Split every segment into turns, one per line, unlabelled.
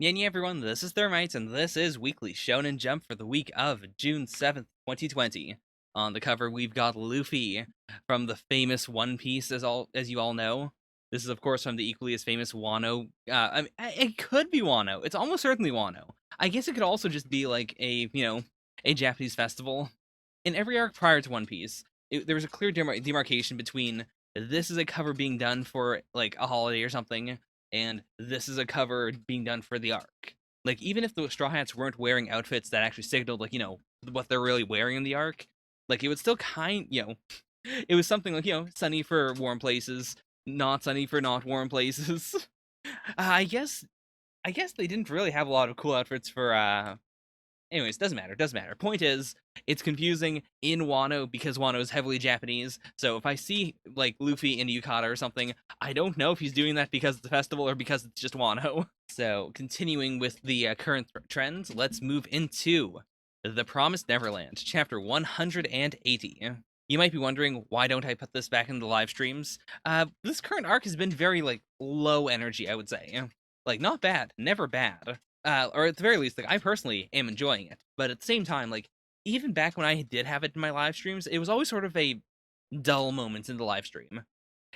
Yeah, everyone, this is Thermite, and this is Weekly Shonen Jump for the week of June 7th, 2020. On the cover, we've got Luffy from the famous One Piece, as you all know. This is, of course, from the equally as famous Wano. It could be Wano. It's almost certainly Wano. I guess it could also just be like a Japanese festival. In every arc prior to One Piece, there was a clear demarcation between this is a cover being done for like a holiday or something, and this is a cover being done for the arc. Like, even if the Straw Hats weren't wearing outfits that actually signaled, like, what they're really wearing in the arc, like, it would still it was something like, sunny for warm places, not sunny for not warm places. I guess they didn't really have a lot of cool outfits for, anyways, doesn't matter. Point is, it's confusing in Wano because Wano is heavily Japanese. So if I see like Luffy in Yukata or something, I don't know if he's doing that because it's a festival or because it's just Wano. So continuing with the current trends, let's move into The Promised Neverland, chapter 180. You might be wondering, why don't I put this back in the live streams? This current arc has been very like low energy, I would say. Like, not bad, never bad. Or at the very least, like, I personally am enjoying it. But at the same time, like, even back when I did have it in my live streams, it was always sort of a dull moment in the live stream.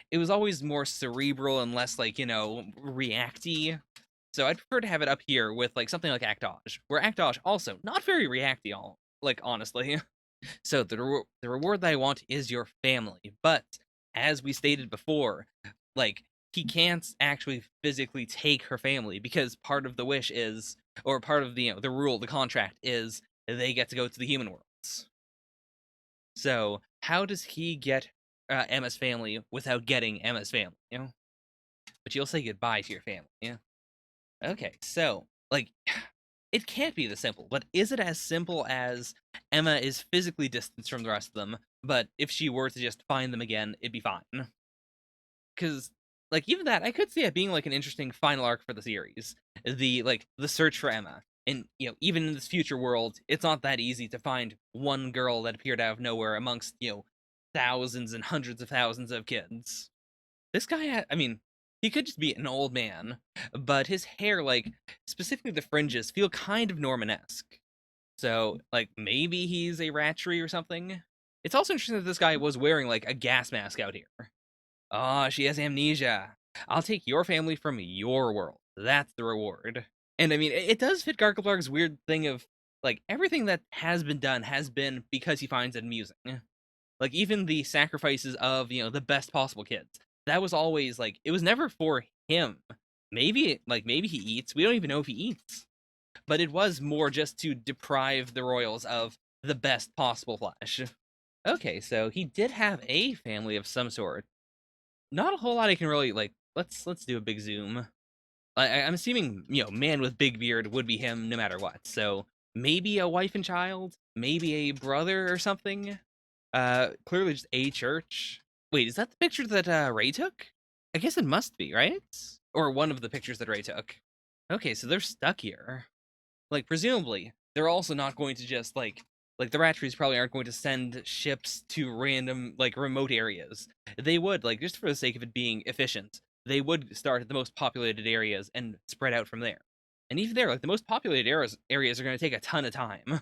It was always more cerebral and less like, reacty. So I'd prefer to have it up here with like something like Actage, where Actage also not very reacty, all like honestly. So the reward that I want is your family, but as we stated before, like he can't actually physically take her family because part of the wish is, or part of the rule, the contract is they get to go to the human worlds. So how does he get Emma's family without getting Emma's family? But you'll say goodbye to your family. Yeah. Okay, so like it can't be this simple, but is it as simple as Emma is physically distanced from the rest of them, but if she were to just find them again, it'd be fine? Because like even that, I could see it being like an interesting final arc for the series. The search for Emma. And even in this future world, it's not that easy to find one girl that appeared out of nowhere amongst, thousands and hundreds of thousands of kids. This guy, I mean, he could just be an old man, but his hair, like specifically the fringes, feel kind of Norman-esque. So, like, maybe he's a Ratchery or something. It's also interesting that this guy was wearing like a gas mask out here. Ah, she has amnesia. I'll take your family from your world. That's the reward. And I mean, it does fit Gargablarg's weird thing of like everything that has been done has been because he finds it amusing. Like even the sacrifices of, the best possible kids. That was always like it was never for him. Maybe he eats. We don't even know if he eats. But it was more just to deprive the royals of the best possible flesh. Okay, so he did have a family of some sort. Not a whole lot I can really like. Let's do a big zoom. I'm assuming man with big beard would be him no matter what. So maybe a wife and child, maybe a brother or something. Clearly just a church. Wait, is that the picture that Ray took? I guess it must be, right? Or one of the pictures that Ray took. Okay, so they're stuck here. Like presumably, they're also not going to just like the Ratcheries probably aren't going to send ships to random like remote areas. They would, like, just for the sake of it being efficient, they would start at the most populated areas and spread out from there. And even there, like the most populated areas are going to take a ton of time.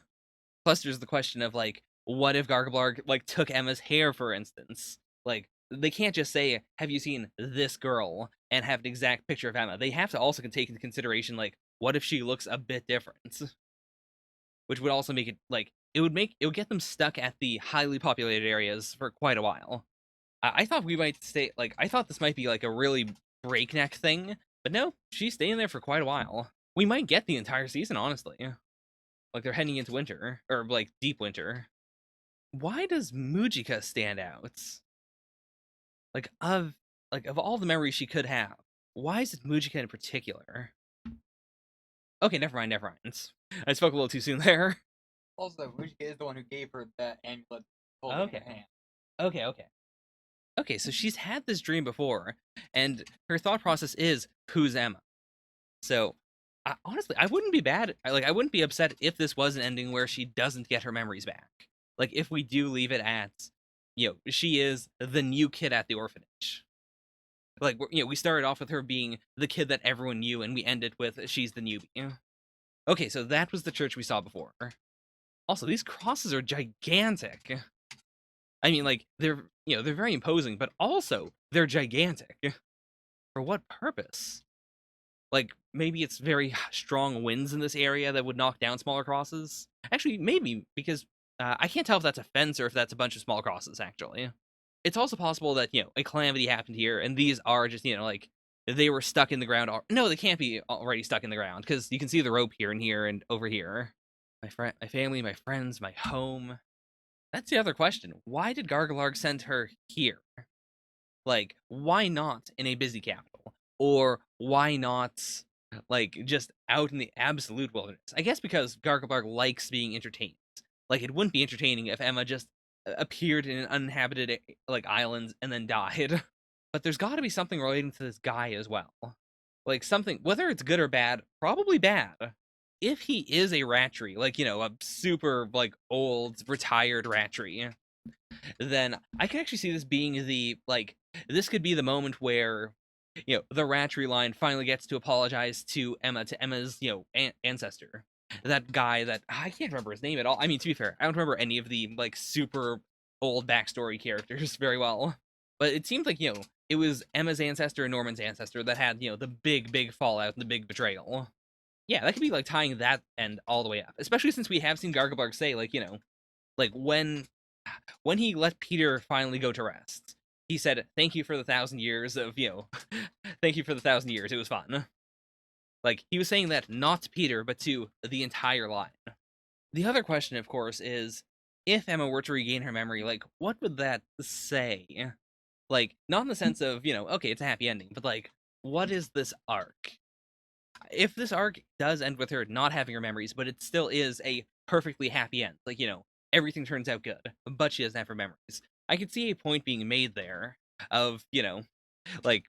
Plus, there's the question of like, what if Gargablarg like took Emma's hair, for instance? Like, they can't just say, "Have you seen this girl?" and have an exact picture of Emma. They have to also take into consideration like, what if she looks a bit different? Which would also make it like it would get them stuck at the highly populated areas for quite a while. I thought we might stay like I thought this might be like a really breakneck thing, but no, she's staying there for quite a while. We might get the entire season, honestly. Like they're heading into winter or like deep winter. Why does Mujika stand out? Like of all the memories she could have, why is it Mujika in particular? Okay, never mind. I spoke a little too soon there.
Also, Ruchika is the one who gave her that amulet holding in
Okay.
her hand.
Okay. Okay, so she's had this dream before, and her thought process is, "Who's Emma?" So, honestly, I wouldn't be bad. I wouldn't be upset if this was an ending where she doesn't get her memories back. Like, if we do leave it at, she is the new kid at the orphanage. Like, we started off with her being the kid that everyone knew, and we ended with she's the newbie. Okay, so that was the church we saw before. Also, these crosses are gigantic. I mean, like, they're very imposing, but also they're gigantic. For what purpose? Like, maybe it's very strong winds in this area that would knock down smaller crosses? Actually, maybe, because I can't tell if that's a fence or if that's a bunch of small crosses, actually. It's also possible that, a calamity happened here, and these are just, like, they were stuck in the ground. No, they can't be already stuck in the ground, because you can see the rope here and here and over here. My family, my friends, my home. That's the other question. Why did Gargalarg send her here? Like, why not in a busy capital? Or why not, like, just out in the absolute wilderness? I guess because Gargalarg likes being entertained. Like, it wouldn't be entertaining if Emma just appeared in an uninhabited, like, islands and then died. But there's got to be something relating to this guy as well. Like, something, whether it's good or bad, probably bad. If he is a Rattree, like, a super, like, old, retired Rattree, then I can actually see this being this could be the moment where, the Rattree line finally gets to apologize to Emma, to Emma's, ancestor. That guy that, I can't remember his name at all. I mean, to be fair, I don't remember any of the, like, super old backstory characters very well. But it seemed like, it was Emma's ancestor and Norman's ancestor that had, the big fallout and the big betrayal. Yeah, that could be, like, tying that end all the way up. Especially since we have seen Gargalarg say, like, like, when he let Peter finally go to rest, he said, "Thank you for the 1,000 years of, thank you for the 1,000 years. It was fun." Like, he was saying that not to Peter, but to the entire line. The other question, of course, is if Emma were to regain her memory, like, what would that say? Like, not in the sense of, okay, it's a happy ending, but, like, what is this arc? If this arc does end with her not having her memories, but it still is a perfectly happy end, like, everything turns out good, but she doesn't have her memories. I could see a point being made there of, like,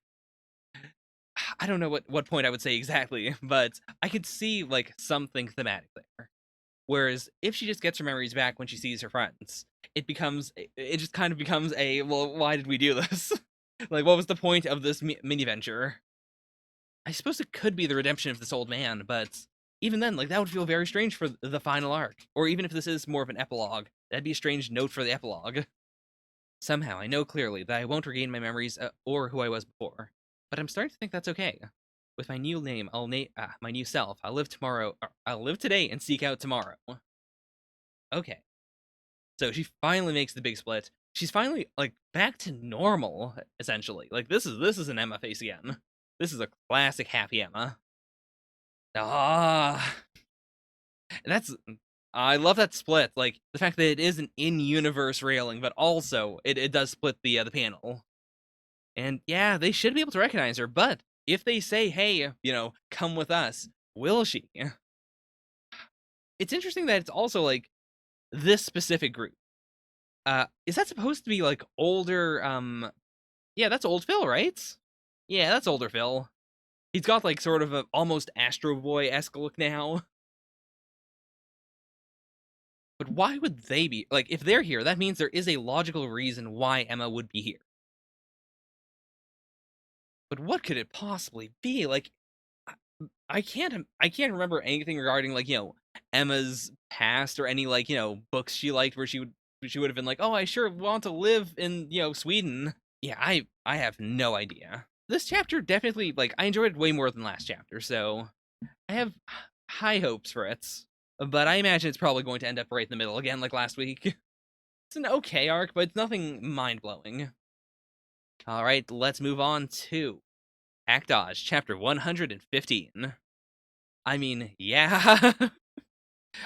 I don't know what point I would say exactly, but I could see, like, something thematic there. Whereas if she just gets her memories back when she sees her friends, it just kind of becomes a, well, why did we do this? Like, what was the point of this mini venture? I suppose it could be the redemption of this old man, but even then, like, that would feel very strange for the final arc. Or even if this is more of an epilogue, that'd be a strange note for the epilogue. Somehow, I know clearly that I won't regain my memories or who I was before, but I'm starting to think that's okay. With my new name, my new self, I'll live tomorrow. I'll live today and seek out tomorrow. Okay, so she finally makes the big split. She's finally, like, back to normal, essentially. Like, this is an Emma face again. This is a classic happy Emma. Ah, that's I love that split. Like, the fact that it is an in-universe railing, but also it does split the panel. And yeah, they should be able to recognize her, but if they say, "Hey, come with us," will she? It's interesting that it's also like this specific group. Is that supposed to be like older? Yeah, that's old Phil, right? Yeah, that's older Phil. He's got like sort of a almost Astro Boy-esque look now. But why would they be? Like, if they're here, that means there is a logical reason why Emma would be here. But what could it possibly be? Like, I can't remember anything regarding, like, Emma's past or any, like, books she liked where she would have been like, "Oh, I sure want to live in, Sweden." Yeah, I have no idea. This chapter definitely, like, I enjoyed it way more than last chapter, so I have high hopes for it. But I imagine it's probably going to end up right in the middle again, like last week. It's an okay arc, but it's nothing mind-blowing. Alright, let's move on to Act Dodge, chapter 115. I mean, yeah.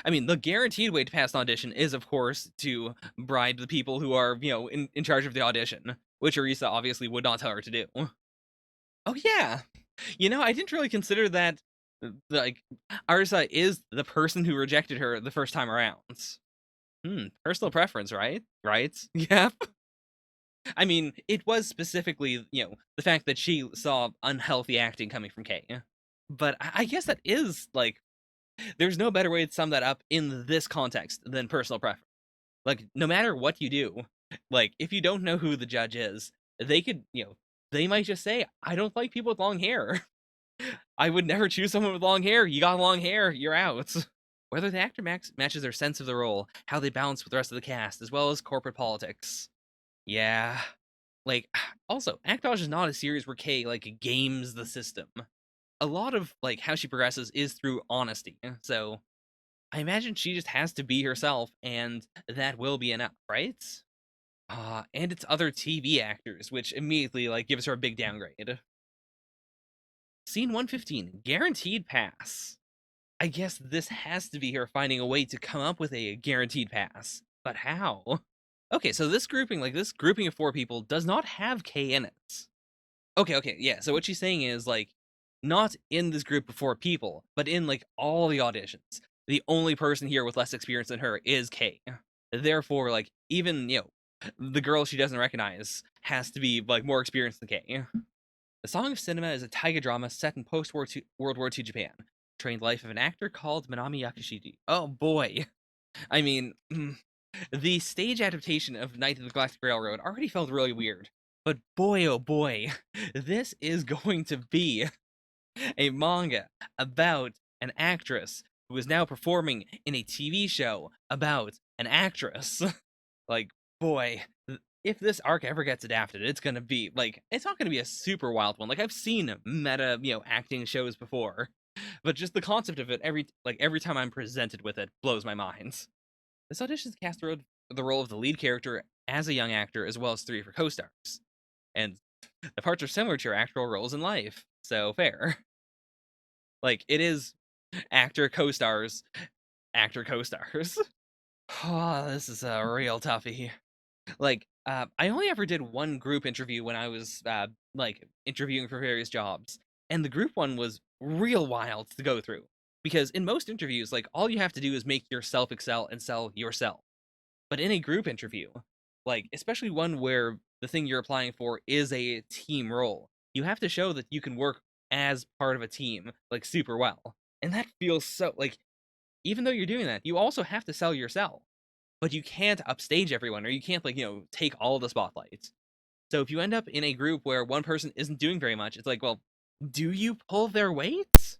I mean, the guaranteed way to pass an audition is, of course, to bribe the people who are, in charge of the audition, which Arisa obviously would not tell her to do. Oh, yeah. I didn't really consider that, like, Arisa is the person who rejected her the first time around. Personal preference, right? Right? Yep. I mean, it was specifically, the fact that she saw unhealthy acting coming from Kay. But I guess that is, like, there's no better way to sum that up in this context than personal preference. Like, no matter what you do, like, if you don't know who the judge is, they could, they might just say, I don't like people with long hair. I would never choose someone with long hair. You got long hair, you're out. Whether the actor matches their sense of the role, how they balance with the rest of the cast, as well as corporate politics. Yeah. Like, also, Act Dodge is not a series where Kay, like, games the system. A lot of, like, how she progresses is through honesty. So, I imagine she just has to be herself, and that will be enough, right? And it's other TV actors, which immediately, like, gives her a big downgrade. Scene 115, guaranteed pass. I guess this has to be her finding a way to come up with a guaranteed pass. But how? Okay, so this grouping of 4 people does not have K in it. Okay, yeah. So what she's saying is, like, not in this group of 4 people, but in, like, all the auditions. The only person here with less experience than her is K. Therefore, like, even, the girl she doesn't recognize has to be, like, more experienced than K. The Song of Cinema is a taiga drama set in World War II Japan. Trained life of an actor called Manami Yakushiji. Oh boy. I mean, the stage adaptation of Night of the Galactic Railroad already felt really weird. But boy, oh boy, this is going to be a manga about an actress who is now performing in a TV show about an actress. Like, boy, if this arc ever gets adapted, it's gonna be like, it's not gonna be a super wild one. Like, I've seen meta, acting shows before, but just the concept of it every time I'm presented with it blows my mind. This audition's cast the role of the lead character as a young actor, as well as 3 for co-stars, and the parts are similar to your actual roles in life, so fair. Like, it is actor co-stars, actor co-stars. Oh, this is a real toughie. Like, I only ever did one group interview when I was, like, interviewing for various jobs, and the group one was real wild to go through. Because in most interviews, like, all you have to do is make yourself excel and sell yourself. But in a group interview, like, especially one where the thing you're applying for is a team role, you have to show that you can work as part of a team, like, super well. And that feels so, like, even though you're doing that, you also have to sell yourself. But you can't upstage everyone, or you can't, like, take all the spotlights. So if you end up in a group where one person isn't doing very much, it's like, well, do you pull their weight?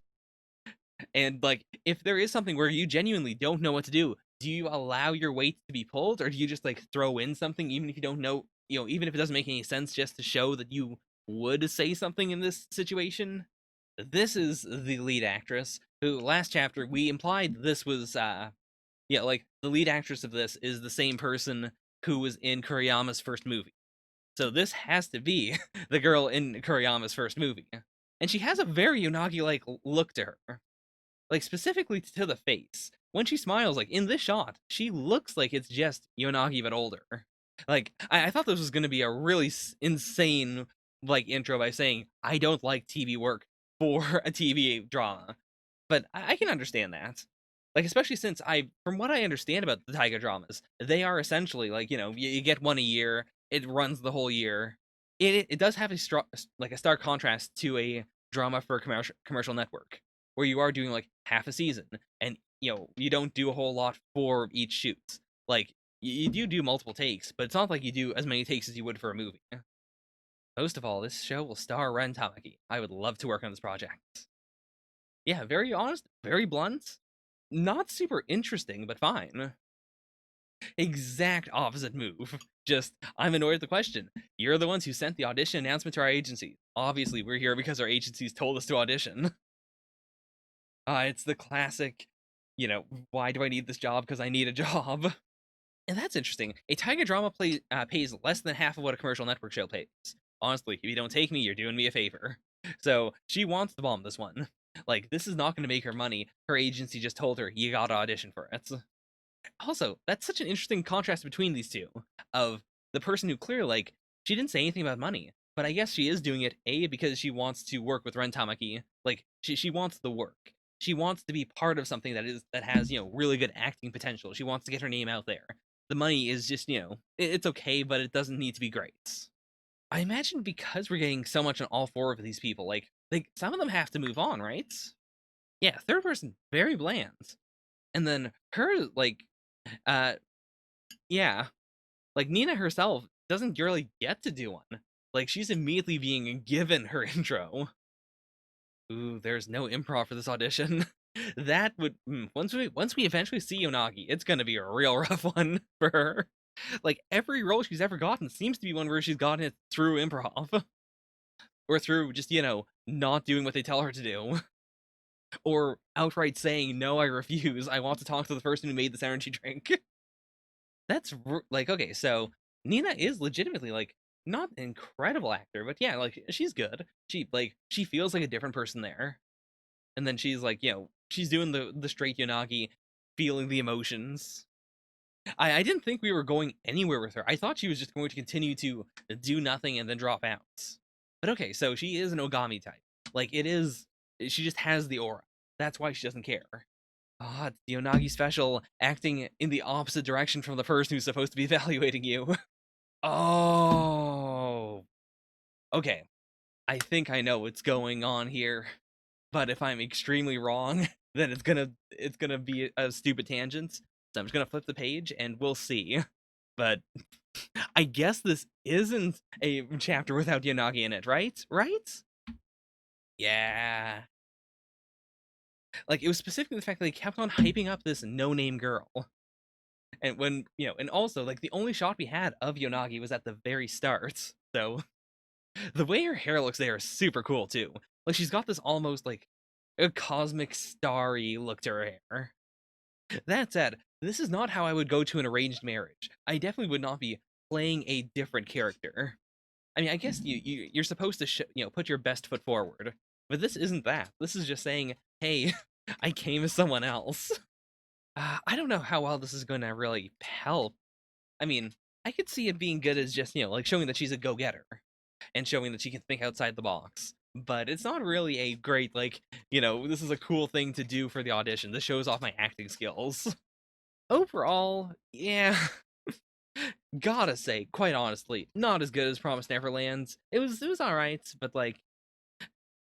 And, like, if there is something where you genuinely don't know what to do you allow your weight to be pulled, or do you just, like, throw in something even if you don't know, even if it doesn't make any sense, just to show that you would say something in this situation? This is the lead actress, who last chapter we implied this was, yeah, like, the lead actress of this is the same person who was in Kuriyama's first movie. So this has to be the girl in Kuriyama's first movie. And she has a very Unagi-like look to her. Like, specifically to the face. When she smiles, like, in this shot, she looks like it's just Yonagi but older. Like, I thought this was going to be a really insane, like, intro by saying, I don't like TV work for a TV drama. But I can understand that. Like, especially since from what I understand about the Taiga dramas, they are essentially, like, you get one a year, it runs the whole year. It does have a stark contrast to a drama for a commercial network, where you are doing, like, half a season, and, you don't do a whole lot for each shoot. Like, you do multiple takes, but it's not like you do as many takes as you would for a movie. Most of all, this show will star Ren Tamaki. I would love to work on this project. Yeah, very honest, very blunt. Not super interesting, but fine. Exact opposite move. Just, I'm annoyed at the question. You're the ones who sent the audition announcement to our agency. Obviously, we're here because our agencies told us to audition. It's the classic, why do I need this job? Because I need a job. And that's interesting. A Tiger drama pays less than half of what a commercial network show pays. Honestly, if you don't take me, you're doing me a favor. So she wants to bomb this one. Like, this is not going to make her money. Her agency just told her, you gotta audition for it. Also, that's such an interesting contrast between these two. Of the person who clearly, like, she didn't say anything about money, but I guess she is doing it, A, because she wants to work with Ren Tamaki. Like, she wants the work. She wants to be part of something that has, really good acting potential. She wants to get her name out there. The money is just, it's okay, but it doesn't need to be great. I imagine because we're getting so much on all 4 of these people, like some of them have to move on, right? Yeah, third person, very bland. And then her, like, uh, yeah, like, Nina herself doesn't really get to do one. Like, she's immediately being given her intro. Ooh, there's no improv for this audition. That would once we eventually see Yonagi, it's gonna be a real rough one for her. Like every role she's ever gotten seems to be one where she's gotten it through improv or through just not doing what they tell her to do, or outright saying no, I refuse. I want to talk to the person who made this energy drink. Like okay, so Nina is legitimately like not an incredible actor, but yeah, like she's good. She feels like a different person there. And then she's like, she's doing the straight Yonagi, feeling the emotions. I didn't think we were going anywhere with her. I thought she was just going to continue to do nothing and then drop out. But okay, so she is an Ogami type. Like it is, she just has the aura. That's why she doesn't care. Ah, it's the Yonagi special, acting in the opposite direction from the person who's supposed to be evaluating you. Oh, okay. I think I know what's going on here. But if I'm extremely wrong, then it's gonna be a stupid tangent. So I'm just gonna flip the page and we'll see. But I guess this isn't a chapter without Yanagi in it, right? Right? Yeah. Like it was specifically the fact that they kept on hyping up this no-name girl. And and also like the only shot we had of Yonagi was at the very start. So the way her hair looks there is super cool too. Like she's got this almost like a cosmic starry look to her hair. That said, this is not how I would go to an arranged marriage. I definitely would not be playing a different character. I mean, I guess you're supposed to put your best foot forward, but this isn't that. This is just saying, hey, I came as someone else. I don't know how well this is going to really help. I mean, I could see it being good as just like showing that she's a go-getter and showing that she can think outside the box. But it's not really a great this is a cool thing to do for the audition. This shows off my acting skills. Overall, yeah, gotta say, quite honestly, not as good as Promised Neverland. It was all right, but like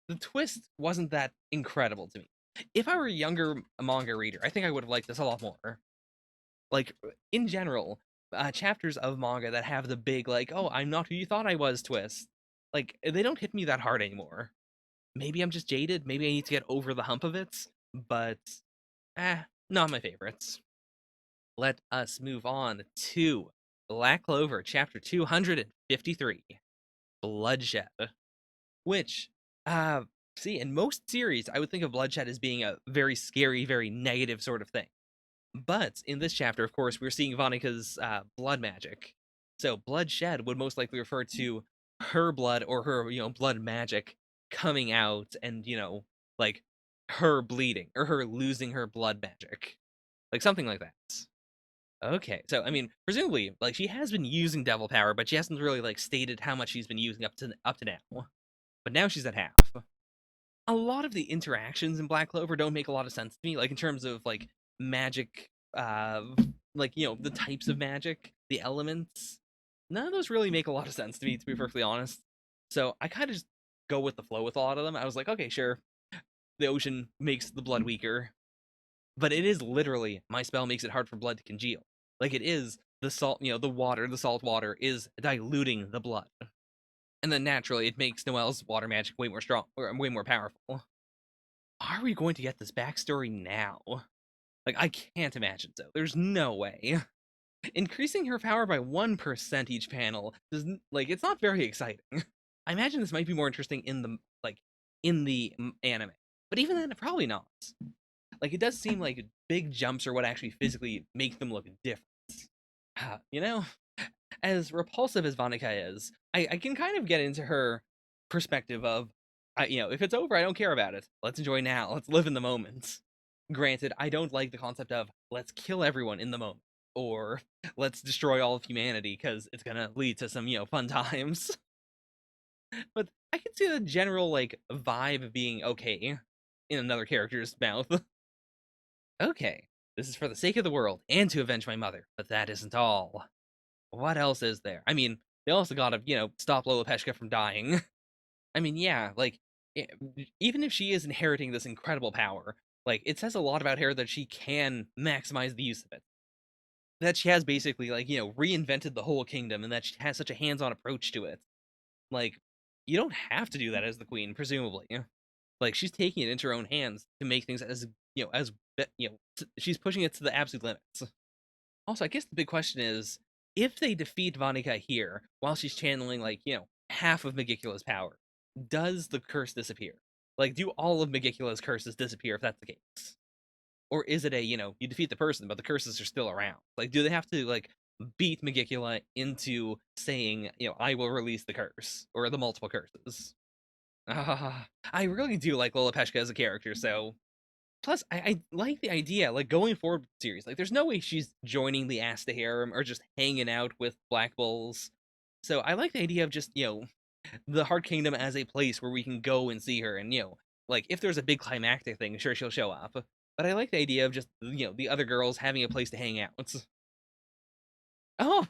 the twist wasn't that incredible to me. If I were a younger manga reader, I think I would have liked this a lot more. Like in general, chapters of manga that have the big like, "Oh, I'm not who you thought I was" twist, like they don't hit me that hard anymore. Maybe I'm just jaded. Maybe I need to get over the hump of it. But not my favorites. Let us move on to Black Clover, chapter 253, Bloodshed. Which, see, in most series, I would think of bloodshed as being a very scary, very negative sort of thing. But in this chapter, of course, we're seeing Vanika's blood magic. So bloodshed would most likely refer to her blood or her, blood magic coming out and, like her bleeding or her losing her blood magic. Like something like that. Okay, so I mean, presumably, like she has been using devil power, but she hasn't really like stated how much she's been using up to now. But now she's at half. A lot of the interactions in Black Clover don't make a lot of sense to me, like in terms of like magic, like the types of magic, the elements. None of those really make a lot of sense to me, to be perfectly honest. So I kind of just go with the flow with a lot of them. I was like, okay, sure, the ocean makes the blood weaker, but it is literally my spell makes it hard for blood to congeal. Like it is the salt, the salt water is diluting the blood. And then naturally it makes Noelle's water magic way more strong or way more powerful. Are we going to get this backstory now? Like I can't imagine so. There's no way. Increasing her power by 1% each panel doesn't it's not very exciting. I imagine this might be more interesting in the anime. But even then probably not. Like it does seem like big jumps are what actually physically make them look different. You know, as repulsive as Vanika is, I can kind of get into her perspective of, if it's over, I don't care about it. Let's enjoy now. Let's live in the moment. Granted, I don't like the concept of let's kill everyone in the moment or let's destroy all of humanity because it's gonna lead to some fun times. But I can see the general vibe being okay in another character's mouth. Okay, this is for the sake of the world and to avenge my mother, but that isn't all. What else is there? I mean, they also gotta, stop Lola Peshka from dying. I mean, yeah, even if she is inheriting this incredible power, it says a lot about her that she can maximize the use of it. That she has basically, reinvented the whole kingdom and that she has such a hands on approach to it. Like, you don't have to do that as the queen, presumably. Like, she's taking it into her own hands to make things as, she's pushing it to the absolute limits. Also, I guess the big question is, if they defeat Vanica here while she's channeling, like, half of Megicula's power, does the curse disappear? Like, do all of Megicula's curses disappear if that's the case? Or is it a, you defeat the person, but the curses are still around? Like, do they have to, like, beat Megicula into saying, I will release the curse, or the multiple curses? I really do like Lola Peshka as a character, so plus, I like the idea, like, going forward with the series. Like, there's no way she's joining the Asta harem or just hanging out with Black Bulls. So I like the idea of just, the Heart Kingdom as a place where we can go and see her. And, like, if there's a big climactic thing, sure, she'll show up. But I like the idea of just, the other girls having a place to hang out. Oh,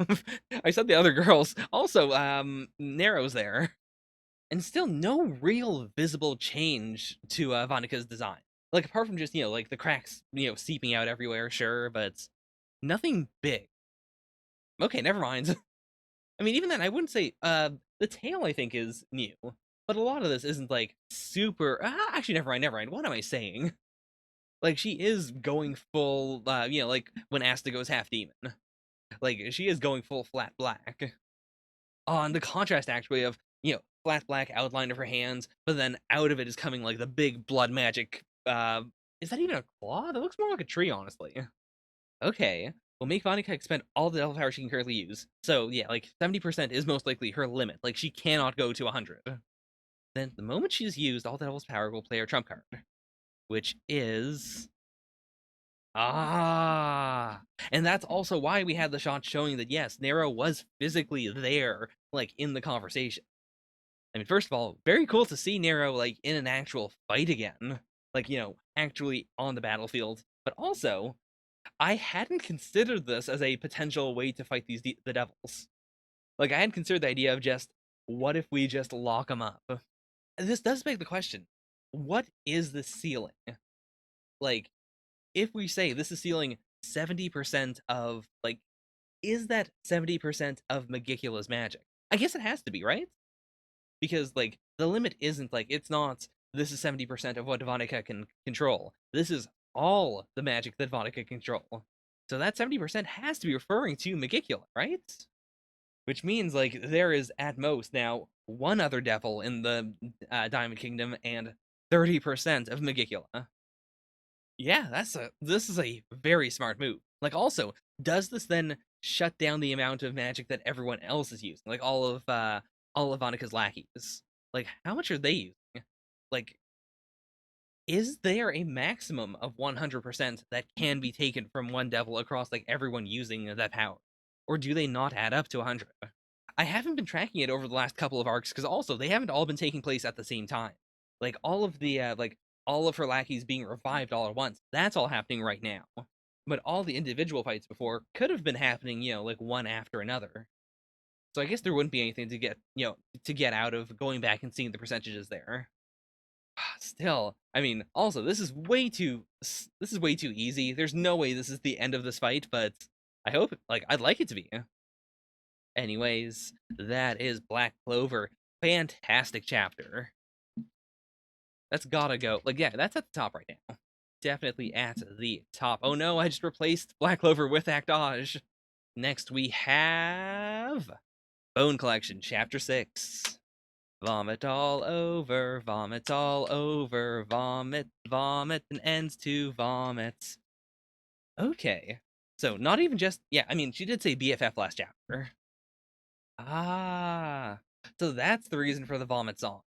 I said the other girls. Also, Nero's there. And still no real visible change to Vanica's design. Like, apart from just, like the cracks, seeping out everywhere, sure, but nothing big. Okay, never mind. I mean, even then, I wouldn't say, the tail, I think, is new. But a lot of this isn't, like, super, actually, never mind, what am I saying? Like, she is going full, like, when Asta goes half demon. Like, she is going full flat black. On the contrast, actually, of, flat black outline of her hands, but then out of it is coming, like, the big blood magic, is that even a claw? That looks more like a tree, honestly. Okay. Well, make Vonica expend all the devil power she can currently use. So, yeah, like, 70% is most likely her limit. Like, she cannot go to 100. Then, the moment she's used all the devil's power, will play her trump card. Which is... And that's also why we had the shot showing that, yes, Nero was physically there, like, in the conversation. I mean, first of all, very cool to see Nero, like, in an actual fight again. Like, actually on the battlefield. But also, I hadn't considered this as a potential way to fight the devils. Like, I hadn't considered the idea of just, what if we just lock them up? This does beg the question, what is the ceiling? Like, if we say this is ceiling 70% of, like, is that 70% of Megicula's magic? I guess it has to be, right? Because, like, the limit isn't, like, it's not, this is 70% of what Vonica can control. This is all the magic that Vonica can control. So that 70% has to be referring to Megicula, right? Which means, like, there is at most now one other devil in the Diamond Kingdom and 30% of Megicula. Yeah, this is a very smart move. Like, also, does this then shut down the amount of magic that everyone else is using? Like, all of Vonica's lackeys. Like, how much are they using? Like, is there a maximum of 100% that can be taken from one devil across, like, everyone using that power? Or do they not add up to 100? I haven't been tracking it over the last couple of arcs, because also, they haven't all been taking place at the same time. Like, all of the, all of her lackeys being revived all at once, that's all happening right now. But all the individual fights before could have been happening, like, one after another. So I guess there wouldn't be anything to get, to get out of going back and seeing the percentages there. Still, I mean, also, this is way too easy. There's no way this is the end of this fight, but I hope, like, I'd like it to be. Anyways, that is Black Clover. Fantastic chapter. That's gotta go. Like, yeah, that's at the top right now. Definitely at the top. Oh no, I just replaced Black Clover with Actage. Next we have Bone Collection, Chapter 6. Vomit all over, vomit all over, vomit, vomit, and ends to vomit. Okay. So, not even just, yeah, I mean, she did say BFF last chapter. Ah. So that's the reason for the vomit song.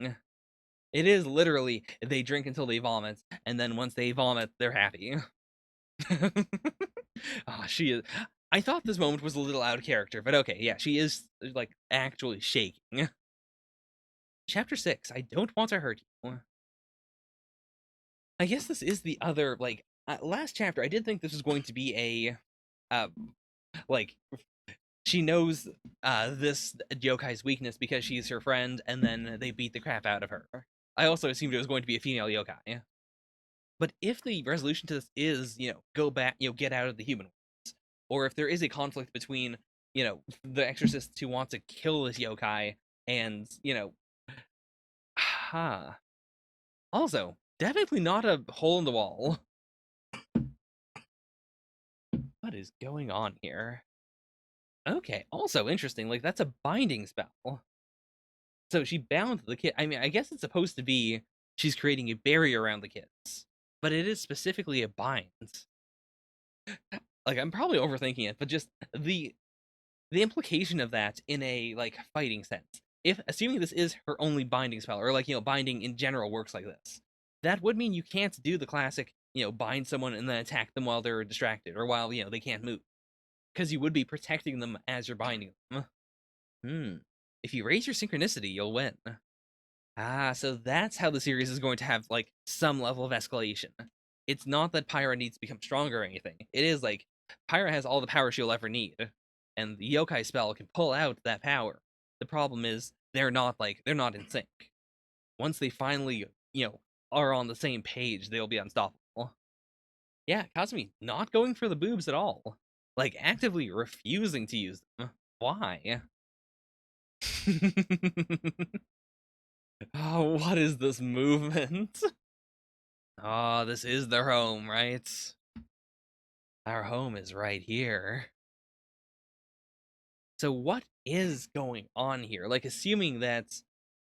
It is literally, they drink until they vomit, and then once they vomit, they're happy. Oh, she is. I thought this moment was a little out of character, but okay, yeah, she is, like, actually shaking. Chapter 6, I don't want to hurt you. I guess this is the other, like, last chapter, I did think this was going to be a, like, she knows, this yokai's weakness because she's her friend, and then they beat the crap out of her. I also assumed it was going to be a female yokai. But if the resolution to this is, go back, get out of the human worlds, or if there is a conflict between, the exorcists who want to kill this yokai And, also, definitely not a hole in the wall. What is going on here? Okay, also interesting, like, that's a binding spell. So she bound the kid. I mean, I guess it's supposed to be she's creating a barrier around the kids, but it is specifically a bind. Like, I'm probably overthinking it, but just the implication of that in a like fighting sense. If assuming this is her only binding spell, or like binding in general works like this, that would mean you can't do the classic bind someone and then attack them while they're distracted or while they can't move, because you would be protecting them as you're binding them. If you raise your synchronicity, you'll win. So that's how the series is going to have like some level of escalation. It's not that Pyra needs to become stronger or anything. It is like Pyra has all the power she'll ever need, and the yokai spell can pull out that power. The problem is they're not in sync. Once they finally, are on the same page, they'll be unstoppable. Yeah, Kazumi not going for the boobs at all. Like actively refusing to use them. Why? Oh, what is this movement? Oh, this is their home, right? Our home is right here. So what is going on here? Like, assuming that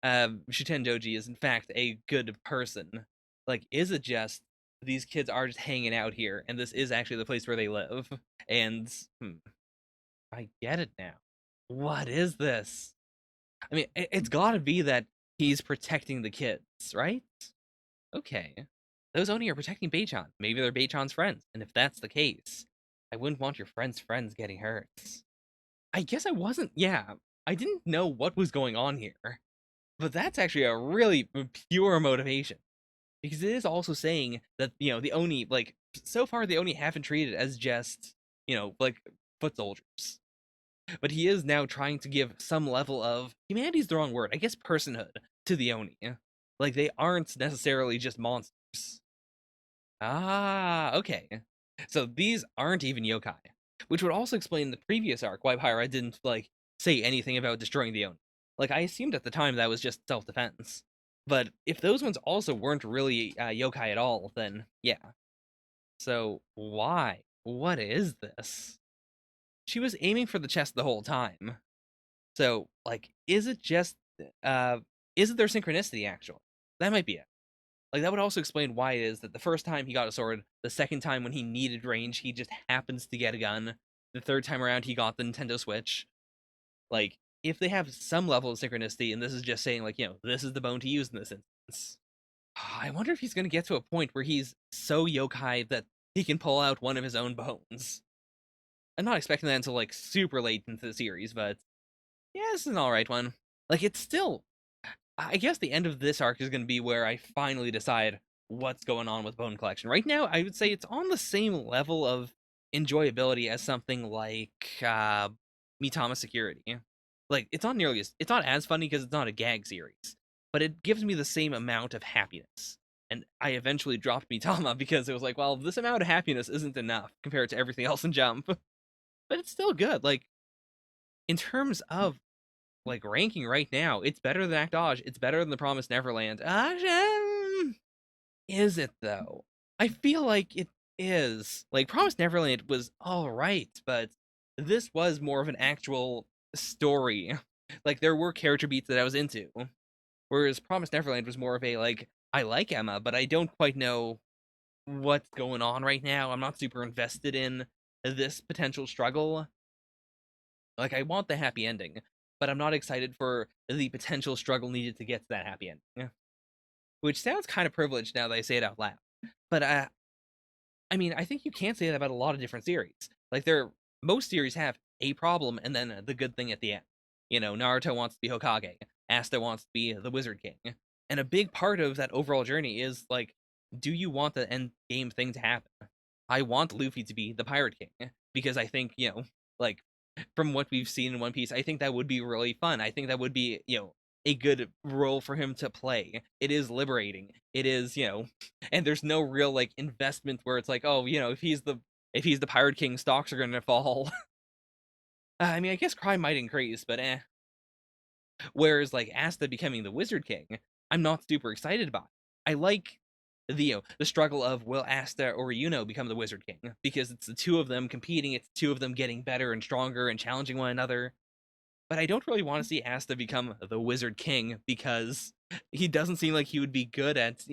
Shuten Doji is in fact a good person, like, is it just these kids are just hanging out here, and this is actually the place where they live? And I get it now. What is this? I mean, it's gotta be that he's protecting the kids, right? Okay. Those Oni are protecting Beichan. Maybe they're Beichan's friends. And if that's the case, I wouldn't want your friend's friends getting hurt. I guess I wasn't, yeah. I didn't know what was going on here. But that's actually a really pure motivation. Because it is also saying that, the Oni, like, so far the Oni haven't treated as just, like, foot soldiers. But he is now trying to give some level of, humanity's the wrong word, I guess personhood, to the Oni. Like, they aren't necessarily just monsters. Okay. So these aren't even yokai, which would also explain the previous arc why Pyra didn't like say anything about destroying the Oni. Like I assumed at the time that was just self-defense. But if those ones also weren't really yokai at all, then yeah. So why? What is this? She was aiming for the chest the whole time. So like, uh is it their synchronicity actually? That might be it. Like that would also explain why it is that the first time he got a sword, the second time when he needed range, he just happens to get a gun. The third time around, he got the Nintendo Switch. Like, if they have some level of synchronicity, and this is just saying, like, this is the bone to use in this instance. I wonder if he's going to get to a point where he's so yokai that he can pull out one of his own bones. I'm not expecting that until, like, super late into the series, but yeah, this is an alright one. Like, it's still I guess the end of this arc is going to be where I finally decide what's going on with Bone Collection. Right now, I would say it's on the same level of enjoyability as something like Mitama Security. Like it's not as funny because it's not a gag series, but it gives me the same amount of happiness. And I eventually dropped Mitama because it was like, well, this amount of happiness isn't enough compared to everything else in Jump. But it's still good. Like in terms of like ranking right now, it's better than Act Dodge. It's better than the Promised Neverland. Is it though? I feel like it is. Like Promised Neverland was all right, but this was more of an actual story. Like there were character beats that I was into, whereas Promised Neverland was more of a like I like Emma, but I don't quite know what's going on right now. I'm not super invested in this potential struggle. Like I want the happy ending, but I'm not excited for the potential struggle needed to get to that happy ending. Which sounds kind of privileged now that I say it out loud. But I mean, I think you can say that about a lot of different series. Like most series have a problem and then the good thing at the end. Naruto wants to be Hokage, Asta wants to be the Wizard King. And a big part of that overall journey is like, do you want the end game thing to happen? I want Luffy to be the Pirate King because I think, like from what we've seen in One Piece, I think that would be really fun. I think that would be, a good role for him to play. It is liberating. It is, and there's no real like investment where it's like, oh, if he's the Pirate King, stocks are gonna fall. I mean, I guess crime might increase, but Whereas like Asta becoming the Wizard King, I'm not super excited about. I like the struggle of will Asta or become the Wizard King, because it's the two of them competing, it's the two of them getting better and stronger and challenging one another. But I don't really want to see Asta become the Wizard King, because he doesn't seem like he would be good at,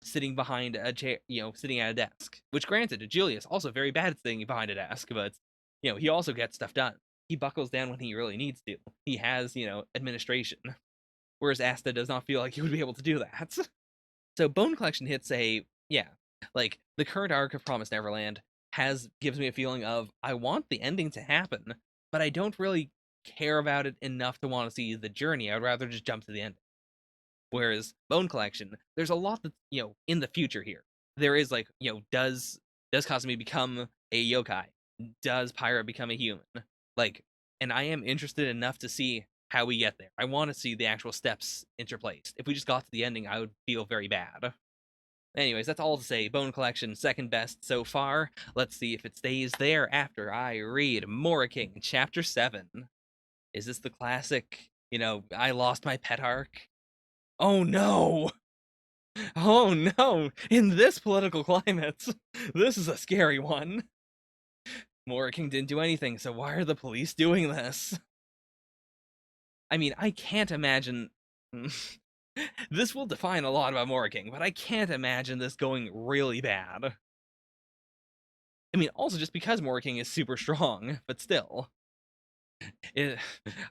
sitting behind a chair, sitting at a desk. Which, granted, Julius also very bad at sitting behind a desk, but he also gets stuff done. He buckles down when he really needs to. He has, administration. Whereas Asta does not feel like he would be able to do that. So Bone Collection hits like the current arc of Promised Neverland gives me a feeling of I want the ending to happen, but I don't really care about it enough to want to see the journey. I would rather just jump to the end. Whereas Bone Collection, there's a lot that's in the future here. There is like does Kasumi become a yokai? Does Pyra become a human? Like, and I am interested enough to see how we get there. I want to see the actual steps interplaced. If we just got to the ending, I would feel very bad. Anyways, that's all to say. Bone Collection, second best so far. Let's see if it stays there after I read Moriking, Chapter 7. Is this the classic, I lost my pet arc? Oh no! Oh no! In this political climate, this is a scary one. Moriking didn't do anything, so why are the police doing this? I mean, I can't imagine. This will define a lot about Moriking, but I can't imagine this going really bad. I mean, also just because Moriking is super strong, but still.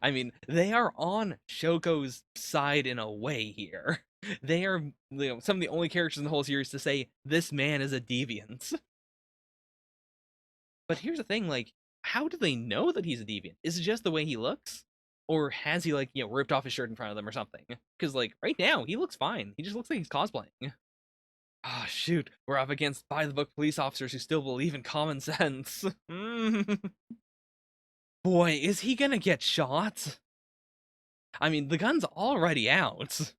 I mean, they are on Shoko's side in a way here. They are some of the only characters in the whole series to say, this man is a deviant. But here's the thing, like, how do they know that he's a deviant? Is it just the way he looks? Or has he, like, ripped off his shirt in front of them or something? Because, like, right now, he looks fine. He just looks like he's cosplaying. Ah, oh, shoot. We're up against by-the-book police officers who still believe in common sense. Boy, is he gonna get shot? I mean, the gun's already out.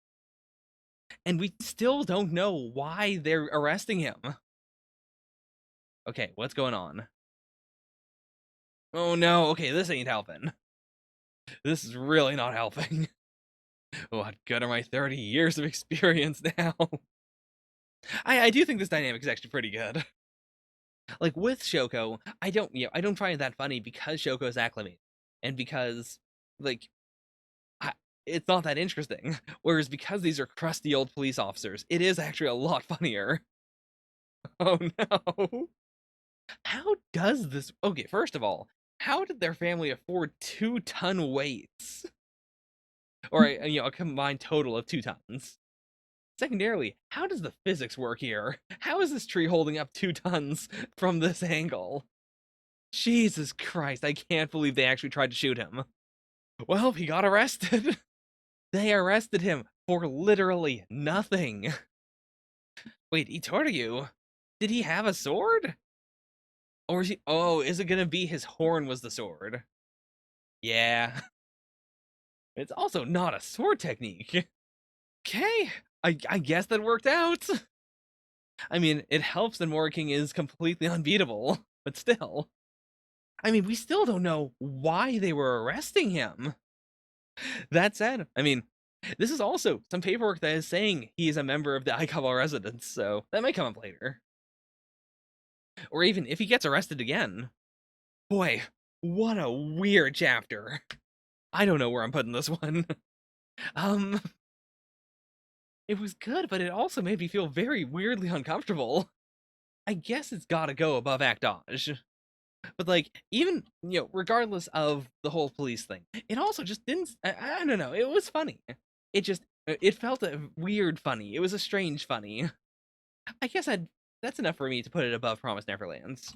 And we still don't know why they're arresting him. Okay, what's going on? Oh no, okay, this ain't helping. This is really not helping. What good are my 30 years of experience now? I do think this dynamic is actually pretty good. Like with Shoko, I don't find it that funny because Shoko is acclimated. And because, like, it's not that interesting. Whereas because these are crusty old police officers, it is actually a lot funnier. Oh no. How does this... Okay, first of all, how did their family afford 2-ton weights? Or, a combined total of 2 tons? Secondarily, how does the physics work here? How is this tree holding up 2 tons from this angle? Jesus Christ, I can't believe they actually tried to shoot him. Well, he got arrested. They arrested him for literally nothing. Wait, Itoryu? Did he have a sword? Or is he... Oh, is it gonna be his horn was the sword? Yeah. It's also not a sword technique. Okay, I guess that worked out. I mean, it helps that Moriking is completely unbeatable, but still. I mean, we still don't know why they were arresting him. That said, I mean, this is also some paperwork that is saying he is a member of the Aikawa residence, so that might come up later. Or even if he gets arrested again. Boy, what a weird chapter. I don't know where I'm putting this one. It was good, but it also made me feel very weirdly uncomfortable. I guess it's gotta go above Actage. But, like, even, regardless of the whole police thing, it also just didn't... I don't know, it was funny. It felt a weird funny. It was a strange funny. I guess that's enough for me to put it above Promised Neverlands.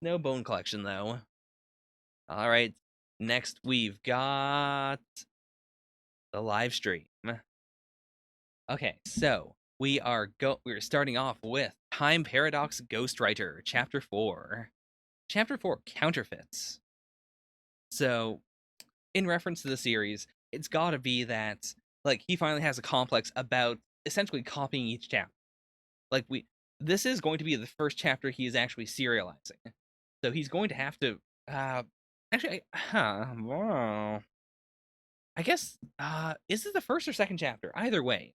No Bone Collection, though. Alright, next we've got the live stream. Okay, so we're starting off with Time Paradox Ghostwriter, Chapter 4. Chapter 4, Counterfeits. So, in reference to the series, it's gotta be that, like, he finally has a complex about essentially copying each chapter. Like, this is going to be the first chapter he is actually serializing. So he's going to have to, wow. I guess, is it the first or second chapter? Either way,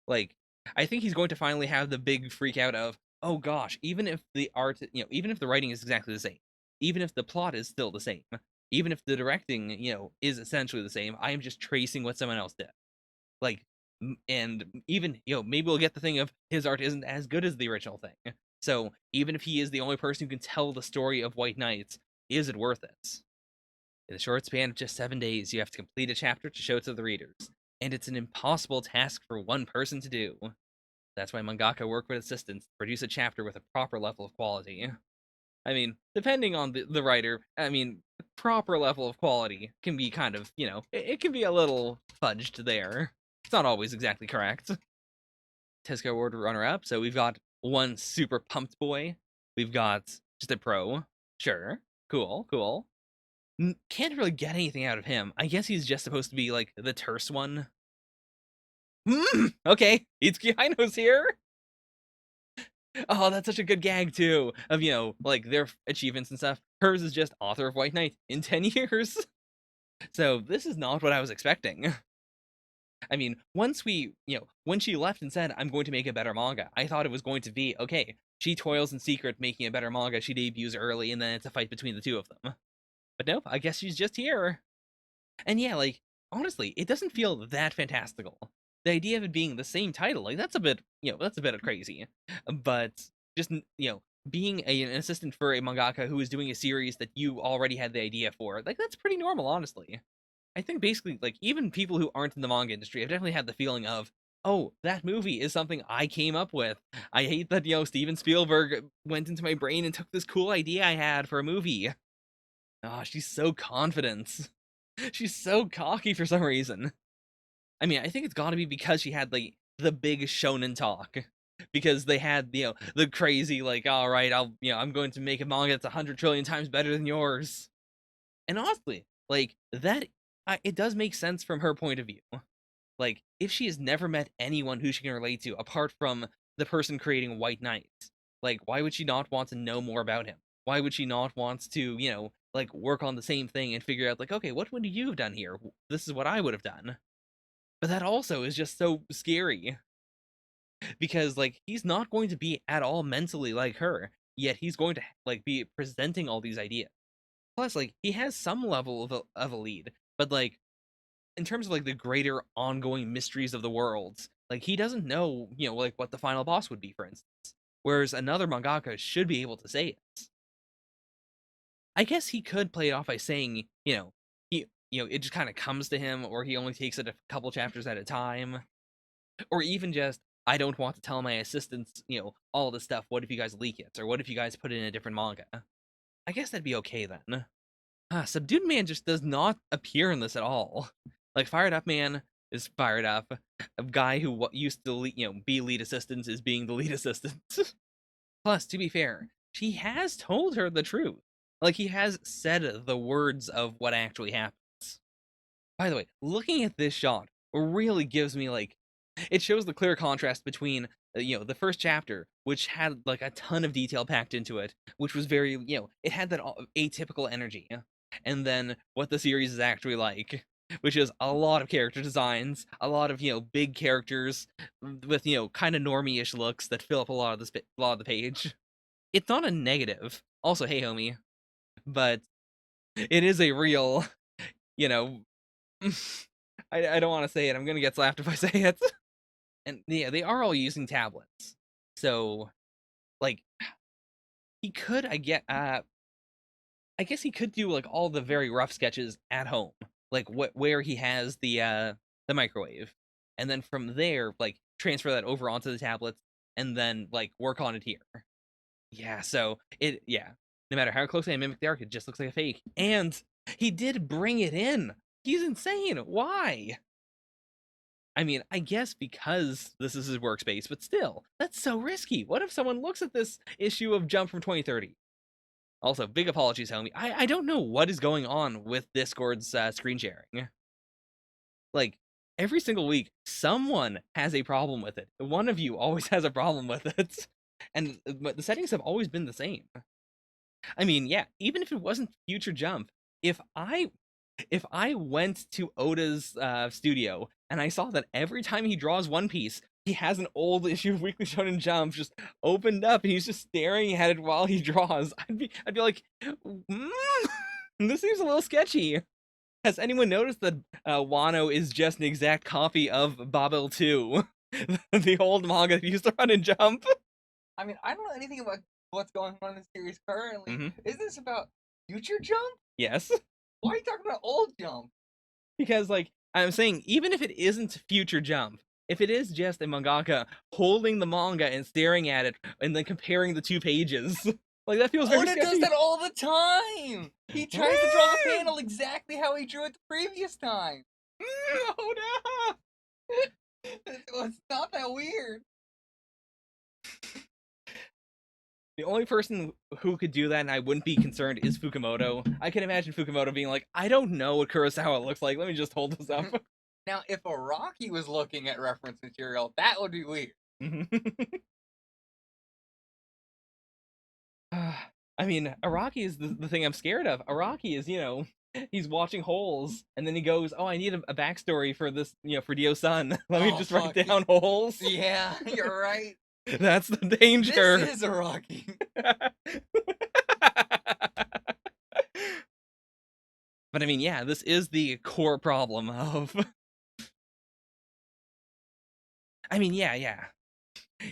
like, I think he's going to finally have the big freak out of, oh gosh, even if the art, even if the writing is exactly the same, even if the plot is still the same, even if the directing, is essentially the same, I am just tracing what someone else did. Like, and even, maybe we'll get the thing of his art isn't as good as the original thing. So even if he is the only person who can tell the story of White Knights, is it worth it? In a short span of just 7 days, you have to complete a chapter to show to the readers, and it's an impossible task for one person to do. That's why mangaka work with assistants to produce a chapter with a proper level of quality. I mean, depending on the writer, I mean, proper level of quality can be kind of, it can be a little fudged there. It's not always exactly correct. Tesco Award runner up, so we've got one super pumped boy. We've got just a pro. Sure. Cool, cool. Can't really get anything out of him. I guess he's just supposed to be, like, the terse one. Okay, Itsuki here. Oh, that's such a good gag too. Of, like, their achievements and stuff. Hers is just author of White Knight in 10 years. So this is not what I was expecting. I mean, when she left and said, I'm going to make a better manga, I thought it was going to be, okay, she toils in secret making a better manga, she debuts early, and then it's a fight between the two of them. But nope, I guess she's just here. And yeah, like, honestly, it doesn't feel that fantastical. The idea of it being the same title, like, that's a bit, that's a bit crazy. But just, being an assistant for a mangaka who is doing a series that you already had the idea for, like, that's pretty normal, honestly. I think basically, like, even people who aren't in the manga industry have definitely had the feeling of, oh, that movie is something I came up with. I hate that, Steven Spielberg went into my brain and took this cool idea I had for a movie. Ah, she's so confident. She's so cocky for some reason. I mean, I think it's gotta be because she had, like, the big shonen talk. Because they had, the crazy, like, all right, I'm going to make a manga that's 100 trillion times better than yours. And honestly, like, it does make sense from her point of view. Like, if she has never met anyone who she can relate to apart from the person creating White Knight, like, why would she not want to know more about him? Why would she not want to, like, work on the same thing and figure out, like, okay, what would you have done here? This is what I would have done. But that also is just so scary because, like, he's not going to be at all mentally like her, yet he's going to, like, be presenting all these ideas. Plus, like, he has some level of a lead, but, like, in terms of, like, the greater ongoing mysteries of the worlds, like, he doesn't know, like, what the final boss would be, for instance. Whereas another mangaka should be able to say it. I guess he could play it off by saying, it just kind of comes to him, or he only takes it a couple chapters at a time, or even just, I don't want to tell my assistants, all this stuff. What if you guys leak it, or what if you guys put it in a different manga? I guess that'd be okay then. Subdued Man just does not appear in this at all. Like, Fired Up Man is fired up. A guy who used to, be lead assistant is being the lead assistant. Plus, to be fair, she has told her the truth. Like, he has said the words of what actually happens. By the way, looking at this shot really gives me, like, it shows the clear contrast between, the first chapter, which had, like, a ton of detail packed into it, which was very, it had that atypical energy, and then what the series is actually like, which is a lot of character designs, a lot of, big characters with, kind of normie-ish looks that fill up a lot of the page. It's not a negative. Also, hey, homie, but it is a real, you know, I don't want to say it. I'm gonna get slapped if I say it. And yeah, they are all using tablets. So, like, he could, I guess he could do, like, all the very rough sketches at home, like where he has the microwave, and then from there, like, transfer that over onto the tablets, and then, like, work on it here. Yeah, so yeah, no matter how closely I mimic the arc, it just looks like a fake. And he did bring it in. He's insane. Why? I mean, I guess because this is his workspace, but still, that's so risky. What if someone looks at this issue of Jump from 2030? Also, big apologies, homie. I don't know what is going on with Discord's screen sharing. Like, every single week, someone has a problem with it. One of you always has a problem with it. And but the settings have always been the same. I mean, yeah, even if it wasn't Future Jump, if I if I went to Oda's studio and I saw that every time he draws One Piece, he has an old issue of Weekly Shonen Jump just opened up and he's just staring at it while he draws, I'd be like, this seems a little sketchy. Has anyone noticed that Wano is just an exact copy of Babel 2, the old manga that used to run and Jump?
I mean, I don't know anything about what's going on in the series currently.
Mhm.
Is this about future Jump?
Yes.
Why are you talking about old Jump?
Because, like, I'm saying, even if it isn't Future Jump, if it is just a mangaka holding the manga and staring at it and then comparing the 2 pages, like, that feels very
Oda does
sketchy.
that all the time! He tries to draw the panel exactly how he drew it the previous time.
Oh no!
It's not that weird.
The only person who could do that and I wouldn't be concerned is Fukumoto. I can imagine Fukumoto being like, I don't know what Kurosawa looks like, let me just hold this up.
Now, if Araki was looking at reference material, that would be weird.
I mean, Araki is the thing I'm scared of. Araki is, he's watching holes, and then he goes, "Oh, I need a backstory for this, for Dio-san. Let me just write
fuck.
down holes."
Yeah, you're right.
That's the danger.
This is Araki.
But I mean, yeah, this is the core problem of. I mean, yeah.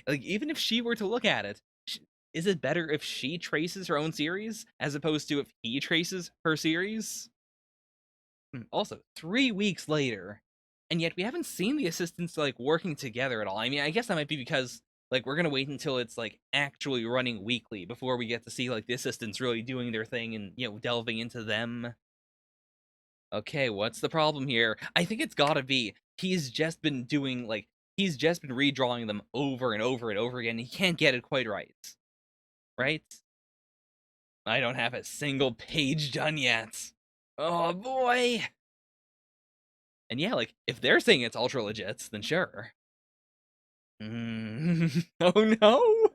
Like, even if she were to look at it, is it better if she traces her own series as opposed to if he traces her series? Also, 3 weeks later, and yet we haven't seen the assistants like working together at all. I mean, I guess that might be because like we're gonna wait until it's like actually running weekly before we get to see like the assistants really doing their thing and delving into them. Okay, what's the problem here? I think it's gotta be he's just been redrawing them over and over and over again. He can't get it quite right. Right? I don't have a single page done yet. Oh boy. And yeah, like, if they're saying it's ultra legit, then sure. Oh no!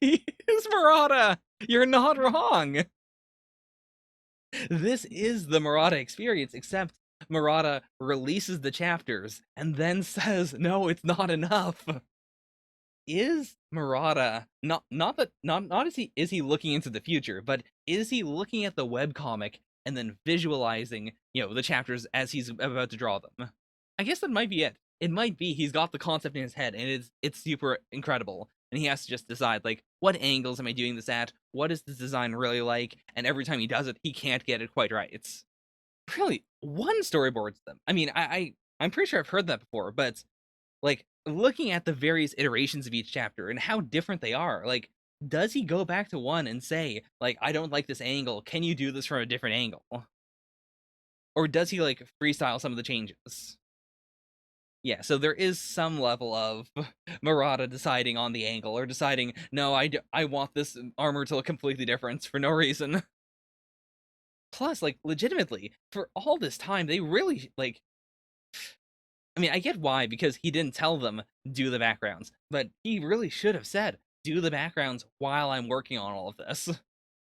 He is Murata! You're not wrong! This is the Murata experience, except Murata releases the chapters and then says, no, it's not enough. Is Murata not is he looking into the future, but is he looking at the webcomic and then visualizing, the chapters as he's about to draw them? I guess that might be it. It might be he's got the concept in his head and it's super incredible. And he has to just decide, like, what angles am I doing this at? What is this design really like? And every time he does it, he can't get it quite right. It's really one storyboards them. I mean, I'm pretty sure I've heard that before, but like looking at the various iterations of each chapter and how different they are, like, does he go back to one and say, like, I don't like this angle, can you do this from a different angle? Or does he like freestyle some of the changes? Yeah, so there is some level of Murata deciding on the angle or deciding, no, I want this armor to look completely different for no reason. Plus, like, legitimately, for all this time, they really, like, I mean, I get why, because he didn't tell them, do the backgrounds, but he really should have said, do the backgrounds while I'm working on all of this.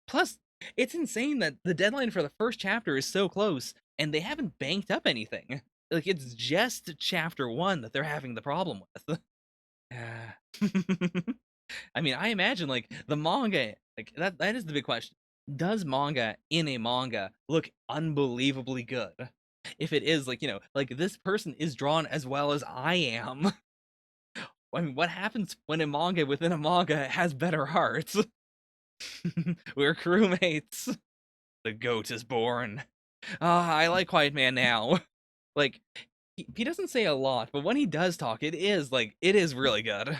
Plus, it's insane that the deadline for the first chapter is so close, and they haven't banked up anything. Like, it's just chapter 1 that they're having the problem with. I mean, I imagine, like, the manga, like, that is the big question. Does manga in a manga look unbelievably good? If it is, like, like, this person is drawn as well as I am. I mean, what happens when a manga within a manga has better hearts? We're crewmates. The goat is born. Ah, I like Quiet Man now. Like, he doesn't say a lot, but when he does talk, it is really good.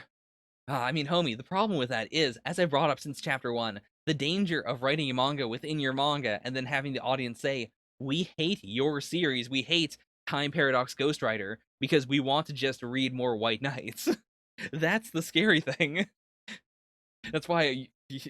I mean, homie, the problem with that is, as I brought up since chapter 1, the danger of writing a manga within your manga and then having the audience say, we hate your series, we hate Time Paradox Ghostwriter, because we want to just read more White Knights. That's the scary thing. That's why,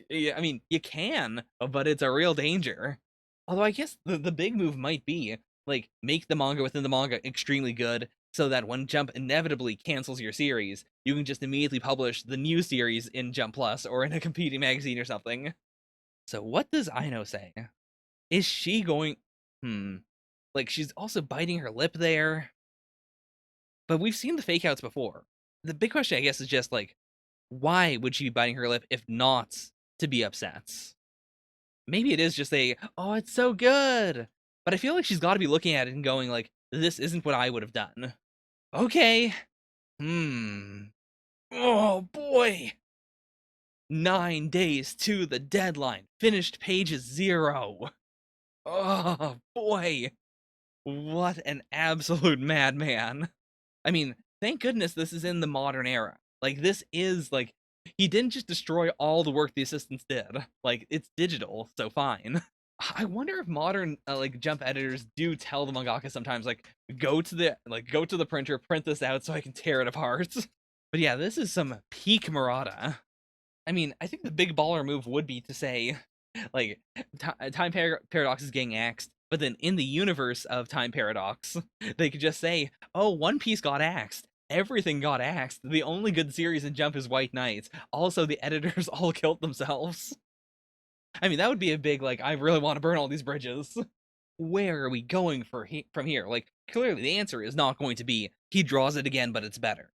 I mean, you can, but it's a real danger. Although I guess the big move might be, like, make the manga within the manga extremely good, so that when Jump inevitably cancels your series, you can just immediately publish the new series in Jump Plus or in a competing magazine or something. So what does Aino say? Is she going... Like, she's also biting her lip there. But we've seen the fake outs before. The big question, I guess, is just like, why would she be biting her lip if not to be upset? Maybe it is just oh, it's so good. But I feel like she's got to be looking at it and going like, this isn't what I would have done. Okay. Oh boy. 9 days to the deadline. Finished pages 0. Oh boy. What an absolute madman. I mean, thank goodness this is in the modern era. Like, this is, like, he didn't just destroy all the work the assistants did. Like, it's digital, so fine. I wonder if modern, like, jump editors do tell the mangaka sometimes, like, go to the printer, print this out so I can tear it apart. But yeah, this is some peak Murata. I mean, I think the big baller move would be to say, like, Time Paradox is getting axed, but then in the universe of Time Paradox, they could just say, oh, One Piece got axed. Everything got axed. The only good series in Jump is White Knights. Also, the editors all killed themselves. I mean, that would be a big, like, I really want to burn all these bridges. Where are we going from here? Like, clearly the answer is not going to be, he draws it again, but it's better.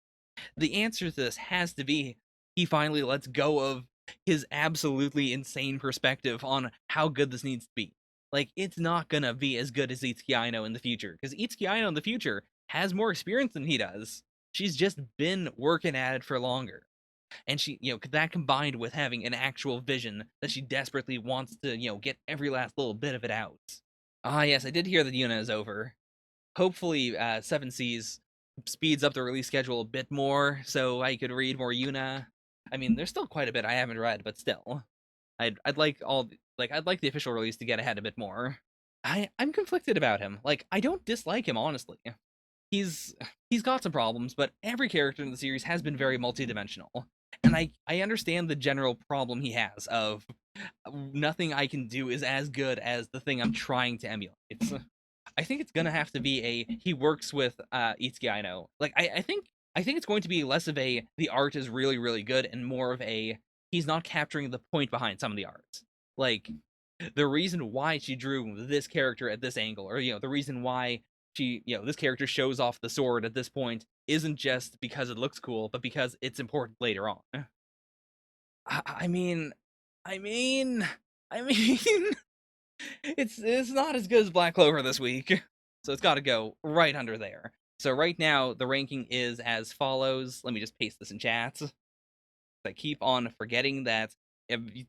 The answer to this has to be, he finally lets go of his absolutely insane perspective on how good this needs to be. Like, it's not gonna be as good as Itsuki Aino in the future, because Itsuki Aino in the future has more experience than he does. She's just been working at it for longer. And she, that combined with having an actual vision that she desperately wants to, get every last little bit of it out. Ah, yes, I did hear that Yuna is over. Hopefully, Seven Seas speeds up the release schedule a bit more, so I could read more Yuna. I mean, there's still quite a bit I haven't read, but still, I'd like I'd like the official release to get ahead a bit more. I'm conflicted about him. Like, I don't dislike him, honestly. He's he's got some problems, but every character in the series has been very multidimensional. And I understand the general problem he has of nothing I can do is as good as the thing I'm trying to emulate. I think it's gonna have to be he works with Itsuki Aino. Like, I think it's going to be less of the art is really, really good and more of he's not capturing the point behind some of the art. Like, the reason why she drew this character at this angle, or the reason why this character shows off the sword at this point isn't just because it looks cool, but because it's important later on. I mean, I mean, I mean, it's not as good as Black Clover this week, so it's got to go right under there. So right now the ranking is as follows. Let me just paste this in chat. I keep on forgetting that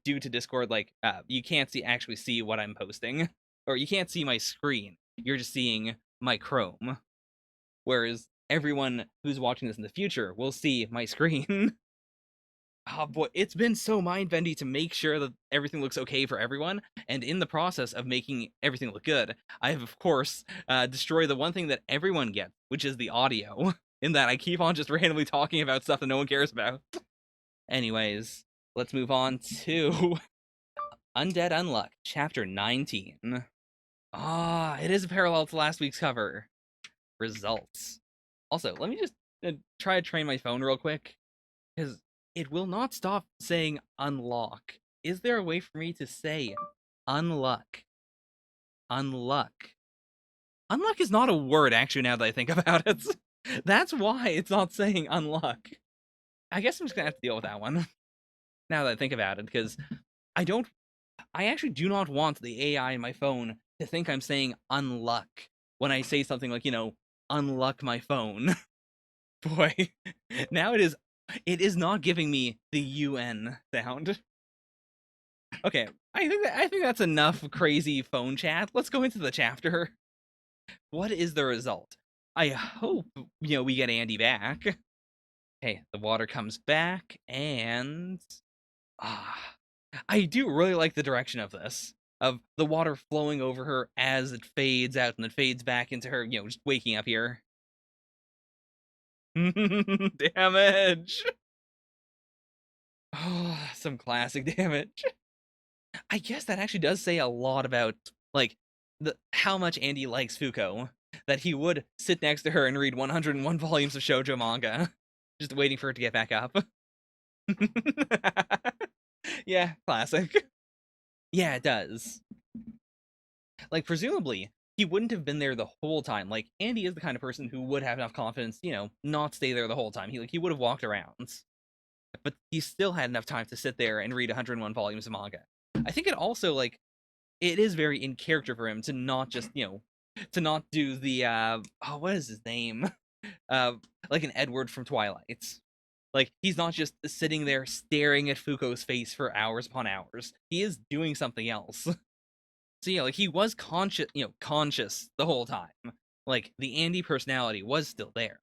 due to Discord, like you can't actually see what I'm posting, or you can't see my screen. You're just seeing my Chrome, whereas everyone who's watching this in the future will see my screen. Oh boy, it's been so mind-bendy to make sure that everything looks okay for everyone, and in the process of making everything look good, I have, of course, destroyed the one thing that everyone gets, which is the audio, in that I keep on just randomly talking about stuff that no one cares about. Anyways, let's move on to Undead Unluck, Chapter 19. Ah, it is a parallel to last week's cover. Results. Also, let me just try to train my phone real quick, because it will not stop saying unlock. Is there a way for me to say unluck? Unluck. Unluck is not a word, actually, now that I think about it. That's why it's not saying unluck. I guess I'm just gonna have to deal with that one, now that I think about it, because I actually do not want the AI in my phone to think I'm saying unluck when I say something like, unluck my phone. Boy, now it is not giving me the UN sound. Okay, I think that's enough crazy phone chat. Let's go into the chapter. What is the result? I hope we get Andy back. Okay, the water comes back, and I do really like the direction of this. Of the water flowing over her as it fades out and then fades back into her, just waking up here. Damage! Oh, some classic damage. I guess that actually does say a lot about, like, how much Andy likes Fuko. That he would sit next to her and read 101 volumes of shoujo manga, just waiting for her to get back up. Yeah, classic. Yeah, it does. Like, presumably, he wouldn't have been there the whole time. Like, Andy is the kind of person who would have enough confidence, not stay there the whole time. He would have walked around, but he still had enough time to sit there and read 101 volumes of manga. I think it also, like, it is very in character for him to not just, to not do the what is his name? Like an Edward from Twilight. Like, he's not just sitting there staring at Fuko's face for hours upon hours. He is doing something else. So yeah, like, he was conscious the whole time. Like, the Andy personality was still there.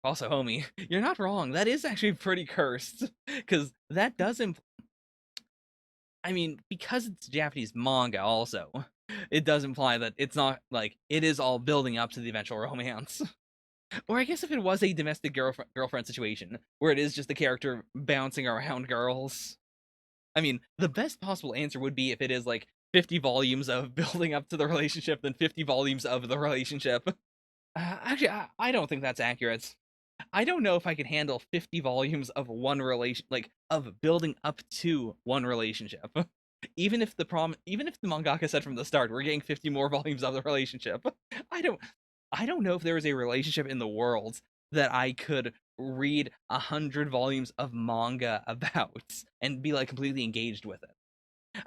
Also, homie, you're not wrong. That is actually pretty cursed, because that does I mean, because it's Japanese manga, also, it does imply that it's not like it is all building up to the eventual romance. Or I guess if it was a domestic girlfriend situation where it is just the character bouncing around girls. I mean, the best possible answer would be if it is like 50 volumes of building up to the relationship, then 50 volumes of the relationship. Actually, I don't think that's accurate. I don't know if I can handle 50 volumes of one relation, like, of building up to one relationship. Even if the mangaka said from the start we're getting 50 more volumes of the relationship, I don't I don't know if there is a relationship in the world that I could read 100 volumes of manga about and be like completely engaged with it.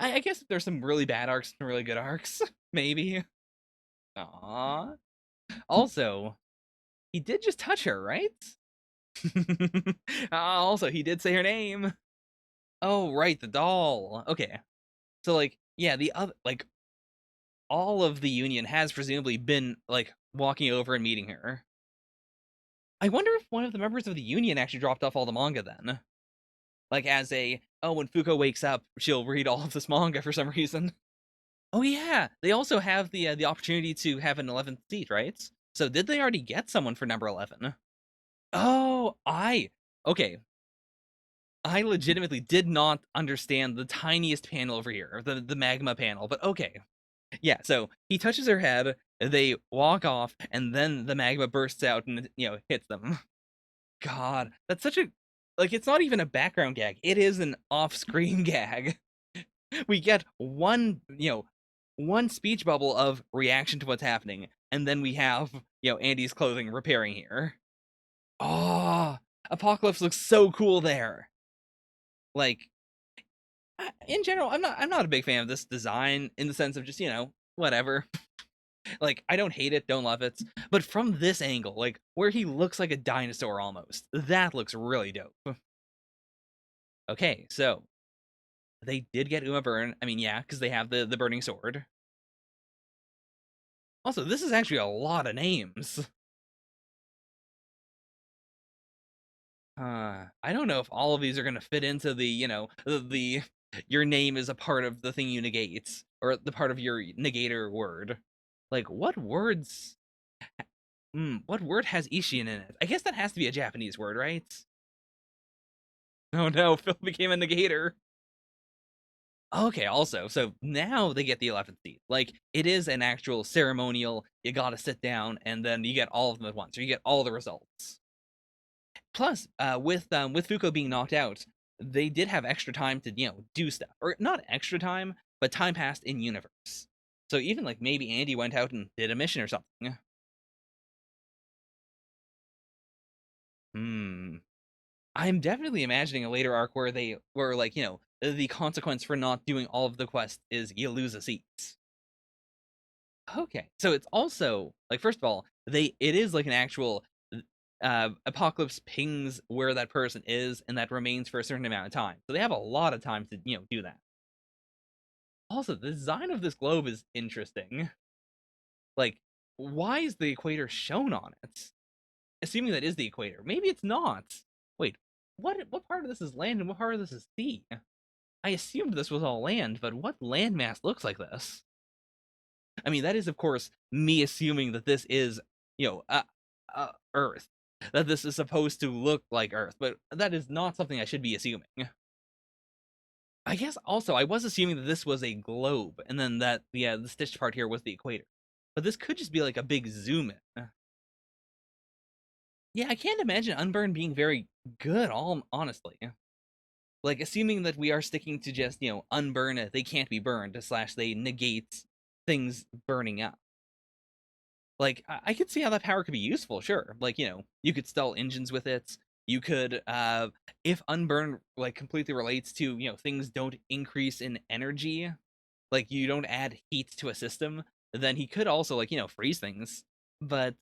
I guess if there's some really bad arcs and really good arcs, maybe. Aww. Also, he did just touch her, right? Also, he did say her name. Oh, right, the doll. Okay. So, like, yeah, the other, like, all of the Union has presumably been, like, walking over and meeting her. I wonder if one of the members of the Union actually dropped off all the manga then. Like, as a, oh, when Fuko wakes up, she'll read all of this manga for some reason. Oh, yeah. They also have the opportunity to have an 11th seat, right? So, did they already get someone for number 11? Oh, okay. I legitimately did not understand the tiniest panel over here, the magma panel, but okay. Yeah, so he touches her head, they walk off, and then the magma bursts out and, hits them. God, that's such a, like, it's not even a background gag. It is an off-screen gag. We get one speech bubble of reaction to what's happening, and then we have, Andy's clothing repairing here. Oh, Apocalypse looks so cool there. Like, in general, I'm not a big fan of this design in the sense of just, whatever. Like, I don't hate it, don't love it, but from this angle, like, where he looks like a dinosaur almost, that looks really dope. Okay, so they did get Uma Burn. I mean, yeah, because they have the burning sword. Also, this is actually a lot of names. I don't know if all of these are gonna fit into the, the your name is a part of the thing you negate, or the part of your negator word. Like, what word has Ishin in it? I guess that has to be a Japanese word, right? Oh no, Phil became a negator. Okay, also, so now they get the 11th seat. Like, it is an actual ceremonial, you gotta sit down, and then you get all of them at once, or you get all the results. Plus, with Fuko being knocked out, they did have extra time to, do stuff. Or not extra time, but time passed in universe. So even, like, maybe Andy went out and did a mission or something. Hmm. I'm definitely imagining a later arc where like, the consequence for not doing all of the quest is you lose a seat. Okay. So it's also like, first of all, it is like an actual Apocalypse pings where that person is and that remains for a certain amount of time. So they have a lot of time to, do that. Also, the design of this globe is interesting. Like, why is the equator shown on it? Assuming that is the equator. Maybe it's not. Wait, what part of this is land and what part of this is sea? I assumed this was all land, but what landmass looks like this? I mean, that is, of course, me assuming that this is, Earth. That this is supposed to look like Earth, but that is not something I should be assuming. I guess also I was assuming that this was a globe, and then that, yeah, the stitched part here was the equator. But this could just be like a big zoom in. Yeah, I can't imagine Unburned being very good, all honestly. Like, assuming that we are sticking to just, unburn it, they can't be burned, slash they negate things burning up. Like, I could see how that power could be useful, sure. Like, you could stall engines with it. You could, if Unburn, like, completely relates to, things don't increase in energy, like, you don't add heat to a system, then he could also, like, freeze things. But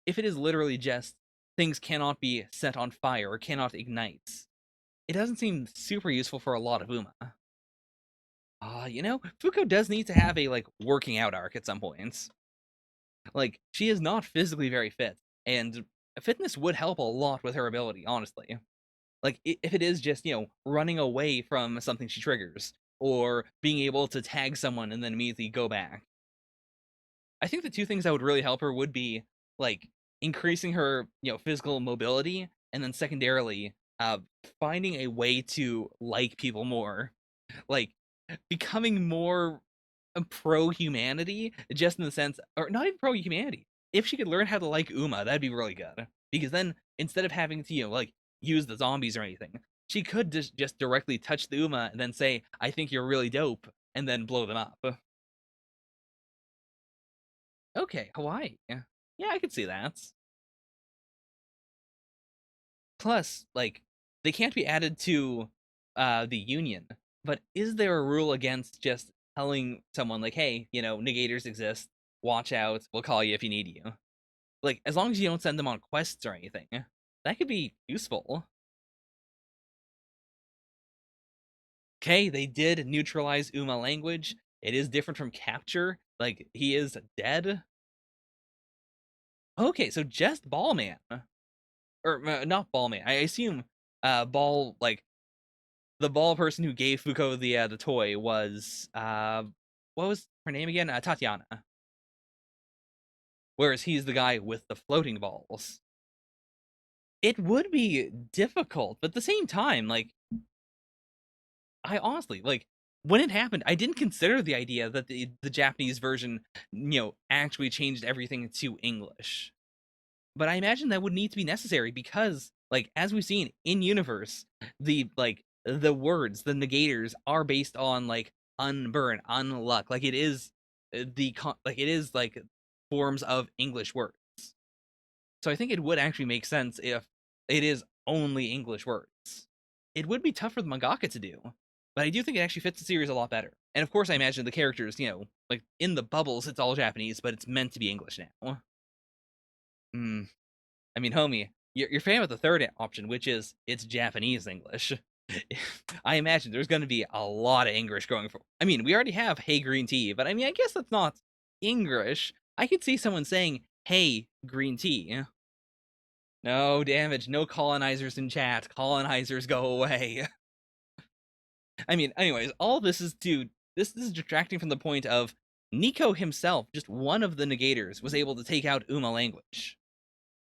if it is literally just things cannot be set on fire or cannot ignite, it doesn't seem super useful for a lot of Uma. Fuko does need to have a, like, working out arc at some points. Like, she is not physically very fit, and fitness would help a lot with her ability, honestly. Like, if it is just, running away from something she triggers, or being able to tag someone and then immediately go back. I think the two things that would really help her would be, like, increasing her, physical mobility, and then secondarily, finding a way to like people more. Like, becoming more pro humanity, just in the sense, or not even pro humanity. If she could learn how to like Uma, that'd be really good. Because then, instead of having to, like, use the zombies or anything, she could just directly touch the Uma and then say, I think you're really dope, and then blow them up. Okay, Hawaii. Yeah, I could see that. Plus, like, they can't be added to the Union, but is there a rule against just telling someone, like, hey, negators exist, watch out, we'll call you if you need you? Like, as long as you don't send them on quests or anything, that could be useful. Okay, they did neutralize Uma language. It is different from capture. Like, he is dead. Okay, so just Ballman. Or, not Ballman. I assume, Ball, like, the ball person who gave Fuko the toy was, what was her name again? Tatiana. Whereas he's the guy with the floating balls. It would be difficult, but at the same time, like, I honestly, like, when it happened, I didn't consider the idea that the Japanese version, actually changed everything to English. But I imagine that would need to be necessary because, like, as we've seen in universe, the words, the negators are based on, like, unburn, unluck. Like, it is like forms of English words. So I think it would actually make sense if it is only English words. It would be tough for the mangaka to do, but I do think it actually fits the series a lot better. And of course, I imagine the characters, like, in the bubbles, it's all Japanese, but it's meant to be English now. Hmm. I mean, homie, you're fan of the third option, which is it's Japanese English. I imagine there's going to be a lot of English going for. I mean, we already have "Hey green tea," but I mean, I guess that's not English. I could see someone saying "Hey green tea." No damage, no colonizers in chat. Colonizers go away. I mean, anyways, all this is this is detracting from the point of Nico himself, just one of the negators, was able to take out Uma language.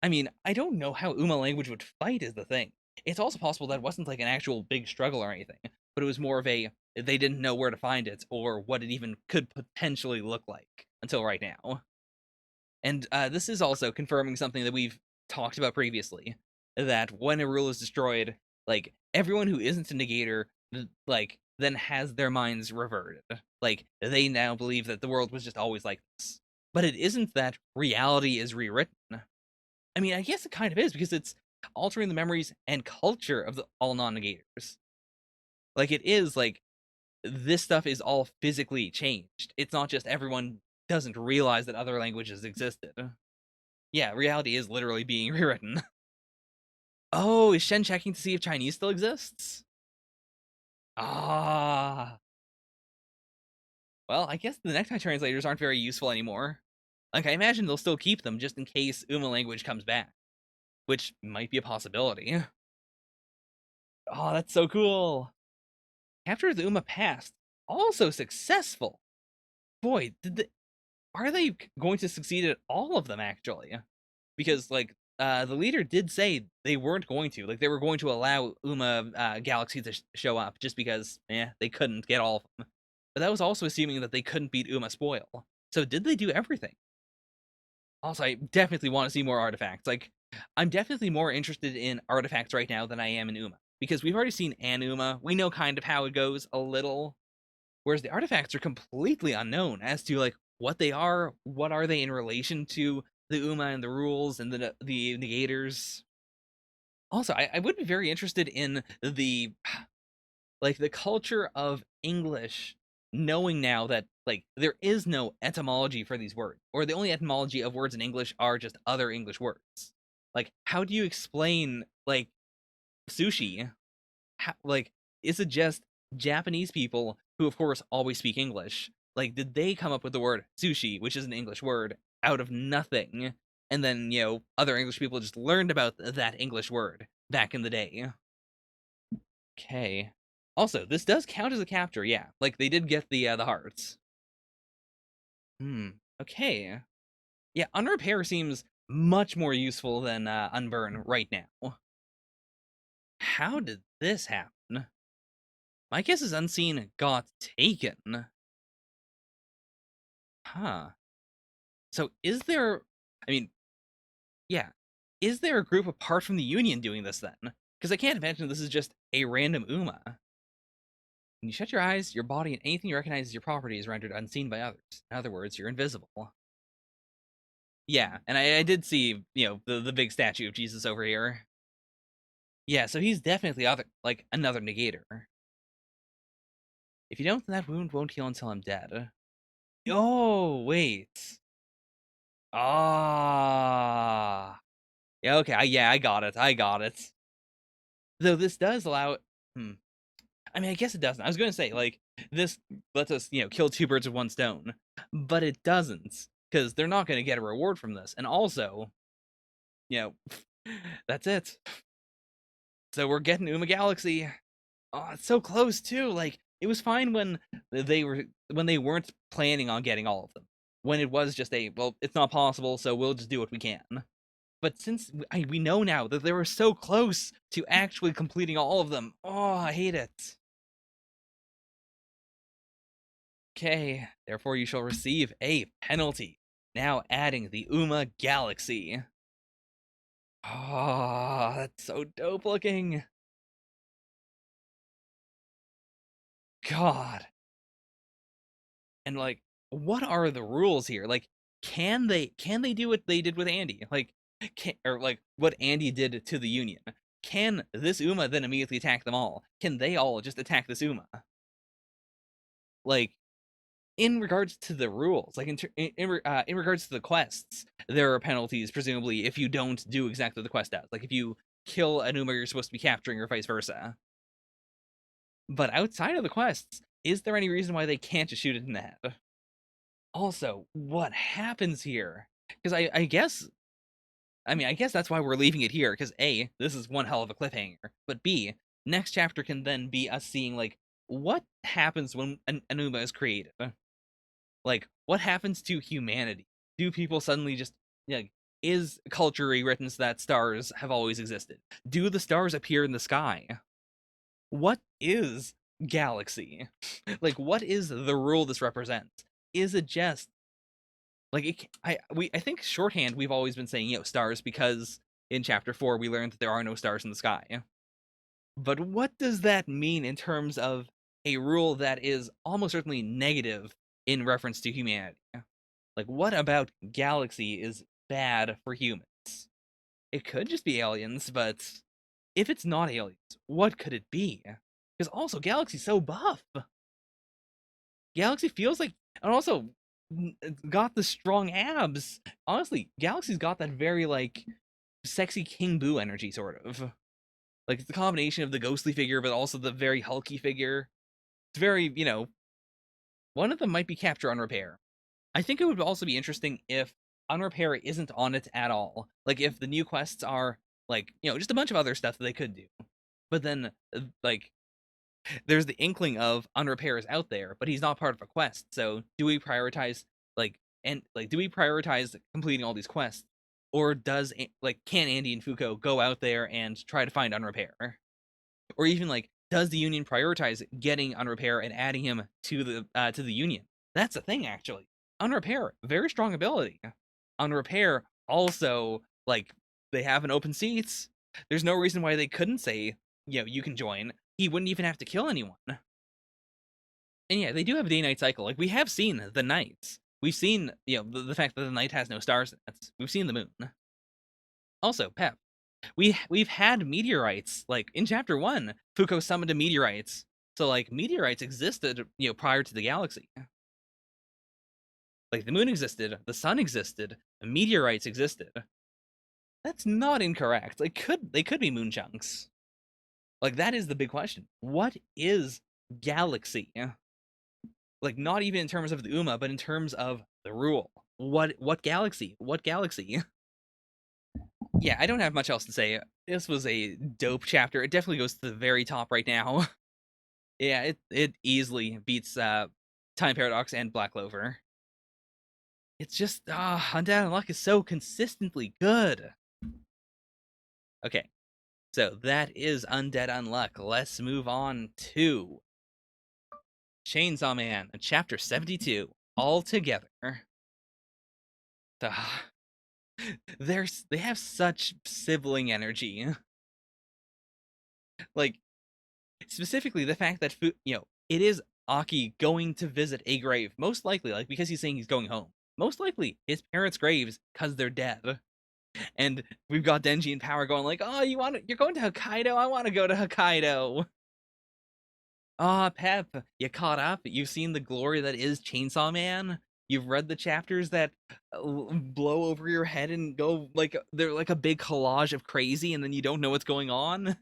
I mean, I don't know how Uma language would fight is the thing. It's also possible that it wasn't like an actual big struggle or anything, but it was more of a they didn't know where to find it or what it even could potentially look like until right now. And this is also confirming something that we've talked about previously, that when a rule is destroyed, like, everyone who isn't a negator, like, then has their minds reverted. Like, they now believe that the world was just always like this. But it isn't that reality is rewritten. I mean, I guess it kind of is because it's altering the memories and culture of all non-negators. Like, it is like this stuff is all physically changed. It's not just everyone doesn't realize that other languages existed. Yeah, reality is literally being rewritten. Oh, is Shen checking to see if Chinese still exists? Ah. Well, I guess the necktie translators aren't very useful anymore. Like, I imagine they'll still keep them just in case Uma language comes back, which might be a possibility. Oh, that's so cool. After the Uma passed, also successful. Boy, are they going to succeed at all of them, actually? Because, like, the leader did say they weren't going to. Like, they were going to allow Uma Galaxy to show up just because, they couldn't get all of them. But that was also assuming that they couldn't beat Uma Spoil. So did they do everything? Also, I definitely want to see more artifacts. Like, I'm definitely more interested in artifacts right now than I am in Uma. Because we've already seen An Uma. We know kind of how it goes a little. Whereas the artifacts are completely unknown as to, like, what they are. What are they in relation to the Uma and the rules and the negators? Also, I would be very interested in the like the culture of English, knowing now that like there is no etymology for these words, or the only etymology of words in English are just other English words. Like, how do you explain like sushi? Like, is it just Japanese people who, of course, always speak English? Like, did they come up with the word sushi, which is an English word, out of nothing? And then, other English people just learned about that English word back in the day. Okay. Also, this does count as a capture, yeah. Like, they did get the hearts. Okay. Yeah, Unrepair seems much more useful than Unburn right now. How did this happen? My guess is Unseen got taken. Huh. So is there, I mean, yeah, is there a group apart from the Union doing this then? Because I can't imagine this is just a random Uma. When you shut your eyes, your body and anything you recognize as your property is rendered unseen by others. In other words, you're invisible. Yeah, and I did see, the big statue of Jesus over here. Yeah, so he's definitely another negator. If you don't, then that wound won't heal until I'm dead. Oh, wait. Ah. Yeah, okay. I got it. I got it. Though this does allow. I mean, I guess it doesn't. I was going to say, like, this lets us, kill two birds with one stone. But it doesn't. Because they're not going to get a reward from this. And also, that's it. So we're getting Uma Galaxy. Oh, it's so close, too. Like, it was fine when they weren't planning on getting all of them. When it was just well, it's not possible, so we'll just do what we can. But since we know now that they were so close to actually completing all of them, oh, I hate it. Okay, therefore you shall receive a penalty. Now adding the Uma Galaxy. Oh, that's so dope looking. God. And like, what are the rules here? Like, can they do what they did with Andy? Like, or like what Andy did to the Union? Can this Uma then immediately attack them all? Can they all just attack this Uma? Like, in regards to the rules, like in regards to the quests, there are penalties presumably if you don't do exactly the quest does. Like if you kill an Uma you're supposed to be capturing, or vice versa. But outside of the quests, is there any reason why they can't just shoot it in the head? Also, what happens here? Because I guess, I guess that's why we're leaving it here. Because A, this is one hell of a cliffhanger. But B, next chapter can then be us seeing like what happens when an Uma is created. Like, what happens to humanity? Do people suddenly just, is culture rewritten so that stars have always existed? Do the stars appear in the sky? What is galaxy? Like, what is the rule this represents? Is it just like I think shorthand we've always been saying stars because in chapter 4 we learned that there are no stars in the sky. But what does that mean in terms of a rule that is almost certainly negative in reference to humanity? Like, what about galaxy is bad for humans? It could just be aliens, but if it's not aliens, what could it be? Because also, Galaxy's so buff. Galaxy feels like, and also got the strong abs. Honestly, Galaxy's got that very, like, sexy King Boo energy, sort of. Like, it's the combination of the ghostly figure, but also the very hulky figure. It's very, one of them might be Capture on Repair. I think it would also be interesting if Unrepair isn't on it at all. Like, if the new quests are, like, just a bunch of other stuff that they could do. But then, like, there's the inkling of Unrepair is out there, but he's not part of a quest. So, do we prioritize, do we prioritize completing all these quests? Or can Andy and Fuko go out there and try to find Unrepair? Or even, like, does the Union prioritize getting Unrepair and adding him to the Union? That's the thing, actually. Unrepair, very strong ability. Unrepair, also, like, they have an open seats. There's no reason why they couldn't say, you can join. He wouldn't even have to kill anyone. And yeah, they do have a day-night cycle. Like, we have seen the nights. we've seen, the fact that the night has no stars in it. We've seen the moon. Also, Pep, we've had meteorites. Like in chapter 1, Fuko summoned a meteorites. So like meteorites existed, prior to the galaxy. Like the moon existed, the sun existed, meteorites existed. That's not incorrect. They could be moon chunks. Like that is the big question. What is galaxy? Like not even in terms of the Uma, but in terms of the rule. What galaxy? What galaxy? Yeah, I don't have much else to say. This was a dope chapter. It definitely goes to the very top right now. Yeah, it easily beats Time Paradox and Black Clover. It's just Undead Unluck is so consistently good. Okay, so that is Undead Unluck. Let's move on to Chainsaw Man, chapter 72, all together. They have such sibling energy. Like specifically the fact that it is Aki going to visit a grave, most likely, like because he's saying he's going home. Most likely his parents' graves because they're dead. And we've got Denji and Power going like, "Oh, you're going to Hokkaido? I want to go to Hokkaido." Ah, Pep, you caught up? You've seen the glory that is Chainsaw Man? You've read the chapters that blow over your head and go like they're like a big collage of crazy, and then you don't know what's going on?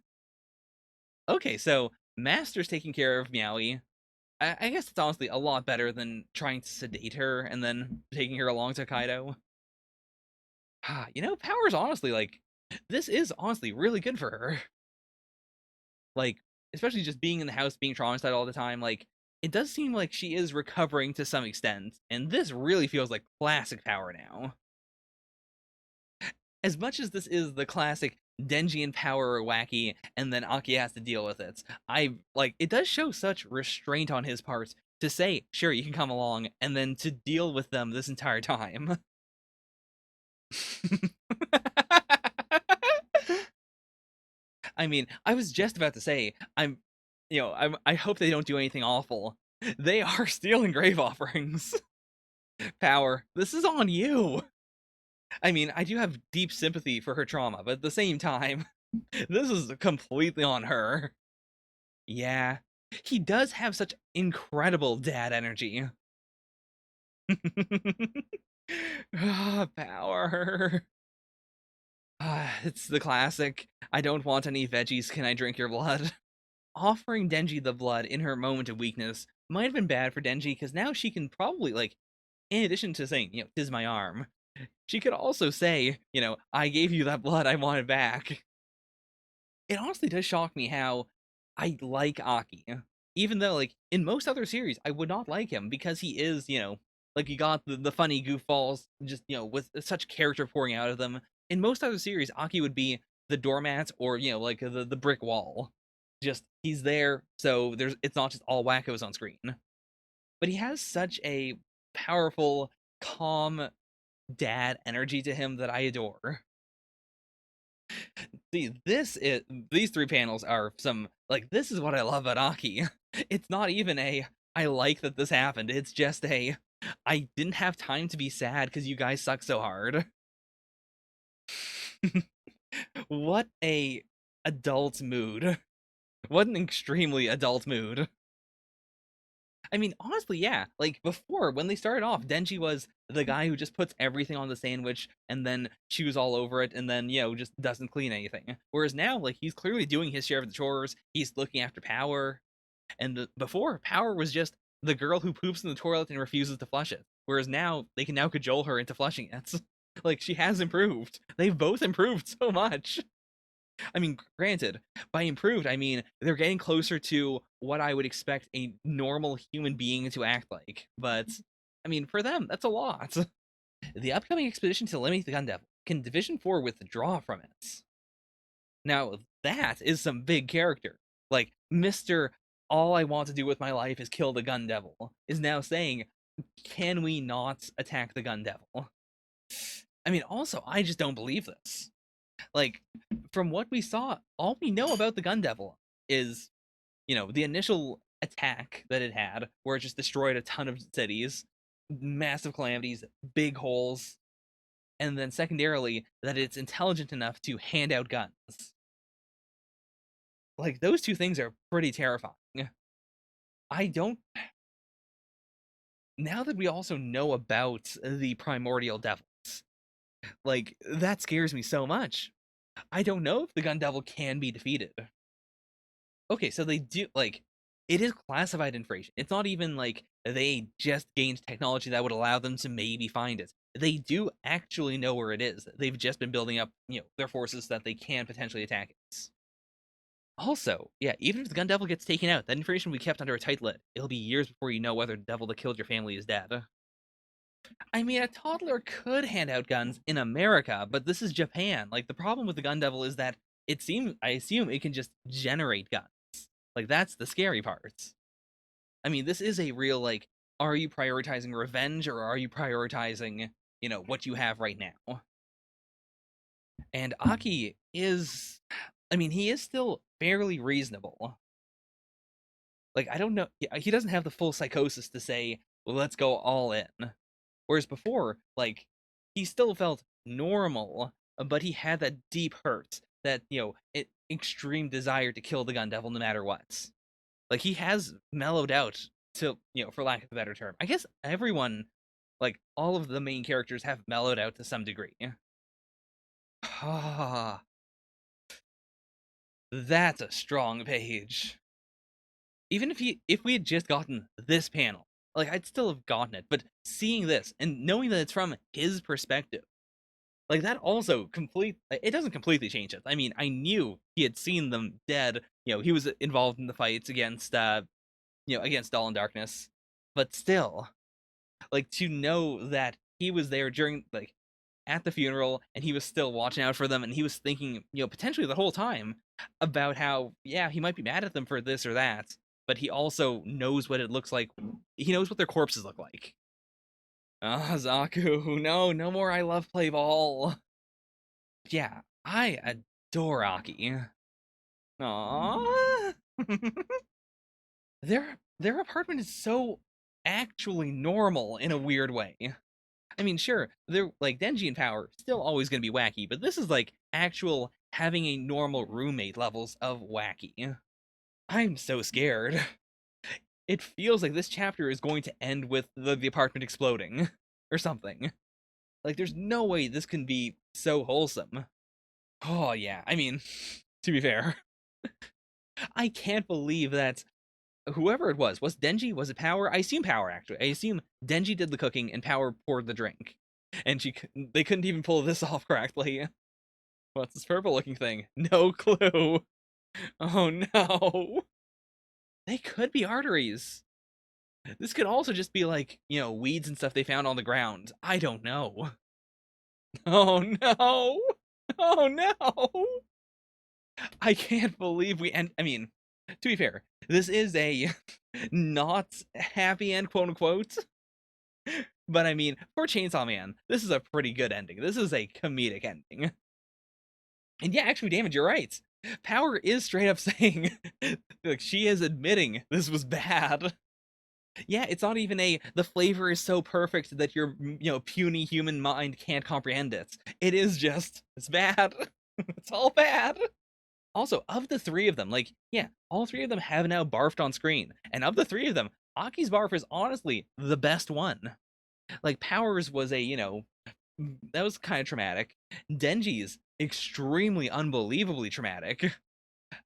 Okay, so Master's taking care of Meowie. I guess it's honestly a lot better than trying to sedate her and then taking her along to Kaido. Power's honestly like, this is honestly really good for her. Like, especially just being in the house, being traumatized all the time, like, it does seem like she is recovering to some extent, and this really feels like classic Power now. As much as this is the classic Denji and Power are wacky, and then Aki has to deal with it, it does show such restraint on his part to say, sure, you can come along, and then to deal with them this entire time. I mean, I was just about to say, I hope they don't do anything awful. They are stealing grave offerings. Power, this is on you. I mean, I do have deep sympathy for her trauma, but at the same time, this is completely on her. Yeah, he does have such incredible dad energy. Power. It's the classic, I don't want any veggies, can I drink your blood? Offering Denji the blood in her moment of weakness might have been bad for Denji, because now she can probably, like, in addition to saying, "'tis my arm," she could also say, "I gave you that blood, I want it back." It honestly does shock me how I like Aki. Even though, like, in most other series, I would not like him because he is, like, you got the funny goofballs, just, with such character pouring out of them. In most other series, Aki would be the doormat or, like the brick wall. Just, he's there, so it's not just all wackos on screen. But he has such a powerful, calm dad energy to him that I adore. See, these three panels are this is what I love about Aki. It's not even I like that this happened. It's just I didn't have time to be sad because you guys suck so hard. What a adult mood. What an extremely adult mood. I mean, honestly, yeah. Like before, when they started off, Denji was the guy who just puts everything on the sandwich and then chews all over it and then, just doesn't clean anything. Whereas now, like, he's clearly doing his share of the chores. He's looking after Power. And before, Power was just the girl who poops in the toilet and refuses to flush it. Whereas now, they can now cajole her into flushing it. Like, she has improved. They've both improved so much. I mean, granted, by improved, I mean they're getting closer to what I would expect a normal human being to act like. But, I mean, for them, that's a lot. The upcoming expedition to eliminate the Gun Devil. Can Division 4 withdraw from it? Now, that is some big character. Like, Mr. All I want to do with my life is kill the Gun Devil is now saying, can we not attack the Gun Devil? I mean, also, I just don't believe this. Like, from what we saw, all we know about the Gun Devil is, the initial attack that it had, where it just destroyed a ton of cities, massive calamities, big holes, and then secondarily that it's intelligent enough to hand out guns. Like those two things are pretty terrifying. I don't Now that we also know about the primordial devils, like that scares me so much. I don't know if the gun devil can be defeated. Okay, so they do like it is classified information. It's not even like they just gained technology that would allow them to maybe find it. They do actually know where it is. They've just been building up, their forces so that they can potentially attack it. Also, yeah, even if the gun devil gets taken out, that information will be kept under a tight lid. It'll be years before you know whether the devil that killed your family is dead. I mean, a toddler could hand out guns in America, but this is Japan. Like, the problem with the gun devil is that I assume it can just generate guns. Like, that's the scary part. I mean, this is a real, like, are you prioritizing revenge or are you prioritizing, what you have right now? And Aki is, I mean, he is still fairly reasonable. Like, I don't know, he doesn't have the full psychosis to say, well, let's go all in. Whereas before, like, he still felt normal, but he had that deep hurt, that, extreme desire to kill the gun devil no matter what. Like, he has mellowed out to, for lack of a better term. I guess everyone, like, all of the main characters have mellowed out to some degree. Ah, that's a strong page. Even if we had just gotten this panel, like I'd still have gotten it, but seeing this and knowing that it's from his perspective, like that also it doesn't completely change it. I mean, I knew he had seen them dead, he was involved in the fights against against Dawn Darkness, but still, like to know that he was there during like at the funeral and he was still watching out for them and he was thinking, potentially the whole time about how, yeah, he might be mad at them for this or that, but he also knows what it looks like. He knows what their corpses look like. Ah, Zaku, no more I love play ball. Yeah, I adore Aki. Aww. Their apartment is so actually normal in a weird way. I mean, sure, they're like Denji and Power still always gonna be wacky, but this is like actual having a normal roommate levels of wacky. I'm so scared. It feels like this chapter is going to end with the apartment exploding or something. Like, there's no way this can be so wholesome. Oh yeah, I mean, to be fair, I can't believe that whoever it was Denji? Was it Power? I assume Power, actually. I assume Denji did the cooking and Power poured the drink. And they couldn't even pull this off correctly. What's this purple looking thing? No clue. Oh no. They could be arteries. This could also just be like, weeds and stuff they found on the ground. I don't know. Oh no. Oh no. I can't believe and I mean, to be fair, this is a not happy end, quote unquote. But I mean, for Chainsaw Man, this is a pretty good ending. This is a comedic ending. And yeah, actually, Damage, you're right. Power is straight up saying, like, she is admitting this was bad. Yeah, it's not even the flavor is so perfect that your, puny human mind can't comprehend it. It is just, it's bad. It's all bad. Also, of the three of them, like, yeah, all three of them have now barfed on screen. And of the three of them, Aki's barf is honestly the best one. Like, Powers was that was kind of traumatic. Denji's extremely unbelievably traumatic.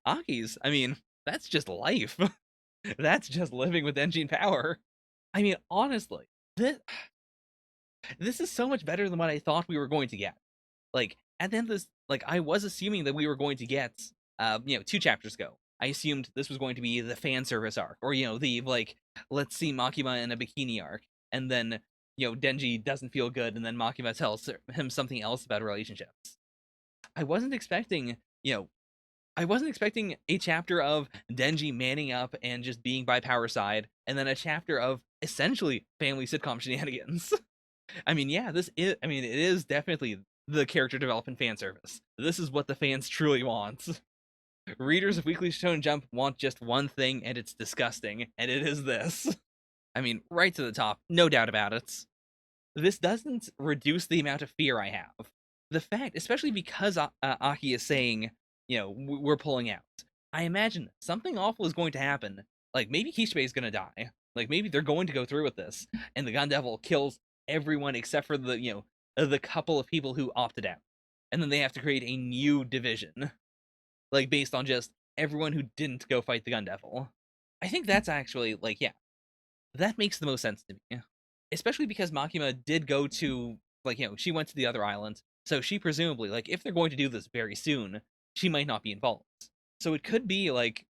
Aki's, I mean, that's just life. That's just living with Denji and Power. I mean, honestly, this is so much better than what I thought we were going to get. Like, at the end of this, like, I was assuming that we were going to get, 2 chapters ago. I assumed this was going to be the fan service arc, or, the, like, let's see Makima in a bikini arc, and then, Denji doesn't feel good, and then Makima tells him something else about relationships. I wasn't expecting, I wasn't expecting a chapter of Denji manning up and just being by Power side, and then a chapter of essentially family sitcom shenanigans. I mean, yeah, I mean, it is definitely the character development fan service. This is what the fans truly want. Readers of Weekly Shonen Jump want just one thing, and it's disgusting, and it is this. I mean, right to the top, no doubt about it. This doesn't reduce the amount of fear I have. The fact, especially because Aki is saying, we're pulling out. I imagine something awful is going to happen. Like maybe Kishibe is going to die. Like maybe they're going to go through with this, and the Gun Devil kills everyone except for the couple of people who opted out, and then they have to create a new division, like based on just everyone who didn't go fight the Gun Devil. I think that's actually like yeah, that makes the most sense to me. Especially because Makima did go to, like, she went to the other island. So she presumably, like, if they're going to do this very soon, she might not be involved. So it could be, like,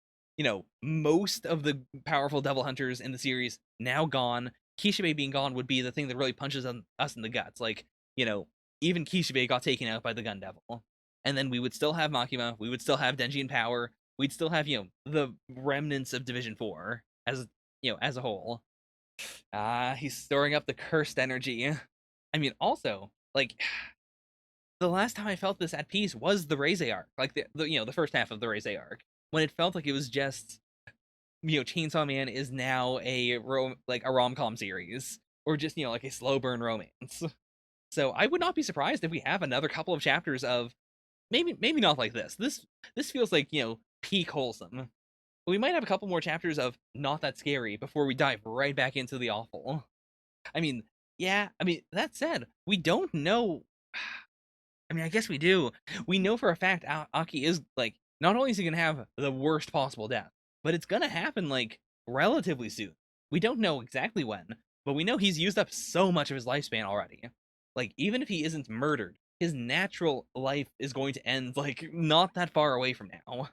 most of the powerful devil hunters in the series now gone. Kishibe being gone would be the thing that really punches us in the guts. Like, even Kishibe got taken out by the Gun Devil. And then we would still have Makima. We would still have Denji in power. We'd still have, the remnants of Division 4 as a whole. He's storing up the cursed energy. I mean, also, like, the last time I felt this at peace was the Reze arc, like the first half of the Reze arc, when it felt like it was just, Chainsaw Man is now a rom-com series, or just like a slow burn romance. So I would not be surprised if we have another couple of chapters of maybe not like this. This feels like peak wholesome. We might have a couple more chapters of not that scary before we dive right back into the awful. I mean, yeah, that said, we don't know. I mean, I guess we do. We know for a fact Aki is, like, not only is he going to have the worst possible death, but it's going to happen, like, relatively soon. We don't know exactly when, but we know he's used up so much of his lifespan already. Like, even if he isn't murdered, his natural life is going to end, like, not that far away from now.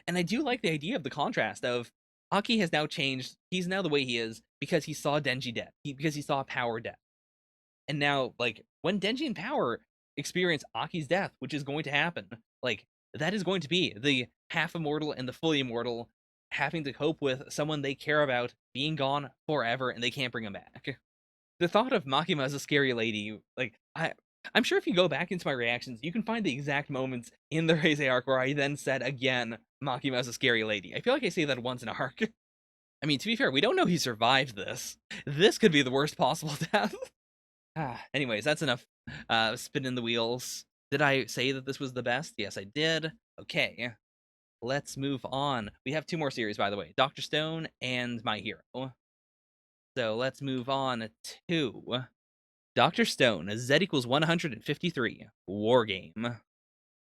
And I do like the idea of the contrast of Aki has now changed. He's now the way he is because he saw Denji death. Because he saw Power death. And now, like, when Denji and Power experience Aki's death, which is going to happen, like, that is going to be the half immortal and the fully immortal having to cope with someone they care about being gone forever and they can't bring him back. The thought of Makima as a scary lady, like, I'm sure if you go back into my reactions, you can find the exact moments in the Reze arc where I then said again, Makima as a scary lady. I feel like I say that once in an arc. I mean, to be fair, we don't know he survived this. This could be the worst possible death. Anyways, that's enough spinning the wheels. Did I say that this was the best? Yes, I did. Okay, let's move on. We have 2 more series, by the way, Dr. Stone and My Hero. So let's move on to Dr. Stone, Z equals 153, War Game.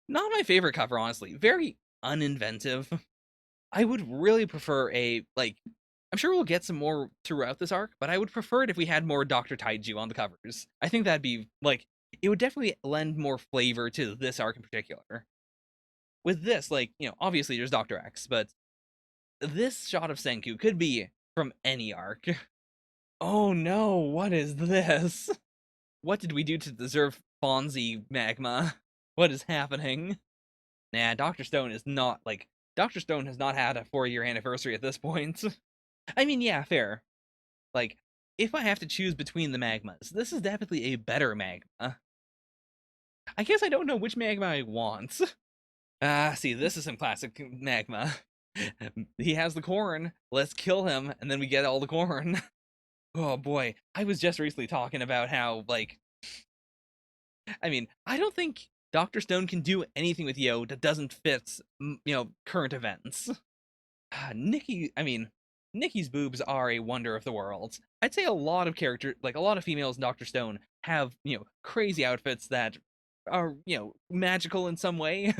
Not my favorite cover, honestly. Very uninventive. I would really prefer I'm sure we'll get some more throughout this arc, but I would prefer it if we had more Dr. Taiju on the covers. I think that'd be, it would definitely lend more flavor to this arc in particular. With this, obviously there's Dr. X, but this shot of Senku could be from any arc. Oh no, what is this? What did we do to deserve Fonzie magma? What is happening? Nah, Dr. Stone is not, Dr. Stone has not had a 4-year anniversary at this point. I mean, yeah, fair. Like, if I have to choose between the magmas, this is definitely a better magma. I guess I don't know which magma I want. See, this is some classic magma. He has the corn. Let's kill him, and then we get all the corn. Oh boy, I was just recently talking about how, I don't think Dr. Stone can do anything with Yo that doesn't fit, current events. Nikki's boobs are a wonder of the world. I'd say a lot of a lot of females in Dr. Stone have, crazy outfits that are, magical in some way.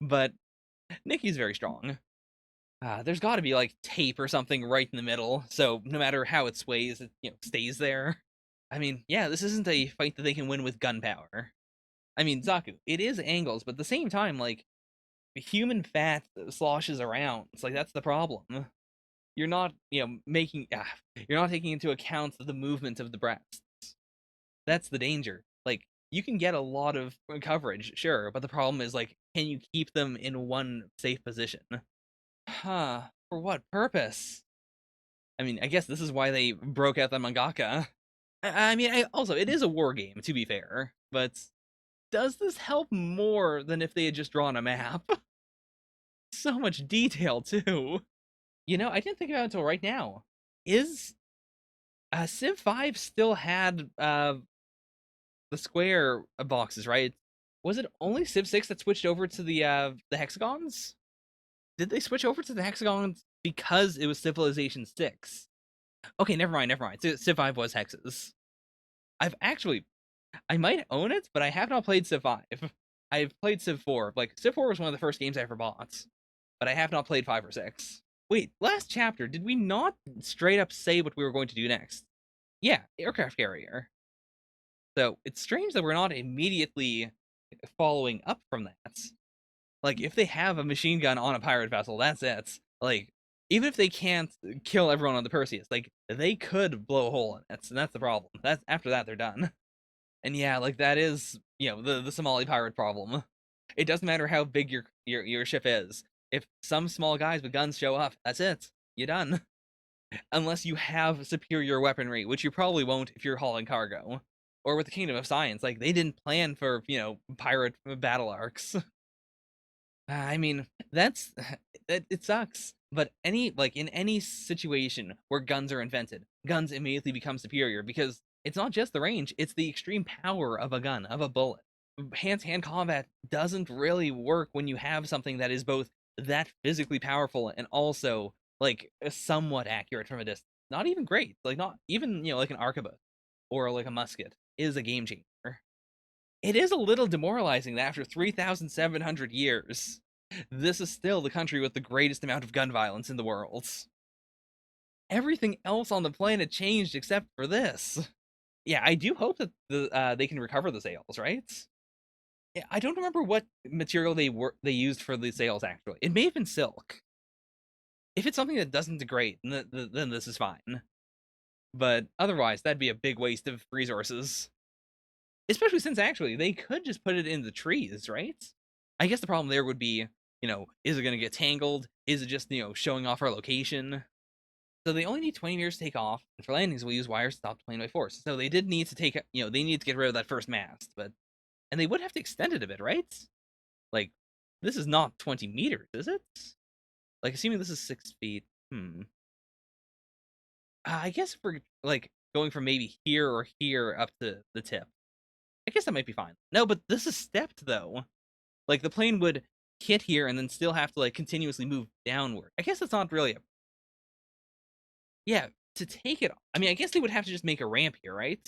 But Nikki's very strong. There's got to be, tape or something right in the middle, so no matter how it sways, it, stays there. Yeah, this isn't a fight that they can win with gunpowder. Zaku, it is angles, but at the same time, human fat sloshes around. It's that's the problem. You're not, you're not taking into account the movement of the breasts. That's the danger. You can get a lot of coverage, sure, but the problem is, can you keep them in one safe position? Huh, for what purpose? I guess this is why they broke out the mangaka. Also, it is a war game, to be fair, but does this help more than if they had just drawn a map? So much detail, too. I didn't think about it until right now. Is Civ 5 still had the square boxes, right? Was it only Civ 6 that switched over to the hexagons? Did they switch over to the hexagons because it was Civilization 6? Okay, never mind, never mind. Civ 5 was hexes. I've actually, I might own it, but I have not played Civ 5. I've played Civ 4. Like, Civ 4 was one of the first games I ever bought, but I have not played 5 or 6. Wait, last chapter, did we not straight up say what we were going to do next? Yeah, aircraft carrier. So it's strange that we're not immediately following up from that. Like, if they have a machine gun on a pirate vessel, that's it. Like, even if they can't kill everyone on the Perseus, like, they could blow a hole in it, and that's the problem. That's after that they're done. And yeah, like that is, the Somali pirate problem. It doesn't matter how big your ship is. If some small guys with guns show up, that's it. You're done. Unless you have superior weaponry, which you probably won't if you're hauling cargo. Or with the Kingdom of Science, like they didn't plan for, pirate battle arcs. I mean, that's it sucks. But in any situation where guns are invented, guns immediately become superior because it's not just the range, it's the extreme power of a gun, of a bullet. Hand-to-hand combat doesn't really work when you have something that is both that physically powerful and also like somewhat accurate from a distance. Not even great. Like not even, like an arquebus or like a musket is a game changer. It is a little demoralizing that after 3,700 years, this is still the country with the greatest amount of gun violence in the world. Everything else on the planet changed except for this. Yeah, I do hope that they can recover the sails, right? Yeah, I don't remember what material they used for the sails actually. It may have been silk. If it's something that doesn't degrade, then this is fine. But otherwise, that'd be a big waste of resources. Especially since actually they could just put it in the trees, right? I guess the problem there would be, is it going to get tangled? Is it just, showing off our location? So they only need 20 meters to take off, and for landings, we'll use wires to stop the plane by force. So they did need to they need to get rid of that first mast, and they would have to extend it a bit, right? Like, this is not 20 meters, is it? Like, assuming this is 6 feet. I guess if we're, like, going from maybe here or here up to the tip, I guess that might be fine. No, but this is stepped, though. Like, the plane would hit here and then still have to, like, continuously move downward. I guess that's not really a... Yeah, to take it... I mean, I guess they would have to just make a ramp here, right?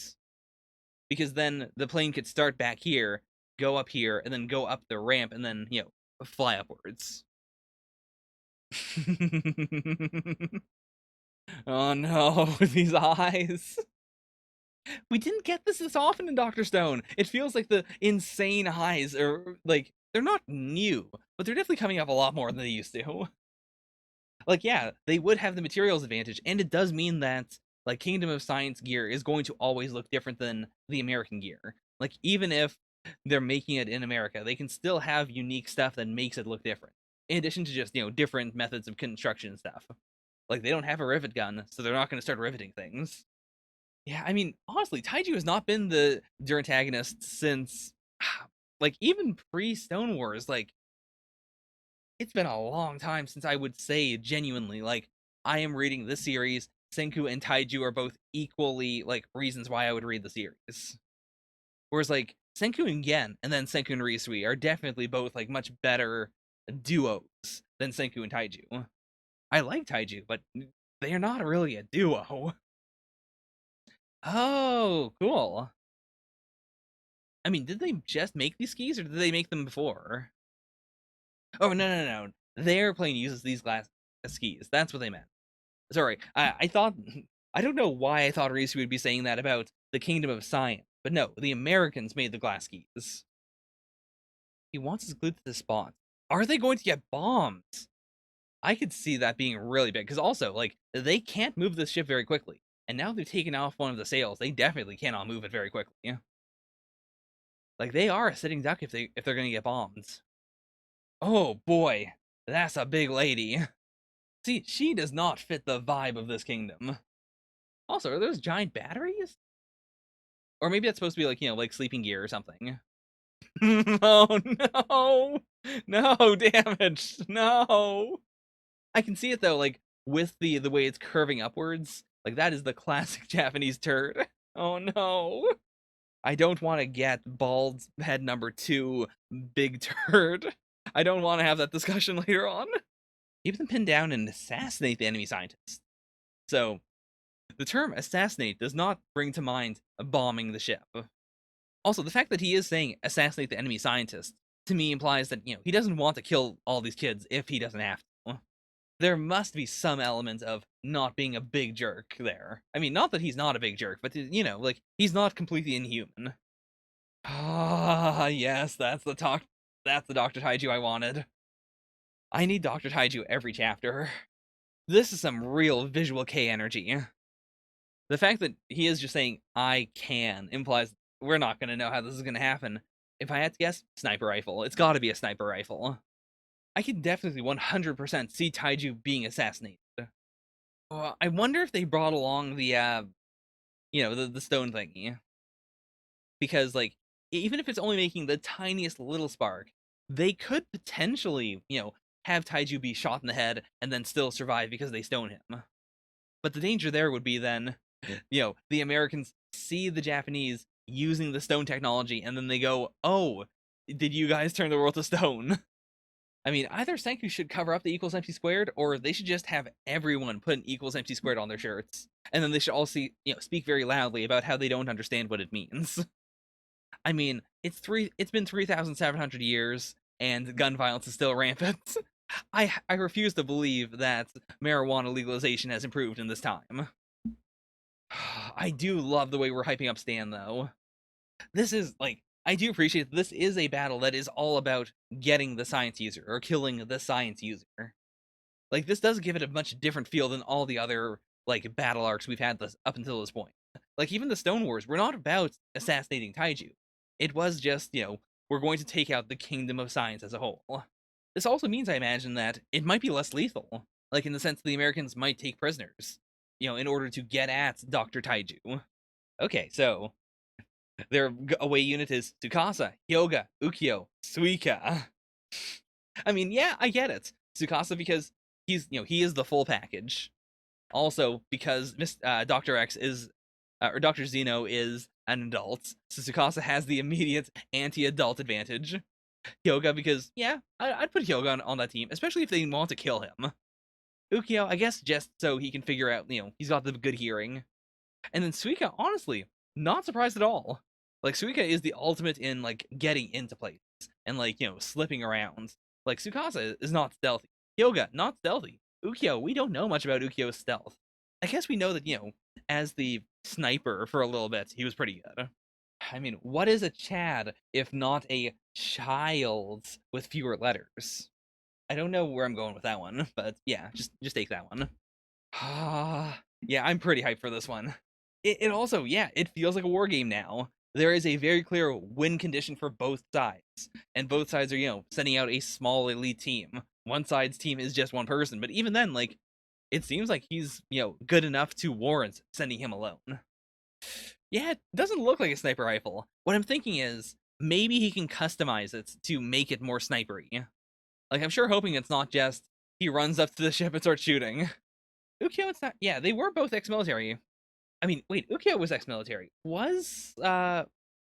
Because then the plane could start back here, go up here, and then go up the ramp, and then, fly upwards. Oh no, these eyes. We didn't get this often in Dr. Stone. It feels like the insane eyes are, like, they're not new, but they're definitely coming up a lot more than they used to. Like, yeah, they would have the materials advantage, and it does mean that, like, Kingdom of Science gear is going to always look different than the American gear. Like, even if they're making it in America, they can still have unique stuff that makes it look different. In addition to just, different methods of construction and stuff. Like, they don't have a rivet gun, so they're not going to start riveting things. Yeah, I mean, honestly, Taiju has not been their antagonist since, like, even pre-Stone Wars. Like, it's been a long time since I would say genuinely, like, I am reading this series. Senku and Taiju are both equally, like, reasons why I would read the series. Whereas, like, Senku and Gen and then Senku and Ryusui are definitely both, like, much better duos than Senku and Taiju. I like Taiju, but they are not really a duo. Oh, cool. I mean, did they just make these skis or did they make them before? Oh, no. Their plane uses these glass skis. That's what they meant. Sorry, I thought... I don't know why I thought Risu would be saying that about the Kingdom of Science. But no, the Americans made the glass skis. He wants us glued to the spot. Are they going to get bombed? I could see that being really big. Because also, like, they can't move this ship very quickly. And now they've taken off one of the sails. They definitely cannot move it very quickly. Yeah. Like, they are a sitting duck if they're gonna get bombed. Oh boy, that's a big lady. See, she does not fit the vibe of this kingdom. Also, are those giant batteries? Or maybe that's supposed to be like, like sleeping gear or something. Oh no! No, damage! No! I can see it though, like, with the way it's curving upwards. Like, that is the classic Japanese turd. Oh no. I don't want to get bald head number 2 big turd. I don't want to have that discussion later on. Keep them pinned down and assassinate the enemy scientist. So, the term assassinate does not bring to mind bombing the ship. Also, the fact that he is saying assassinate the enemy scientist, to me implies that, he doesn't want to kill all these kids if he doesn't have to. There must be some element of not being a big jerk there. I mean, not that he's not a big jerk, but, like, he's not completely inhuman. Ah, yes, that's the Dr. Taiju I wanted. I need Dr. Taiju every chapter. This is some real visual K energy. The fact that he is just saying, I can, implies we're not going to know how this is going to happen. If I had to guess, sniper rifle. It's got to be a sniper rifle. I can definitely 100% see Taiju being assassinated. I wonder if they brought along the, the stone thingy. Because, like, even if it's only making the tiniest little spark, they could potentially, have Taiju be shot in the head and then still survive because they stone him. But the danger there would be then, the Americans see the Japanese using the stone technology and then they go, oh, did you guys turn the world to stone? I mean, either Senku should cover up the equals empty squared, or they should just have everyone put an equals empty squared on their shirts. And then they should all speak very loudly about how they don't understand what it means. I mean, it's been 3,700 years, and gun violence is still rampant. I refuse to believe that marijuana legalization has improved in this time. I do love the way we're hyping up Stan, though. This is, like, I do appreciate that this is a battle that is all about getting the science user, or killing the science user. Like, this does give it a much different feel than all the other, like, battle arcs we've had up until this point. Like, even the Stone Wars were not about assassinating Taiju. It was just, we're going to take out the kingdom of science as a whole. This also means, I imagine, that it might be less lethal. Like, in the sense that the Americans might take prisoners, in order to get at Dr. Taiju. Okay, so their away unit is Tsukasa, Hyoga, Ukyo, Suika. I mean, yeah, I get it. Tsukasa because he is the full package. Also, because Dr. X is, or Dr. Zeno is an adult, so Tsukasa has the immediate anti-adult advantage. Hyoga because, yeah, I'd put Hyoga on that team, especially if they want to kill him. Ukyo, I guess just so he can figure out, he's got the good hearing. And then Suika, honestly, not surprised at all. Like, Suika is the ultimate in, like, getting into places and, like, slipping around. Like, Tsukasa is not stealthy. Hyoga, not stealthy. Ukyo, we don't know much about Ukyo's stealth. I guess we know that, as the sniper for a little bit, he was pretty good. I mean, what is a Chad if not a child with fewer letters? I don't know where I'm going with that one, but yeah, just take that one. Yeah, I'm pretty hyped for this one. It also, yeah, it feels like a war game now. There is a very clear win condition for both sides, and both sides are, sending out a small elite team. One side's team is just one person, but even then, like, it seems like he's, good enough to warrant sending him alone. Yeah, it doesn't look like a sniper rifle. What I'm thinking is, maybe he can customize it to make it more snipery. Like, I'm sure hoping it's not just, he runs up to the ship and starts shooting. Ukyo, it's not, yeah, they were both ex-military. I mean, wait, Ukyo was ex-military. Was,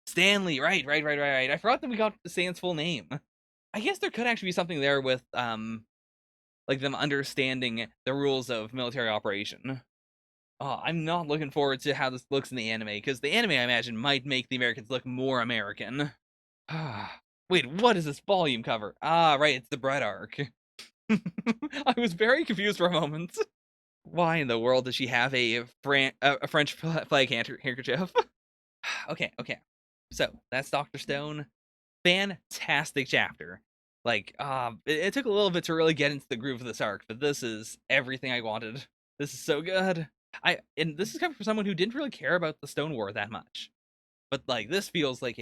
Stanley, right. I forgot that we got Stan's full name. I guess there could actually be something there with, like, them understanding the rules of military operation. Oh, I'm not looking forward to how this looks in the anime, because the anime, I imagine, might make the Americans look more American. Wait, what is this volume cover? Ah, right, it's the bread arc. I was very confused for a moment. Why in the world does she have a French flag handkerchief? Okay. So, that's Dr. Stone. Fantastic chapter. Like, it took a little bit to really get into the groove of this arc, but this is everything I wanted. This is so good. And this is coming from someone who didn't really care about the Stone War that much. But, like, this feels like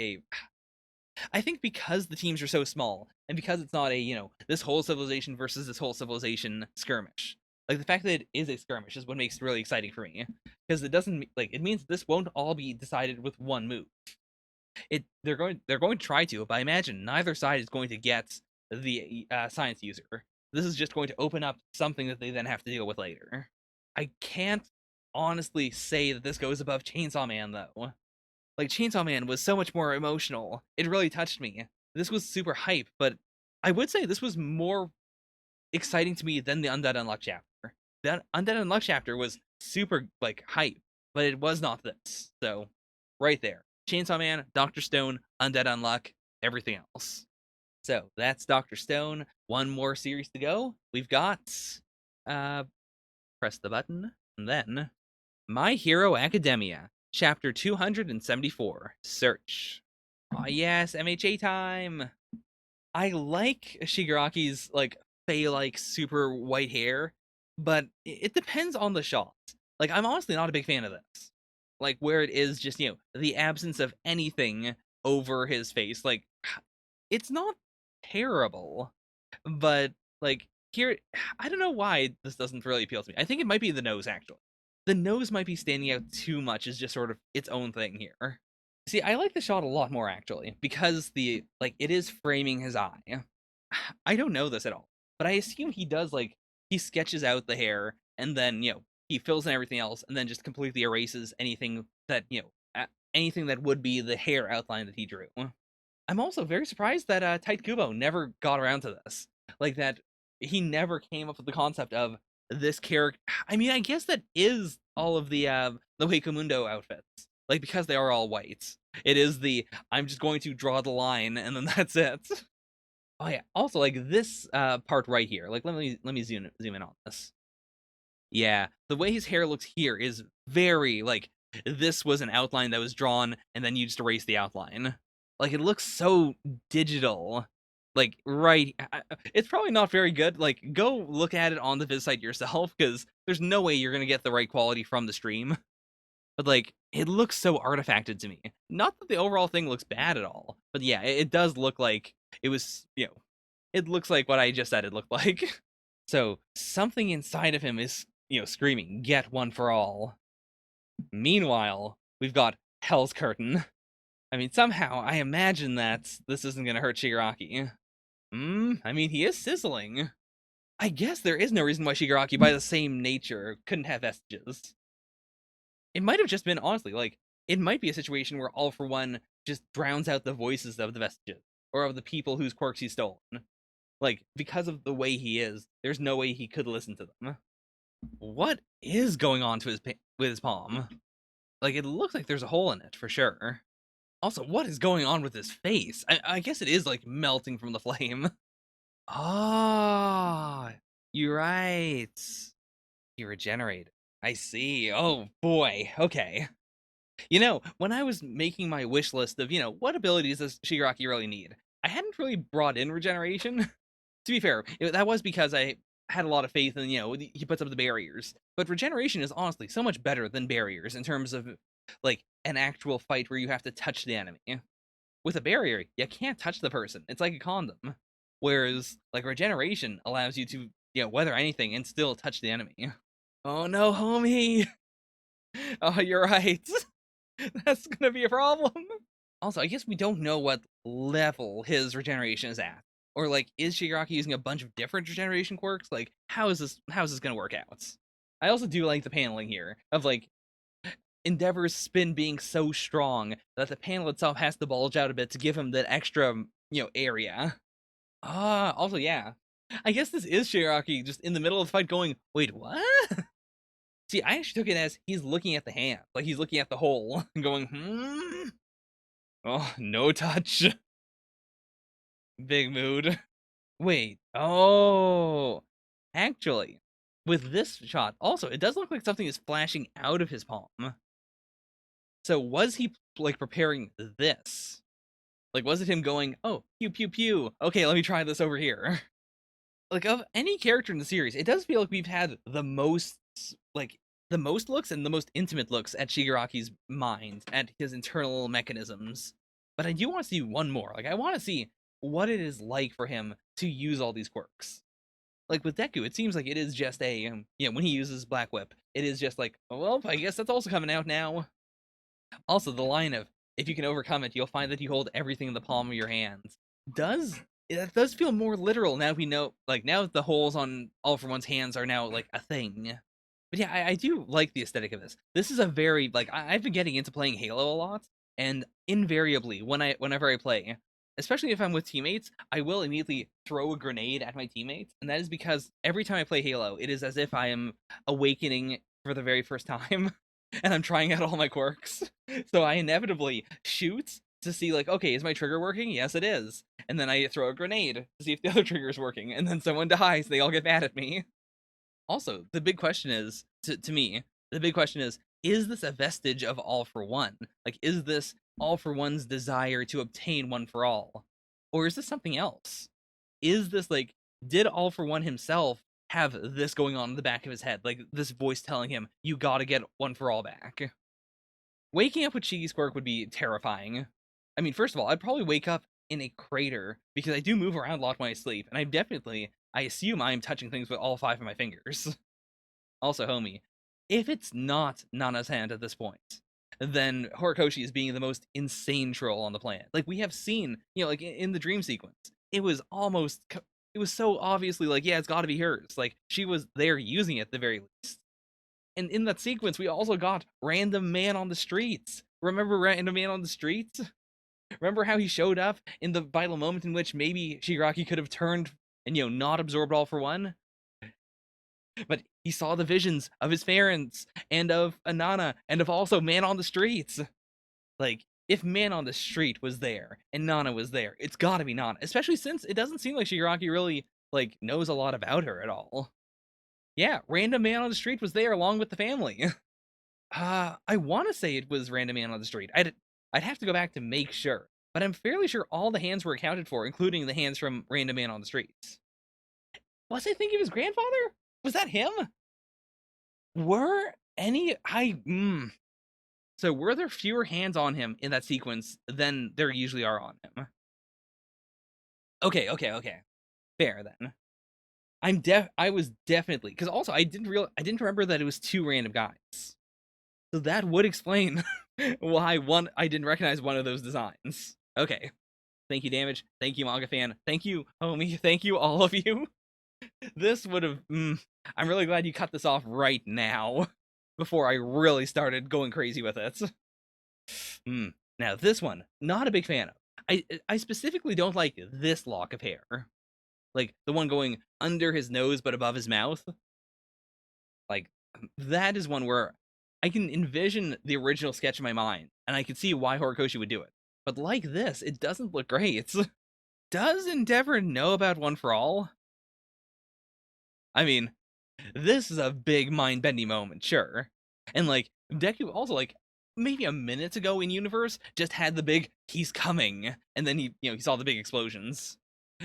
I think because the teams are so small, and because it's not a, this whole civilization versus this whole civilization skirmish. Like, the fact that it is a skirmish is what makes it really exciting for me. Because it doesn't, like, it means this won't all be decided with one move. They're going to try to, but I imagine neither side is going to get the science user. This is just going to open up something that they then have to deal with later. I can't honestly say that this goes above Chainsaw Man, though. Like, Chainsaw Man was so much more emotional. It really touched me. This was super hype, but I would say this was more exciting to me than the Undead Unluck chapter. That Undead Unluck chapter was super, like, hype, but it was not this. So, right there. Chainsaw Man, Dr. Stone, Undead Unluck, everything else. So, that's Dr. Stone. One more series to go. We've got, uh, press the button, and then My Hero Academia, Chapter 274, Search. Aw, yes, MHA time! I like Shigaraki's, like, Fae-like super white hair, but it depends on the shot. Like, I'm honestly not a big fan of this. Like, where it is just, the absence of anything over his face. Like, it's not terrible, but, like, here, I don't know why this doesn't really appeal to me. I think it might be the nose, actually. The nose might be standing out too much as just sort of its own thing here. See, I like the shot a lot more actually, because it is framing his eye. I don't know this at all, but I assume he does he sketches out the hair and then, he fills in everything else and then just completely erases anything that, anything that would be the hair outline that he drew. I'm also very surprised that Tight Kubo never got around to this. Like that he never came up with the concept of this character. I mean, I guess that is all of the Hueco outfits. Like because they are all white. It is the I'm just going to draw the line and then that's it. Oh yeah. Also, like this part right here. Like let me zoom in on this. Yeah, the way his hair looks here is very like this was an outline that was drawn and then you just erase the outline. Like it looks so digital. Like right, it's probably not very good. Like go look at it on the vid site yourself because there's no way you're gonna get the right quality from the stream. But like it looks so artifacted to me. Not that the overall thing looks bad at all, but yeah, it does look like it was. It looks like what I just said it looked like. So something inside of him is, screaming, "Get one for all." Meanwhile, we've got Hell's Curtain. I mean, somehow I imagine that this isn't gonna hurt Shigaraki. I mean, he is sizzling. I guess there is no reason why Shigaraki, by the same nature, couldn't have vestiges. It might have just been, honestly, like, it might be a situation where All for One just drowns out the voices of the vestiges, or of the people whose quirks he's stolen. Like, because of the way he is, there's no way he could listen to them. What is going on to with his palm? Like, it looks like there's a hole in it, for sure. Also, what is going on with his face? I guess it is, like, melting from the flame. Ah, you're right. He regenerated. I see. Oh, boy. Okay. When I was making my wish list of, what abilities does Shigaraki really need, I hadn't really brought in regeneration. To be fair, that was because I had a lot of faith in, he puts up the barriers. But regeneration is honestly so much better than barriers in terms of, like, an actual fight where you have to touch the enemy. With a barrier, you can't touch the person. It's like a condom. Whereas, like, regeneration allows you to, weather anything and still touch the enemy. Oh no, homie! Oh, you're right. That's gonna be a problem. Also, I guess we don't know what level his regeneration is at. Or like, is Shigaraki using a bunch of different regeneration quirks? Like, how is this gonna work out? I also do like the paneling here of like Endeavor's spin being so strong that the panel itself has to bulge out a bit to give him that extra, area. Also, yeah. I guess this is Shigaraki just in the middle of the fight going, wait, what? See, I actually took it as he's looking at the hand. Like he's looking at the hole and going, Oh, no touch. Big mood. Wait. Oh. Actually, with this shot, also, it does look like something is flashing out of his palm. So was he, like, preparing this? Like, was it him going, oh, pew, pew, pew. Okay, let me try this over here. Like, of any character in the series, it does feel like we've had like, the most looks and the most intimate looks at Shigaraki's mind, at his internal mechanisms. But I do want to see one more. Like, I want to see what it is like for him to use all these quirks. Like, with Deku, it seems like it is just when he uses Black Whip, it is just like, oh, well, I guess that's also coming out now. Also, the line of, if you can overcome it, you'll find that you hold everything in the palm of your hands. It does feel more literal now we know, like, now that the holes on All for One's hands are now, like, a thing. But yeah, I do like the aesthetic of this. This is a very like I've been getting into playing Halo a lot, and invariably whenever I play, especially if I'm with teammates, I will immediately throw a grenade at my teammates, and that is because every time I play Halo, it is as if I am awakening for the very first time, and I'm trying out all my quirks. So I inevitably shoot to see like, okay, is my trigger working? Yes, it is. And then I throw a grenade to see if the other trigger is working, and then someone dies. They all get mad at me. Also, the big question is to me, the big question is this a vestige of All for One? Like, is this All for One's desire to obtain One for All? Or is this something else? Is this like, did All for One himself have this going on in the back of his head? Like, this voice telling him, you gotta get One for All back. Waking up with Cheese Quirk would be terrifying. I mean, first of all, I'd probably wake up in a crater because I do move around a lot when I sleep, and I assume I'm touching things with all 5 of my fingers. Also, homie, if it's not Nana's hand at this point, then Horikoshi is being the most insane troll on the planet. Like, we have seen, like in the dream sequence, it was so obviously like, yeah, it's gotta be hers. Like, she was there using it at the very least. And in that sequence, we also got Random Man on the Streets. Remember Random Man on the Streets? Remember how he showed up in the vital moment in which maybe Shigaraki could have turned and, not absorbed All for One? But he saw the visions of his parents and of Anana and of also Man on the Streets. Like, if Man on the Street was there and Nana was there, it's gotta be Nana. Especially since it doesn't seem like Shigaraki really, like, knows a lot about her at all. Yeah, Random Man on the Street was there along with the family. I want to say it was Random Man on the Street. I'd have to go back to make sure, but I'm fairly sure all the hands were accounted for, including the hands from Random Man on the Streets. Was I thinking of his grandfather? Was that him? Were any So were there fewer hands on him in that sequence than there usually are on him? Okay. Fair then. I was definitely, because also I didn't remember that it was 2 random guys. So that would explain why I didn't recognize one of those designs. Okay. Thank you, Damage. Thank you, Manga Fan. Thank you, homie. Thank you, all of you. This would have. I'm really glad you cut this off right now, before I really started going crazy with it. Now this one, not a big fan of. I specifically don't like this lock of hair, like the one going under his nose but above his mouth. Like, that is one where I can envision the original sketch in my mind, and I can see why Horikoshi would do it. But like this, it doesn't look great. Does Endeavor know about One for All? I mean, this is a big mind-bending moment, sure. And like, Deku also, like, maybe a minute ago in universe, just had the big, he's coming, and then he saw the big explosions.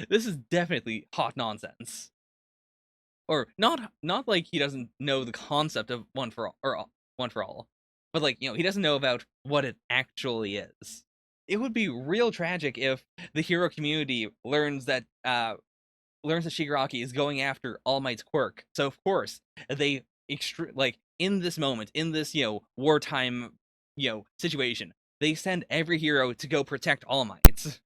This is definitely hot nonsense. Or not like he doesn't know the concept of One for All, or One for All, but like, he doesn't know about what it actually is. It would be real tragic if the hero community learns that Shigaraki is going after All Might's quirk. So of course they like, in this moment, in this wartime situation, they send every hero to go protect All Might.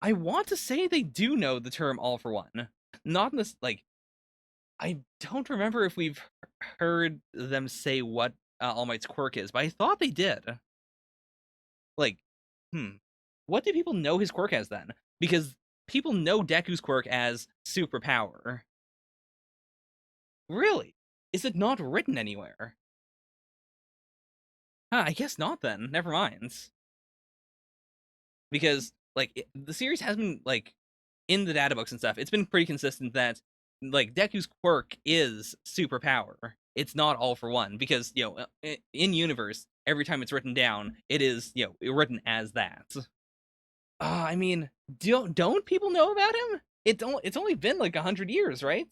I want to say they do know the term All for One. Not in this, like, I don't remember if we've heard them say what All Might's quirk is, but I thought they did. Like, what do people know his quirk as then? Because people know Deku's quirk as superpower. Really? Is it not written anywhere? Huh, I guess not then. Never mind. Because, like, the series has been, like, in the data books and stuff, it's been pretty consistent that, like, Deku's quirk is superpower. It's not All for One, because, in universe, every time it's written down, it is, written as that. I mean, don't people know about him? It's only been like 100 years, right?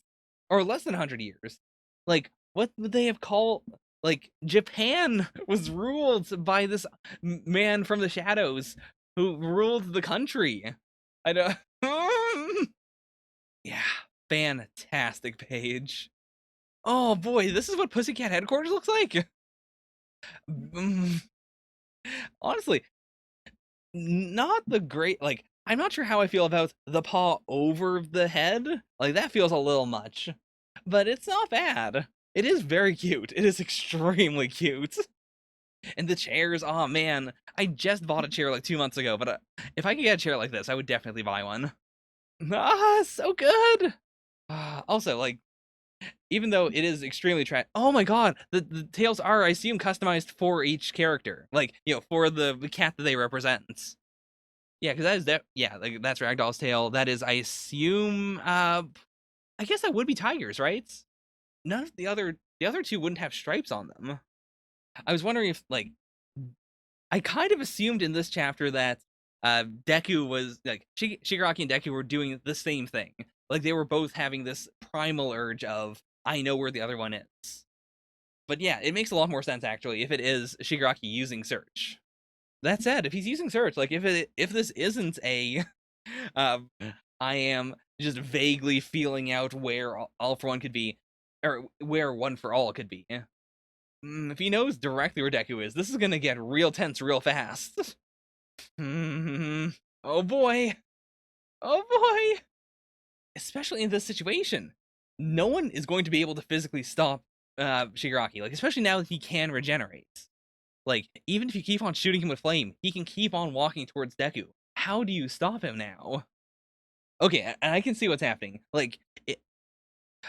Or less than 100 years. Like, what would they have called? Like, Japan was ruled by this man from the shadows who ruled the country. I don't. Yeah, fantastic page. Oh boy, this is what Pussycat Headquarters looks like. Honestly, not the great, like, I'm not sure how I feel about the paw over the head. Like, that feels a little much, but it's not bad. It is very cute. It is extremely cute. And the chairs, oh man, I just bought a chair like 2 months ago, but if I could get a chair like this, I would definitely buy one. Ah, so good. Also, like, even though it is extremely oh my god, the tails are, I assume, customized for each character, like, for the cat that they represent. Yeah, because that is yeah, like that's Ragdoll's tail. That is, I assume, I guess that would be Tiger's, right? None of the other two wouldn't have stripes on them. I was wondering if, like, I kind of assumed in this chapter that Deku was like Shigaraki and Deku were doing the same thing. Like they were both having this primal urge of I know where the other one is. But yeah, it makes a lot more sense actually if it is Shigaraki using Search. That said, if he's using Search, like if this isn't a um, I am just vaguely feeling out where all for one could be, or where one for all could be. If he knows directly where Deku is, this is gonna get real tense real fast. Oh boy. Oh boy. Especially in this situation. No one is going to be able to physically stop Shigaraki, like, especially now that he can regenerate. Like, even if you keep on shooting him with flame, he can keep on walking towards Deku. How do you stop him now? Okay, and I can see what's happening. Like,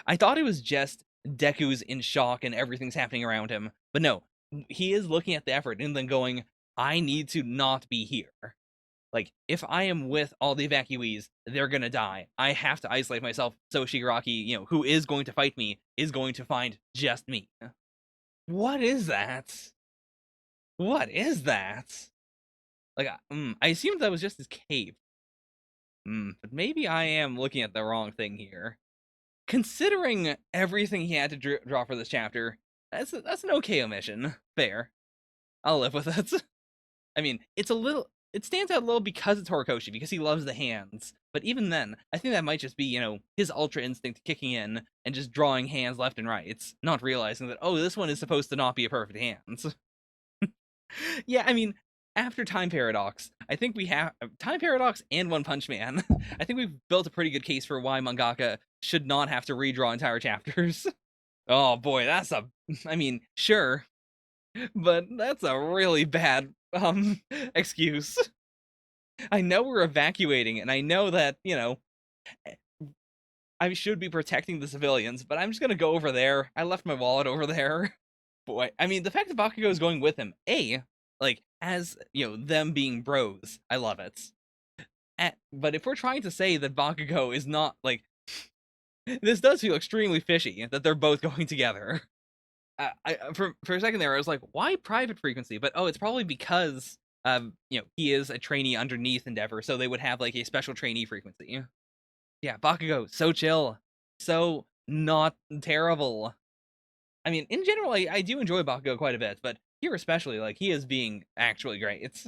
I thought it was just Deku's in shock and everything's happening around him, but no, he is looking at the effort and then going, I need to not be here. Like, if I am with all the evacuees, they're gonna die. I have to isolate myself so Shigaraki, who is going to fight me, is going to find just me. What is that? What is that? Like, I assumed that was just his cape. But maybe I am looking at the wrong thing here. Considering everything he had to draw for this chapter, that's an okay omission. Fair. I'll live with it. I mean, it stands out a little because it's Horikoshi, because he loves the hands. But even then, I think that might just be, his ultra instinct kicking in and just drawing hands left and right, not realizing that, oh, this one is supposed to not be a perfect hands. Yeah, I mean, after Time Paradox, I think we have Time Paradox and One Punch Man. I think we've built a pretty good case for why mangaka should not have to redraw entire chapters. Oh boy, I mean, sure, but that's a really bad excuse. I know we're evacuating, and I know that, I should be protecting the civilians, but I'm just gonna go over there. I left my wallet over there. Boy, I mean, the fact that Bakugo is going with him, like, as, them being bros, I love it. But if we're trying to say that Bakugo is not, like, this does feel extremely fishy that they're both going together. For a second there, I was like, why private frequency? But oh, it's probably because he is a trainee underneath Endeavor, so they would have like a special trainee frequency. Yeah, Bakugo, so chill, so not terrible. I mean, in general, I do enjoy Bakugo quite a bit, but here especially, like, he is being actually great.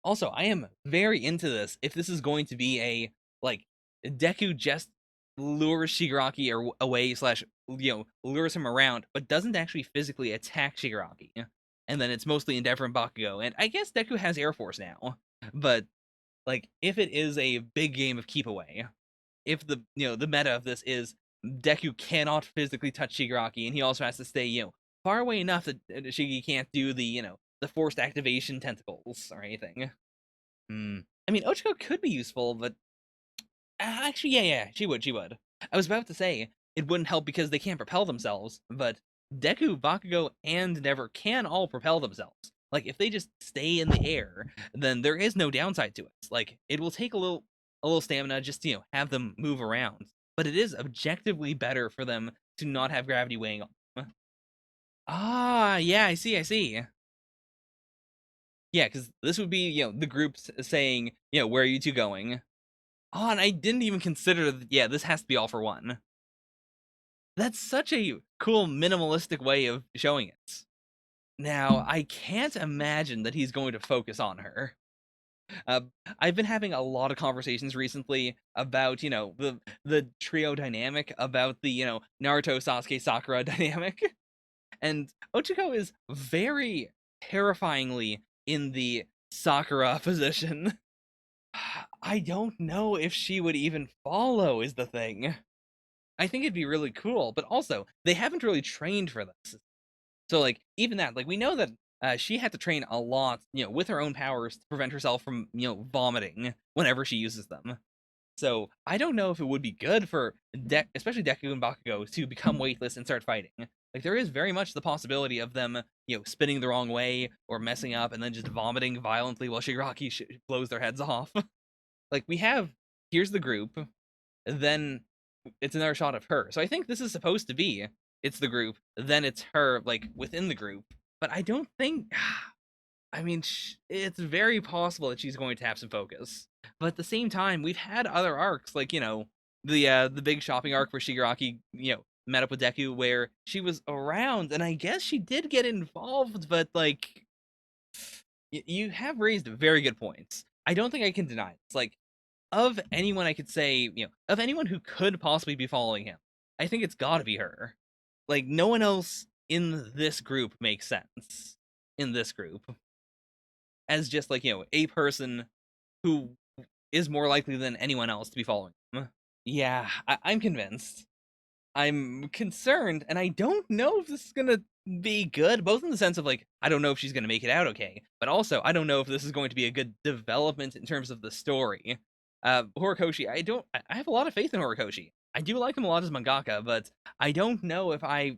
Also, I am very into this if this is going to be a, like, Deku just lures Shigaraki away slash, lures him around, but doesn't actually physically attack Shigaraki. And then it's mostly Endeavor and Bakugo, and I guess Deku has Air Force now. But, like, if it is a big game of keep away, if the meta of this is Deku cannot physically touch Shigaraki, and he also has to stay far away enough that Shigi can't do the forced activation tentacles or anything. I mean, Ochiko could be useful, but actually, yeah, she would. I was about to say it wouldn't help because they can't propel themselves, but Deku, Bakugo, and Endeavor can all propel themselves. Like, if they just stay in the air, then there is no downside to it. Like, it will take a little stamina just to, have them move around. But it is objectively better for them to not have gravity weighing on them. Ah, yeah, I see. Yeah, because this would be, the groups saying, where are you two going? Oh, and I didn't even consider that, yeah, this has to be all for one. That's such a cool minimalistic way of showing it. Now, I can't imagine that he's going to focus on her. Uh, I've been having a lot of conversations recently about, the trio dynamic, about the, Naruto, Sasuke, Sakura dynamic. And Ochiko is very terrifyingly in the Sakura position. I don't know if she would even follow, is the thing. I think it'd be really cool, but also they haven't really trained for this. So like even that, like we know that she had to train a lot, with her own powers to prevent herself from, vomiting whenever she uses them. So I don't know if it would be good for especially Deku and Bakugo to become weightless and start fighting. Like there is very much the possibility of them, spinning the wrong way or messing up and then just vomiting violently while Shigaraki blows their heads off. Like we have, here's the group, then it's another shot of her. So I think this is supposed to be it's the group, then it's her like within the group. But I don't think. I mean, it's very possible that she's going to have some focus. But at the same time, we've had other arcs like the big shopping arc where Shigaraki met up with Deku, where she was around, and I guess she did get involved. But like, you have raised very good points. I don't think I can deny it. It's like of anyone I could say, of anyone who could possibly be following him, I think it's got to be her. Like no one else in this group makes sense in this group as just like, a person who is more likely than anyone else to be following him. Yeah, I'm convinced. I'm concerned, and I don't know if this is gonna be good, both in the sense of like, I don't know if she's gonna make it out okay, but also I don't know if this is going to be a good development in terms of the story. Horikoshi, I have a lot of faith in Horikoshi. I do like him a lot as mangaka, but I don't know if I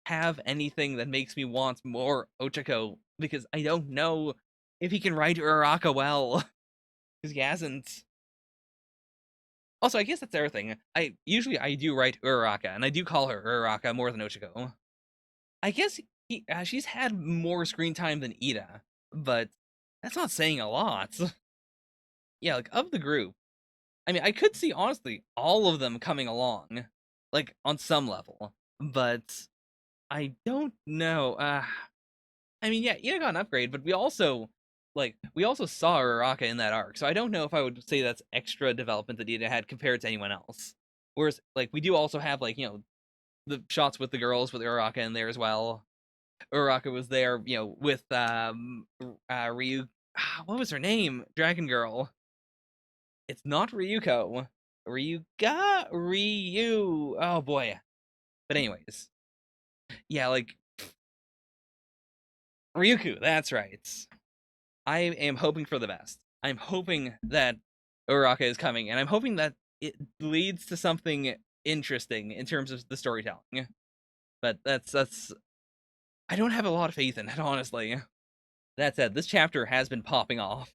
have anything that makes me want more Ochako, because I don't know if he can write Uraraka well, because he hasn't. Also, I guess that's the other thing. I do write Uraraka, and I do call her Uraraka more than Ochako. I guess she's had more screen time than Ida, but that's not saying a lot. Yeah, like of the group, I mean, I could see honestly all of them coming along, like on some level, but I don't know. I mean, yeah, Ida got an upgrade, but we also saw Uraraka in that arc, so I don't know if I would say that's extra development that Ida had compared to anyone else. Whereas, like, we do also have like the shots with the girls with Uraraka in there as well. Uraraka was there, with Ryu. What was her name? Dragon Girl. It's not Ryuko. Ryuga Ryu. Oh boy. But anyways, yeah, like Ryuku. That's right. I am hoping for the best. I'm hoping that Uraraka is coming, and I'm hoping that it leads to something interesting in terms of the storytelling. But that's I don't have a lot of faith in it, honestly. That said, this chapter has been popping off.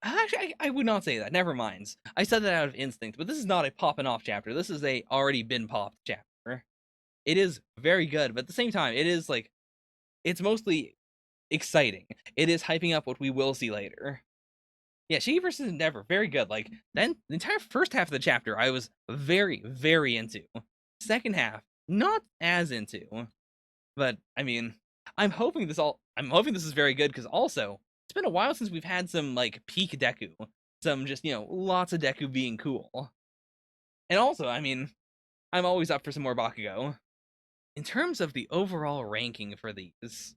Actually, I would not say that. Never mind. I said that out of instinct, but this is not a popping off chapter. This is a already been popped chapter. It is very good, but at the same time, it is like it's mostly exciting. It is hyping up what we will see later. Yeah, Shiggy versus Endeavor, very good. Like then the entire first half of the chapter, I was very, very into. Second half, not as into. But I mean, I'm hoping this is very good because also it's been a while since we've had some like peak Deku, some just lots of Deku being cool. And also, I mean, I'm always up for some more Bakugo. In terms of the overall ranking for these,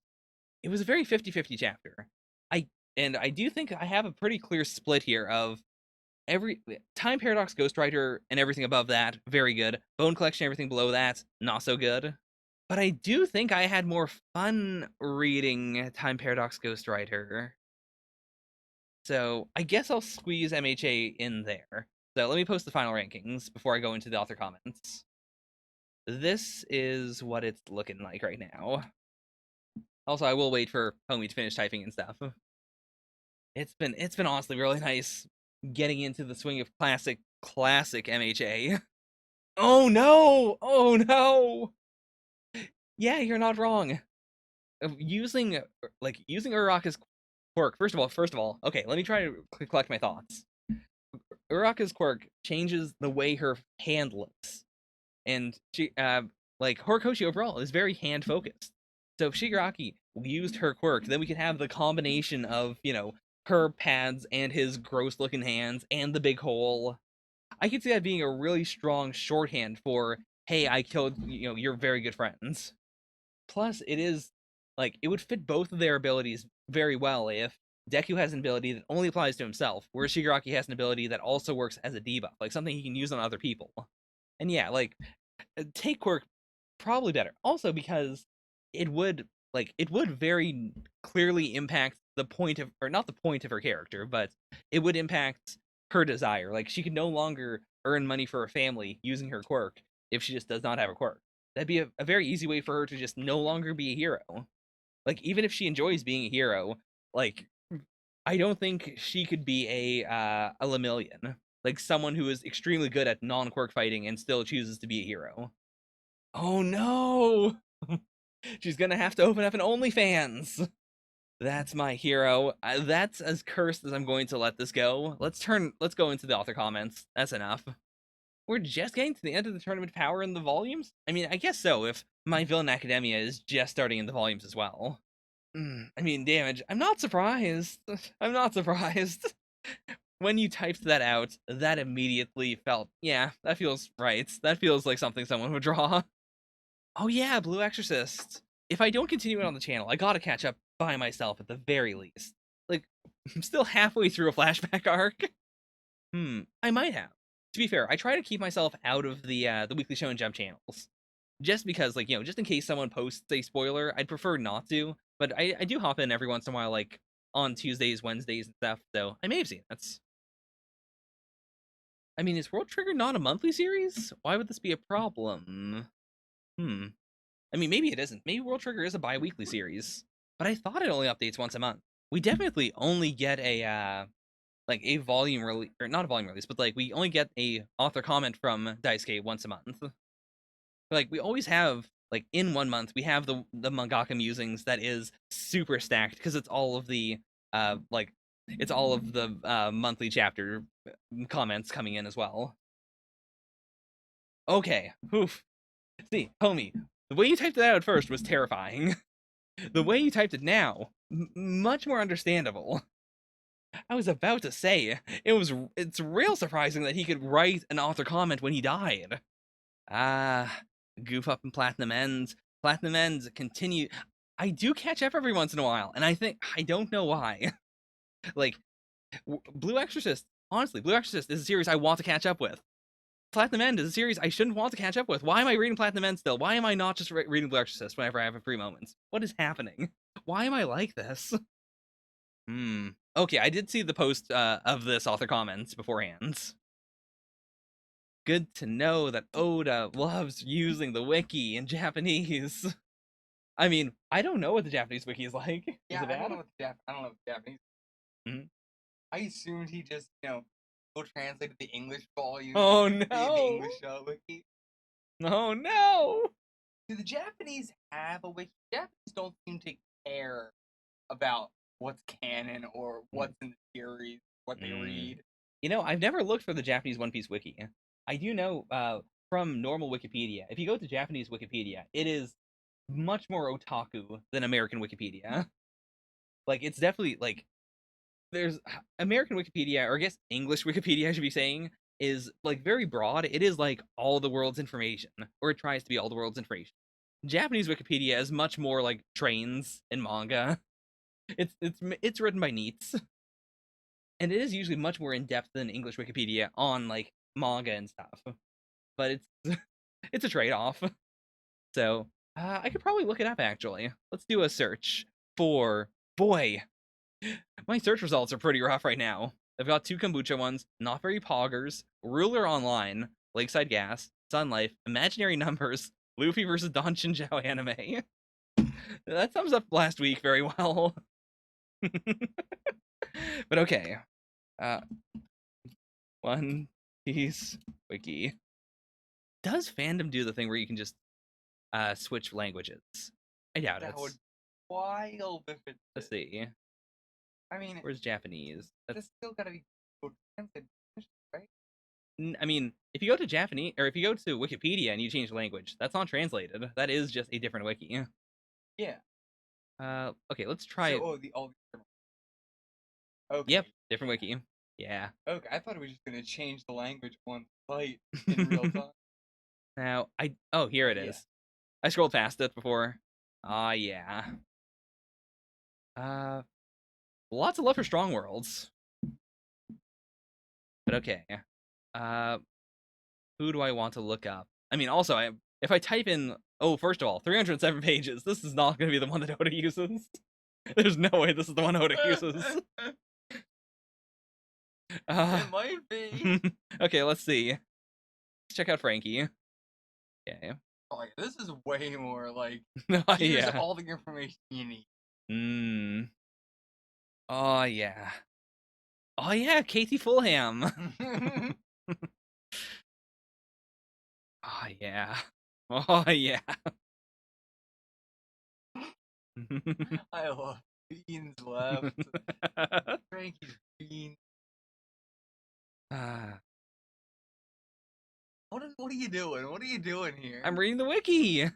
it was a very 50-50 chapter. I do think I have a pretty clear split here of every Time Paradox Ghostwriter and everything above that, very good. Bone Collection, everything below that, not so good. But I do think I had more fun reading Time Paradox Ghostwriter. So I guess I'll squeeze MHA in there. So let me post the final rankings before I go into the author comments. This is what it's looking like right now. Also, I will wait for Homie to finish typing and stuff. It's been honestly really nice getting into the swing of classic MHA. Oh no! Oh no! Yeah, you're not wrong. Using Uraraka's quirk. First of all, okay, let me try to collect my thoughts. Uraraka's quirk changes the way her hand looks, and she like Horikoshi overall is very hand focused. So if Shigaraki used her quirk, then we could have the combination of her pads and his gross looking hands and the big hole. I could see that being a really strong shorthand for, hey, I killed your very good friends. Plus, it is like it would fit both of their abilities very well if Deku has an ability that only applies to himself, whereas Shigaraki has an ability that also works as a debuff, like something he can use on other people. And yeah, like take quirk probably better. Also because it would very clearly impact the point of, or not the point of her character, but it would impact her desire. Like she could no longer earn money for her family using her quirk if she just does not have a quirk. That'd be a very easy way for her to just no longer be a hero. Like even if she enjoys being a hero, like I don't think she could be a Lemillion. Like someone who is extremely good at non-quirk fighting and still chooses to be a hero. Oh no! She's gonna have to open up an OnlyFans. That's my hero. That's as cursed as I'm going to let this go. Let's go into the author comments. That's enough. We're just getting to the end of the tournament power in the volumes? I mean, I guess so, if My Villain Academia is just starting in the volumes as well. I mean, damage. I'm not surprised. I'm not surprised. When you typed that out, that immediately felt, yeah, that feels right. That feels like something someone would draw. Oh yeah, Blue Exorcist. If I don't continue it on the channel, I gotta catch up by myself at the very least. Like, I'm still halfway through a flashback arc. I might have. To be fair, I try to keep myself out of the Weekly Show and Jump channels. Just because, like, just in case someone posts a spoiler, I'd prefer not to. But I do hop in every once in a while, like, on Tuesdays, Wednesdays, and stuff, so I may have seen it. I mean, is World Trigger not a monthly series? Why would this be a problem? I mean, maybe it isn't. Maybe World Trigger is a bi-weekly series. But I thought it only updates once a month. We definitely only get like a volume release, or not a volume release, but like we only get a author comment from Daisuke once a month. Like we always have, like in 1 month, we have the mangaka musings that is super stacked because it's all of the like it's all of the monthly chapter comments coming in as well. Okay, oof. See, homie, the way you typed it out at first was terrifying. The way you typed it now, much more understandable. I was about to say, it's real surprising that he could write an author comment when he died. Ah, goof up in Platinum Ends. Platinum Ends continue. I do catch up every once in a while, and I don't know why. Like, Blue Exorcist, honestly, Blue Exorcist is a series I want to catch up with. Platinum End is a series I shouldn't want to catch up with. Why am I reading Platinum End still? Why am I not just reading Blue Exorcist whenever I have a free moment? What is happening? Why am I like this? Okay, I did see the post of this author comments beforehand. Good to know that Oda loves using the wiki in Japanese. I mean, I don't know what the Japanese wiki is like.
Yeah,
Is it bad?
I don't know what the Japanese.
Mhm.
I assumed he just, go translated the English volume.
Oh
The
no!
English wiki.
Oh no!
Do the Japanese have a wiki? Japanese don't seem to care about what's canon or what's in the series, what they read.
I've never looked for the Japanese One Piece wiki. I do know from normal Wikipedia, if you go to Japanese Wikipedia, it is much more otaku than American Wikipedia. Like, it's definitely, like, there's American Wikipedia, or I guess English Wikipedia, I should be saying, is, like, very broad. It is, like, all the world's information, or it tries to be all the world's information. Japanese Wikipedia is much more like trains and manga. It's written by neats, and it is usually much more in depth than English Wikipedia on like manga and stuff. But it's it's a trade off. So I could probably look it up actually. Let's do a search for boy. My search results are pretty rough right now. I've got 2 kombucha ones, not very poggers, Ruler Online, Lakeside Gas, Sun Life, Imaginary Numbers, Luffy versus Don Shinjao anime. That sums up last week very well. But okay. Uh, One Piece Wiki. Does fandom do the thing where you can just switch languages? I doubt
That
it.
would wild if it.
Let's see.
I mean,
Where's Japanese?
that's still gotta be translated, right?
I mean, if you go to Japanese, or if you go to Wikipedia and you change the language, that's not translated. That is just a different wiki.
Yeah.
Okay, let's try it.
So, all the. Okay.
Yep, different wiki. Yeah.
Okay, I thought it was just gonna change the language on site in real time.
Now, here it is. I scrolled past it before. Ah, yeah. Lots of love for Strong Worlds. But okay. Who do I want to look up? I mean, also, if I type in, first of all, 307 pages, this is not going to be the one that Oda uses. There's no way this is the one Oda uses.
It might be.
Okay, let's see. Let's check out Frankie. Okay.
Oh, yeah, this is way more like, here's
Yeah.
all the information you need.
Oh, yeah. Oh, yeah, Katie Fulham. Oh, yeah. Oh, yeah.
I love Beans left. Frankie's Beans. What are you doing? What are you doing here?
I'm reading the wiki. It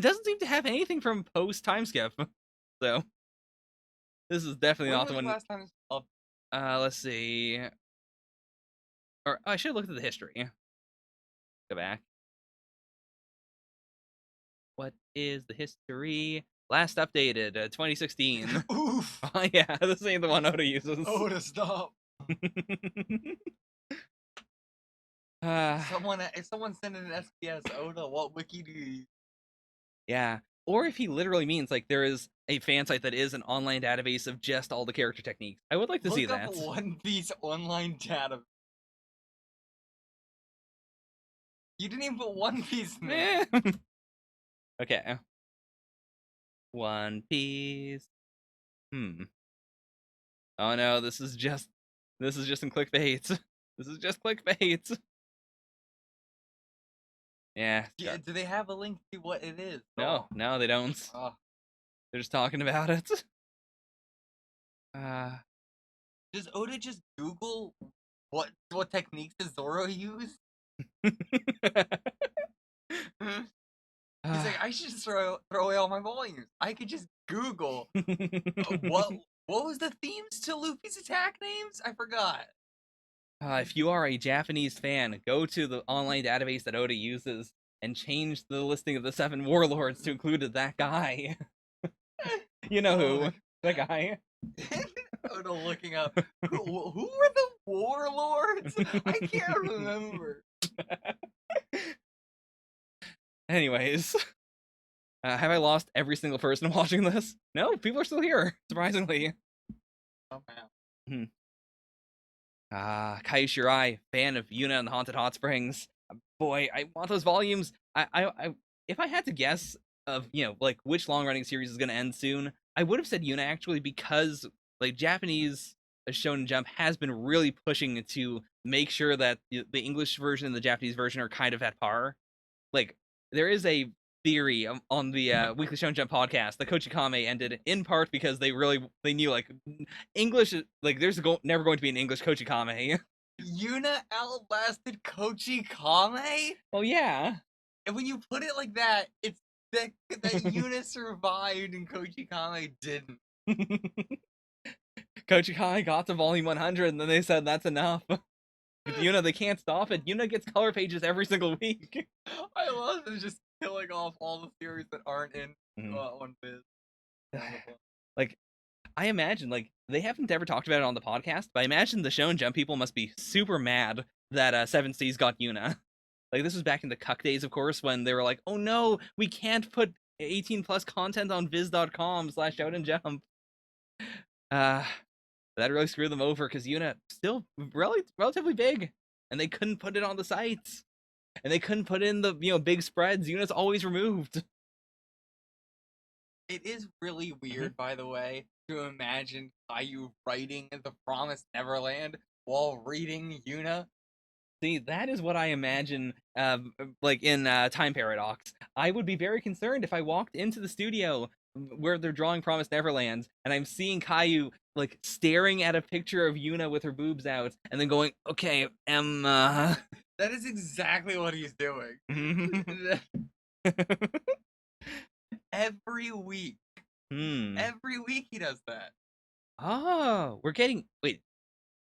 doesn't seem to have anything from post time skip. So this is definitely
When
not
was
the
the
one.
last time this was up?
Let's see. Or I should have looked at the history. Go back. What is the history? Last updated, 2016.
Oof.
Oh yeah, this ain't the one Oda uses.
Oda, stop. If someone sent in an SPS, Oda, what wiki do you use?
Yeah. Or if he literally means like there is a fan site that is an online database of just all the character techniques. I would like to see
Look up
that.
One Piece online data. You didn't even put One Piece in there.
Okay. One Piece. Oh no, this is just some clickbait. This is just clickbait. Yeah.
Do they have a link to what it is?
No, no, they don't.
Oh.
They're just talking about it.
Does Oda just Google what techniques does Zoro use? He's like, I should just throw away all my volumes. I could just Google what was the themes to Luffy's attack names? I forgot.
If you are a Japanese fan, go to the online database that Oda uses and change the listing of the 7 warlords to include that guy. You know who? That guy.
Oda looking up. Who were the warlords? I can't remember.
Anyways, have I lost every single person watching this? No, people are still here, surprisingly.
Oh man.
Kai Shirai, fan of Yuna and the Haunted Hot Springs. Boy, I want those volumes. I if I had to guess of, like which long-running series is going to end soon, I would have said Yuna actually, because like Japanese Shonen Jump has been really pushing to make sure that the English version and the Japanese version are kind of at par. Like there is a theory on the Weekly Shonen Jump podcast that Kochikame ended in part because they knew like English, like there's never going to be an English Kochikame.
Yuna outlasted Kochikame?
Oh yeah.
And when you put it like that, it's that Yuna survived and Kochikame didn't.
Kochikame got to volume 100 and then they said that's enough. With Yuna, they can't stop it. Yuna gets color pages every single week.
I love it, just killing off all the theories that aren't in One Piece.
Like, I imagine, like, they haven't ever talked about it on the podcast, but I imagine the Shonen Jump people must be super mad that Seven Seas got Yuna. Like, this was back in the cuck days, of course, when they were like, oh no, we can't put 18 plus content on viz.com/Shonen Jump. That really screwed them over because Yuna still relatively big, and they couldn't put it on the sites, and they couldn't put in the big spreads. Yuna's always removed.
It is really weird, by the way, to imagine Caillou writing The Promised Neverland while reading Yuna.
See, that is what I imagine, like in Time Paradox. I would be very concerned if I walked into the studio where they're drawing Promised Neverland, and I'm seeing Caillou like staring at a picture of Yuna with her boobs out, and then going, "Okay, Emma."
That is exactly what he's doing. Every week. Every week he does that.
Oh, we're getting. Wait,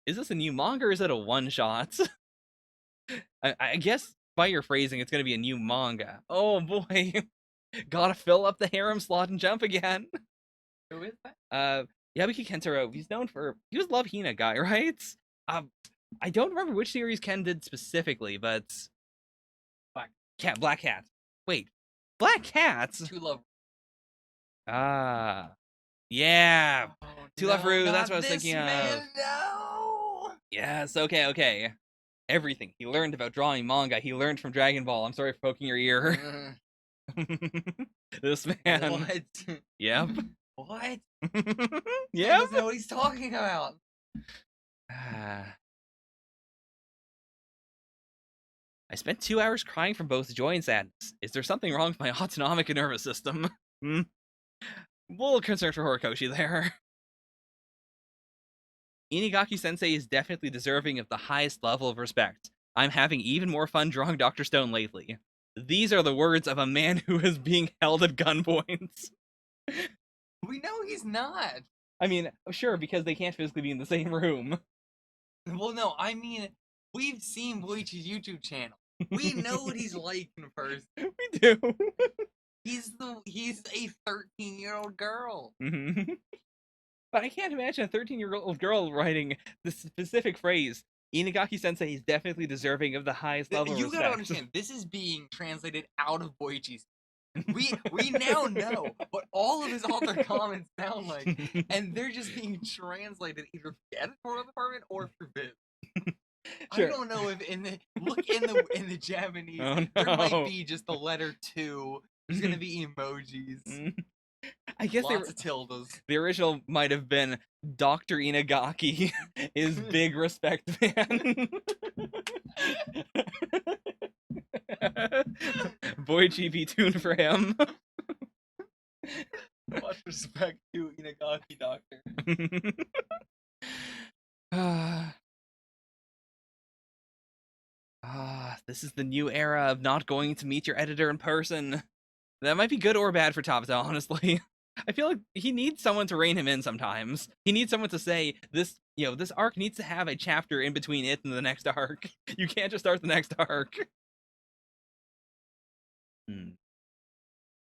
is this a new manga or is it a one shot? I guess by your phrasing, it's gonna be a new manga. Oh boy, gotta fill up the harem slot and jump again.
Who is that?
Yabuki Kentaro. He was Love Hina guy, right? I don't remember which series Ken did specifically, but Black Cat. Wait, Black Cat?
Two Love.
Ah, yeah.
Oh,
Two Left
no,
Rue, that's what I
not
was
this
thinking
man,
of.
no!
Yes, okay. Everything he learned about drawing manga, he learned from Dragon Ball. I'm sorry for poking your ear. This man.
What?
Yep.
What? He
Yep.
doesn't know what he's talking about.
I spent 2 hours crying from both joy and sadness. Is there something wrong with my autonomic nervous system? A little concerned for Horikoshi there. Inagaki-sensei is definitely deserving of the highest level of respect. I'm having even more fun drawing Dr. Stone lately. These are the words of a man who is being held at gunpoint.
We know he's not.
I mean, sure, because they can't physically be in the same room.
Well, no, I mean, we've seen Bleach's YouTube channel. We know what he's like in person.
We do.
He's a 13-year-old girl.
But I can't imagine a 13-year-old girl writing the specific phrase, Inagaki-sensei is definitely deserving of the highest level of
You
respect.
gotta understand, this is being translated out of Boichi's. We now know what all of his author comments sound like, and they're just being translated either for the editorial department or for Viz. Sure. I don't know if in the Japanese there might be just the letter 2. There's gonna be emojis.
I guess
lots of tildes.
The original might have been Dr. Inagaki is big respect man. Boichi be tuned for him.
Much respect to Inagaki, Doctor.
This is the new era of not going to meet your editor in person. That might be good or bad for Tabata, honestly. I feel like he needs someone to rein him in sometimes. He needs someone to say, this arc needs to have a chapter in between it and the next arc. You can't just start the next arc.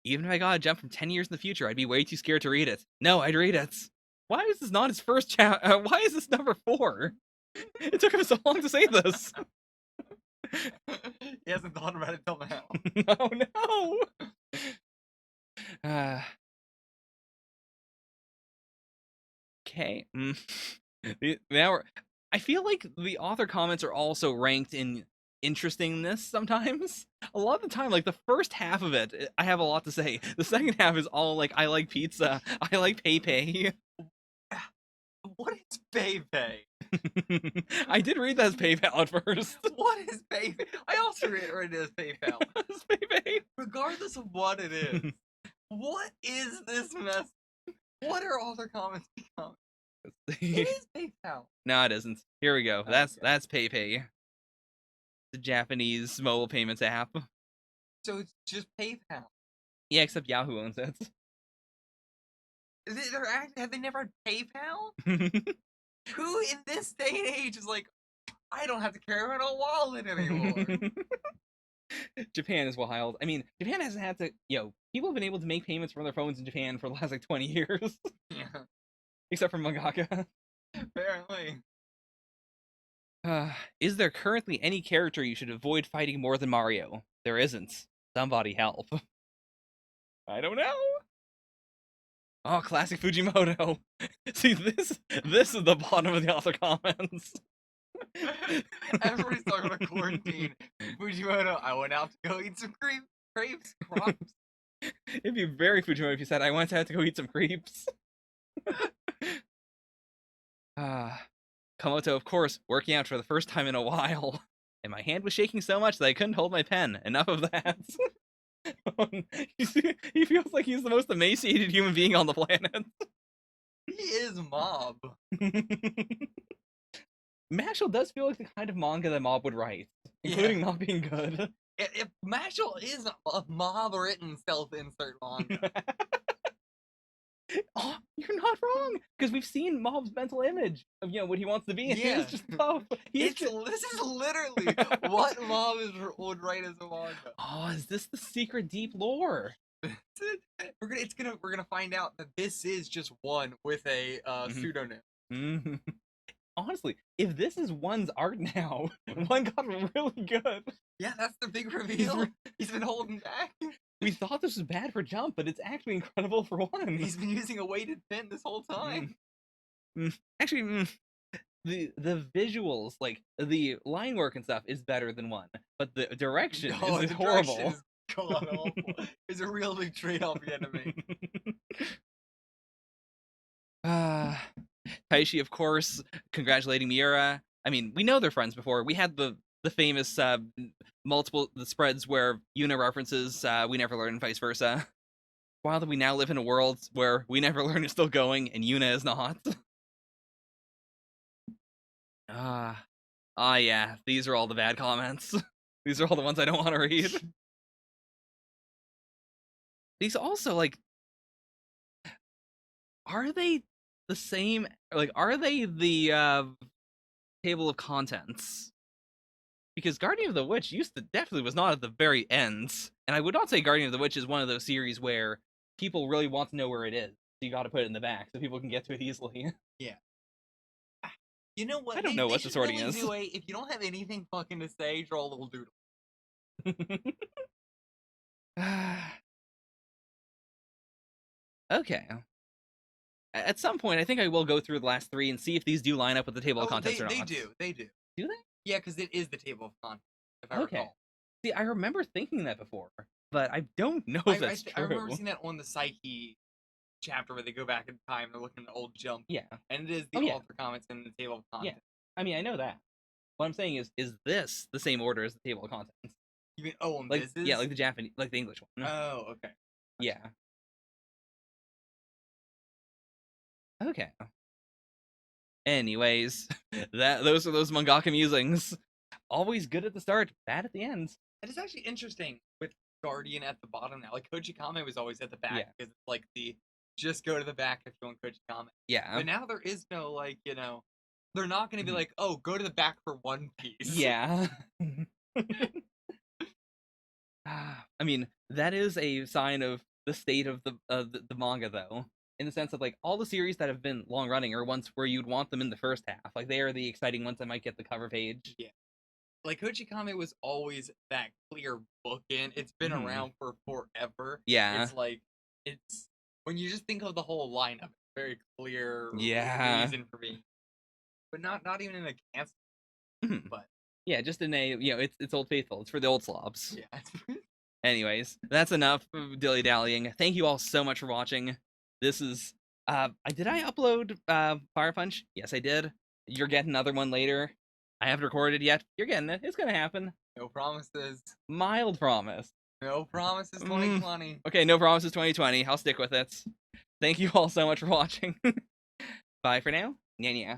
Even if I gotta jump from 10 years in the future, I'd be way too scared to read it. No, I'd read it. Why is this not his first chapter? Why is this number 4? It took him so long to say this.
He hasn't thought about it till now.
Oh no! Okay. Now I feel like the author comments are also ranked in interestingness sometimes. A lot of the time, like the first half of it, I have a lot to say. The second half is all like, I like pizza, I like Pepe.
What is Pepe?
I did read that as PayPal at first.
What is Pepe? I also read it as PayPal.
It's Pepe.
Regardless of what it is, what is this mess? What are author comments becoming? It is PayPal.
No, it isn't. Here we go. That's PayPay. The Japanese mobile payments app.
So it's just PayPal.
Yeah, except Yahoo owns it.
Have they never had PayPal? Who in this day and age is like, I don't have to carry around a wallet anymore?
Japan is wild. I mean, Japan hasn't had to, people have been able to make payments from their phones in Japan for the last, 20 years.
Yeah.
Except for mangaka.
Apparently.
Is there currently any character you should avoid fighting more than Mario? There isn't. Somebody help. I don't know. Oh, classic Fujimoto. See, this is the bottom of the author comments.
Everybody's talking about quarantine. Fujimoto, I went out to go eat some crepes. Crops.
It'd be very Fujimoto if you said, I went out to go eat some crepes. Komoto, of course, working out for the first time in a while. And my hand was shaking so much that I couldn't hold my pen. Enough of that. He feels like he's the most emaciated human being on the planet.
He is Mob.
Mashle does feel like the kind of manga that Mob would write, including not being good.
If Mashle is a Mob written self-insert manga.
Oh, you're not wrong, because we've seen Mob's mental image of what he wants to be, and he is just tough.
This is literally what Mob would write as a manga.
Oh, is this the secret deep lore?
We're gonna find out that this is just one with a pseudonym.
honestly, if this is one's art now, one got really good.
Yeah, that's the big
He's
reveal.
re-
He's been holding back.
We thought this was bad for Jump, but it's actually incredible for one.
He's been using a weighted pin this whole time.
Actually, the visuals, like the line work and stuff, is better than one, but the direction is
the
horrible.
direction is god awful. It's a real big trade-off you had to make.
Taishi, of course, congratulating Miura. I mean, we know they're friends before. We had the famous multiple spreads where Yuna references We Never Learn and vice versa. While we now live in a world where We Never Learn is still going and Yuna is not. Yeah, these are all the bad comments. These are all the ones I don't want to read. These also, like, are they the same? Like, are they the table of contents? Because Guardian of the Witch definitely was not at the very end, and I would not say Guardian of the Witch is one of those series where people really want to know where it is. So you got to put it in the back so people can get to it easily.
Yeah. You know what?
I don't know what the sorting
really
is.
If you don't have anything fucking to say, draw a little doodle.
Okay. At some point, I think I will go through the last three and see if these do line up with the table of contents or not.
They do.
Do they?
Yeah, because it is the table of contents, if I recall.
See, I remember thinking that before, but I don't know if that's true.
I remember seeing that on the Psyche chapter where they go back in time, they're looking at the old Jump.
Yeah.
And it is the author comments in the table of contents.
Yeah. I mean, I know that. What I'm saying is this the same order as the table of contents?
You mean,
like,
this is?
Yeah, like the Japanese, like the English one.
Oh, okay.
Yeah. Okay. Anyways, those are those mangaka musings. Always good at the start, bad at the end.
It is actually interesting with Guardian at the bottom now. Like Koji Kame was always at the back because it's like the just go to the back if you want Koji Kame.
Yeah.
But now there is no like, they're not going to be like, oh, go to the back for One Piece.
Yeah. I mean, that is a sign of the state of the manga, though, in the sense of like all the series that have been long running are ones where you'd want them in the first half. Like they are the exciting ones that might get the cover page.
Yeah. Like Koji Kame was always that clear bookend. It's been around for forever.
Yeah.
It's like it's when you just think of the whole lineup, it's very clear reason for me. But not even in a cancel. But
yeah, just in a it's Old Faithful. It's for the old slobs.
Yeah.
Anyways, that's enough dilly dallying. Thank you all so much for watching. This is did I upload Fire Punch? Yes, I did. You're getting another one later. I haven't recorded yet. You're getting it. It's gonna happen.
No promises.
Mild promise.
No promises 2020.
Okay, no promises 2020. I'll stick with it. Thank you all so much for watching. Bye for now. Yeah.